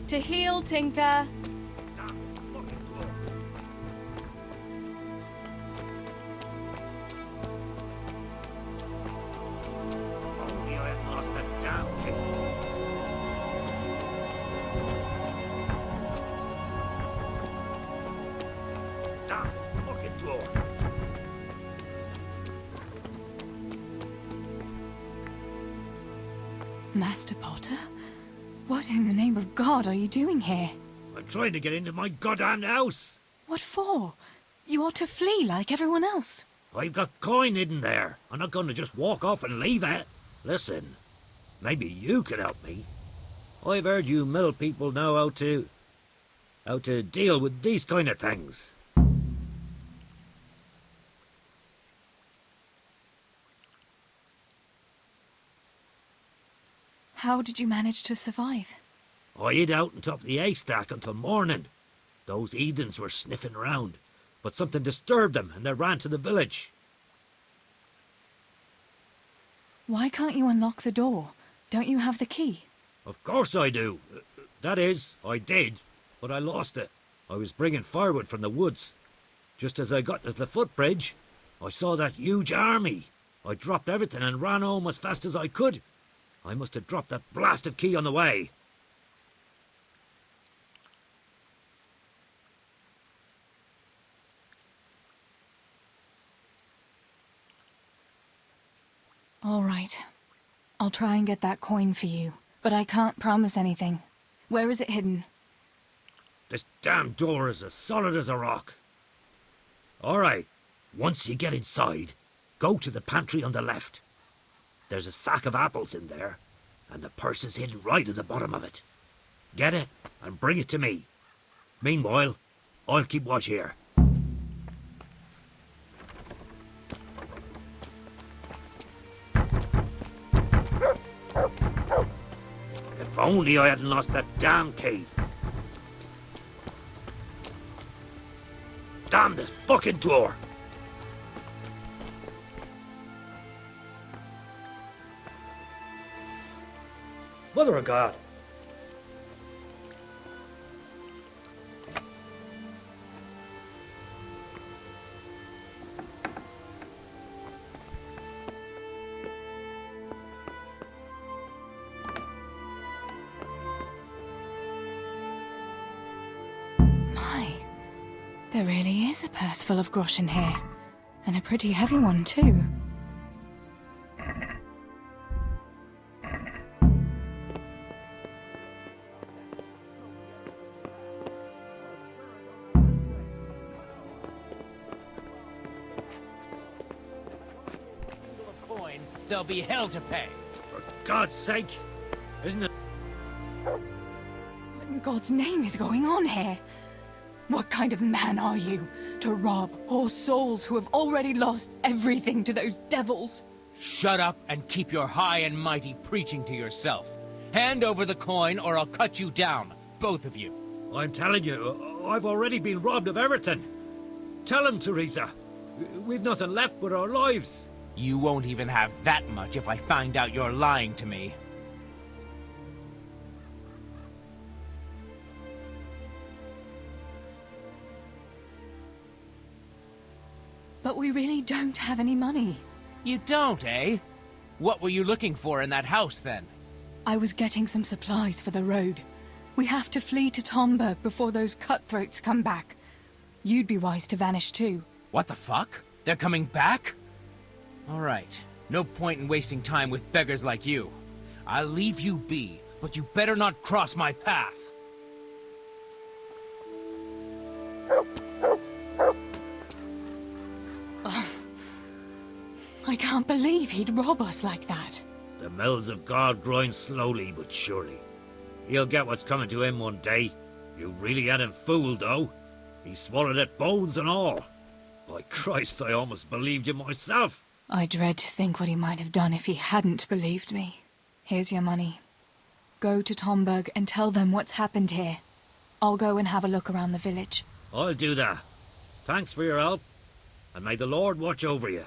To heal, Tinker. Only I had lost the damn key. Damn fucking door. Master Potter? What in the name of God are you doing here? I'm trying to get into my goddamn house. What for? You ought to flee like everyone else. I've got coin hidden there. I'm not going to just walk off and leave it. Listen, maybe you could help me. I've heard you mill people know how to deal with these kind of things. How did you manage to survive? I hid out on top of the haystack until morning. Those heathens were sniffing around, but something disturbed them and they ran to the village. Why can't you unlock the door? Don't you have the key? Of course I do. That is, I did, but I lost it. I was bringing firewood from the woods. Just as I got to the footbridge, I saw that huge army. I dropped everything and ran home as fast as I could. I must have dropped that blasted key on the way. All right. I'll try and get that coin for you, but I can't promise anything. Where is it hidden? This damn door is as solid as a rock. All right, once you get inside, go to the pantry on the left. There's a sack of apples in there, and the purse is hidden right at the bottom of it. Get it, and bring it to me. Meanwhile, I'll keep watch here. If only I hadn't lost that damn key. Damn this fucking door! Mother of God! My, there really is a purse full of groschen here. And a pretty heavy one, too. There'll be hell to pay. For God's sake! Isn't it? What in God's name is going on here? What kind of man are you to rob poor souls who have already lost everything to those devils? Shut up and keep your high and mighty preaching to yourself. Hand over the coin or I'll cut you down, both of you. I'm telling you, I've already been robbed of everything. Tell him, Teresa. We've nothing left but our lives. You won't even have that much if I find out you're lying to me. But we really don't have any money. You don't, eh? What were you looking for in that house, then? I was getting some supplies for the road. We have to flee to Tomberg before those cutthroats come back. You'd be wise to vanish too. What the fuck? They're coming back? All right. No point in wasting time with beggars like you. I'll leave you be, but you better not cross my path. I can't believe he'd rob us like that. The mills of God grind slowly but surely. He'll get what's coming to him one day. You really had him fooled, though. He swallowed it, bones and all. By Christ, I almost believed you myself. I dread to think what he might have done if he hadn't believed me. Here's your money. Go to Tomberg and tell them what's happened here. I'll go and have a look around the village. I'll do that. Thanks for your help, and may the Lord watch over you.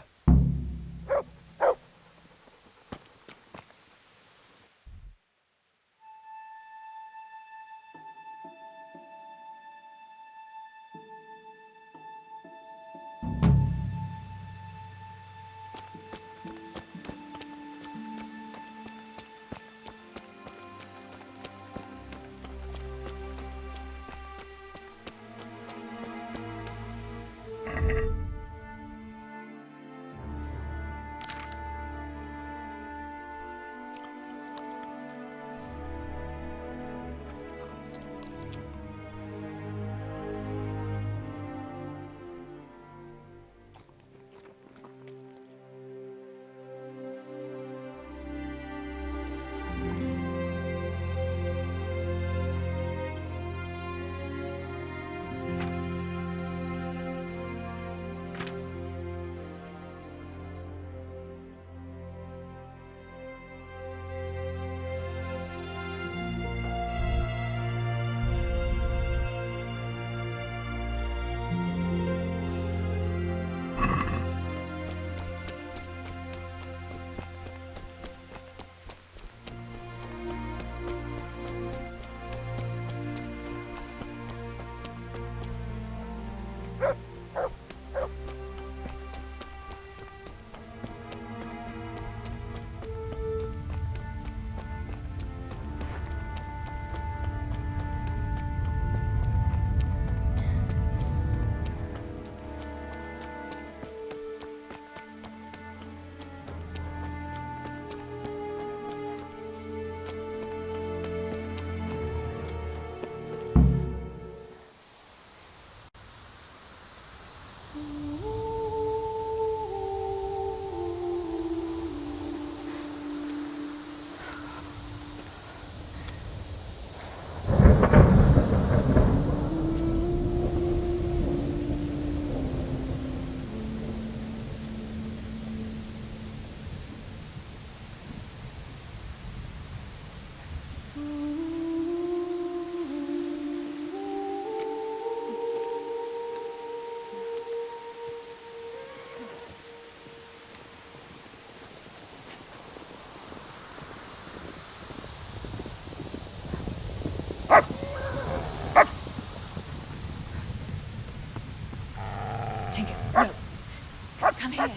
Come here.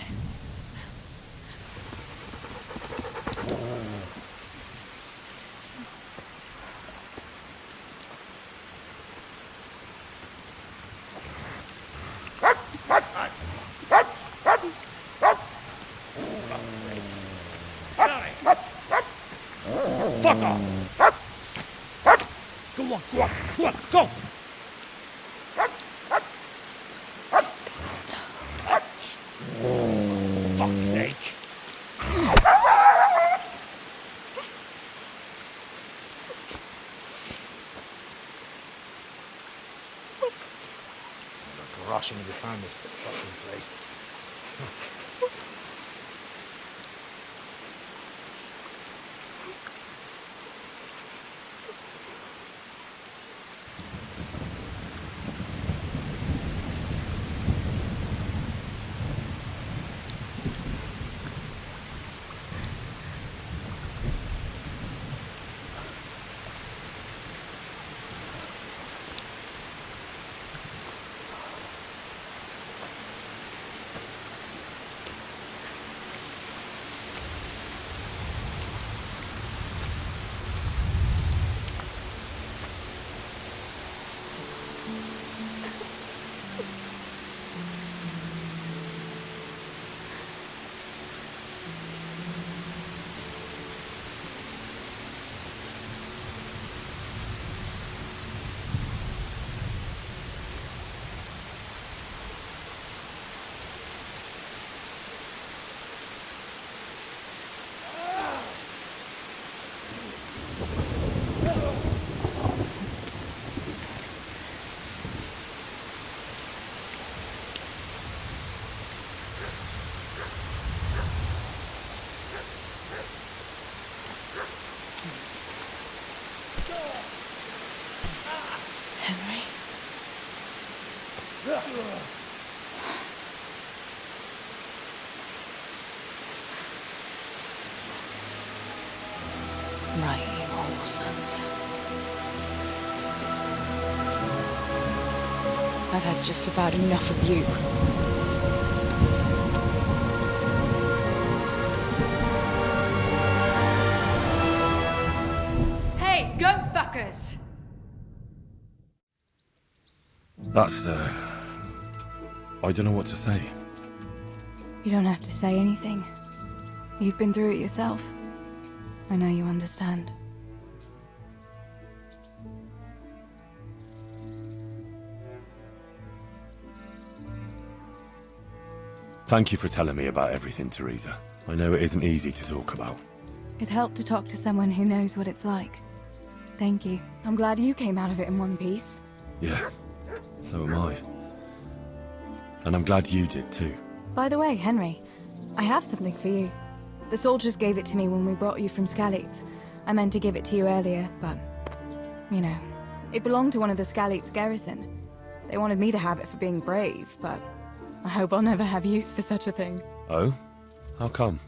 Fuck off! Go on, go on, go on, go! Fuck's sake! I'm rushing to find this fucking place. Henry. Right, you whole sons. I've had just about enough of you. Hey, go fuckers! That's, I don't know what to say. You don't have to say anything. You've been through it yourself. I know you understand. Thank you for telling me about everything, Teresa. I know it isn't easy to talk about. It helped to talk to someone who knows what it's like. Thank you. I'm glad you came out of it in one piece. Yeah, so am I. And I'm glad you did too. By the way, Henry, I have something for you. The soldiers gave it to me when we brought you from Skalitz. I meant to give it to you earlier, but, you know, it belonged to one of the Skalitz garrison. They wanted me to have it for being brave, but I hope I'll never have use for such a thing. Oh? How come?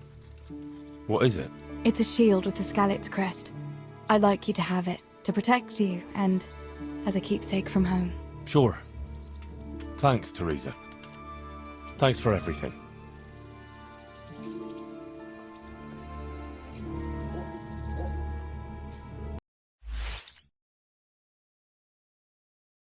What is it? It's a shield with the Skalitz crest. I'd like you to have it, to protect you, and as a keepsake from home. Sure. Thanks, Teresa. Thanks for everything.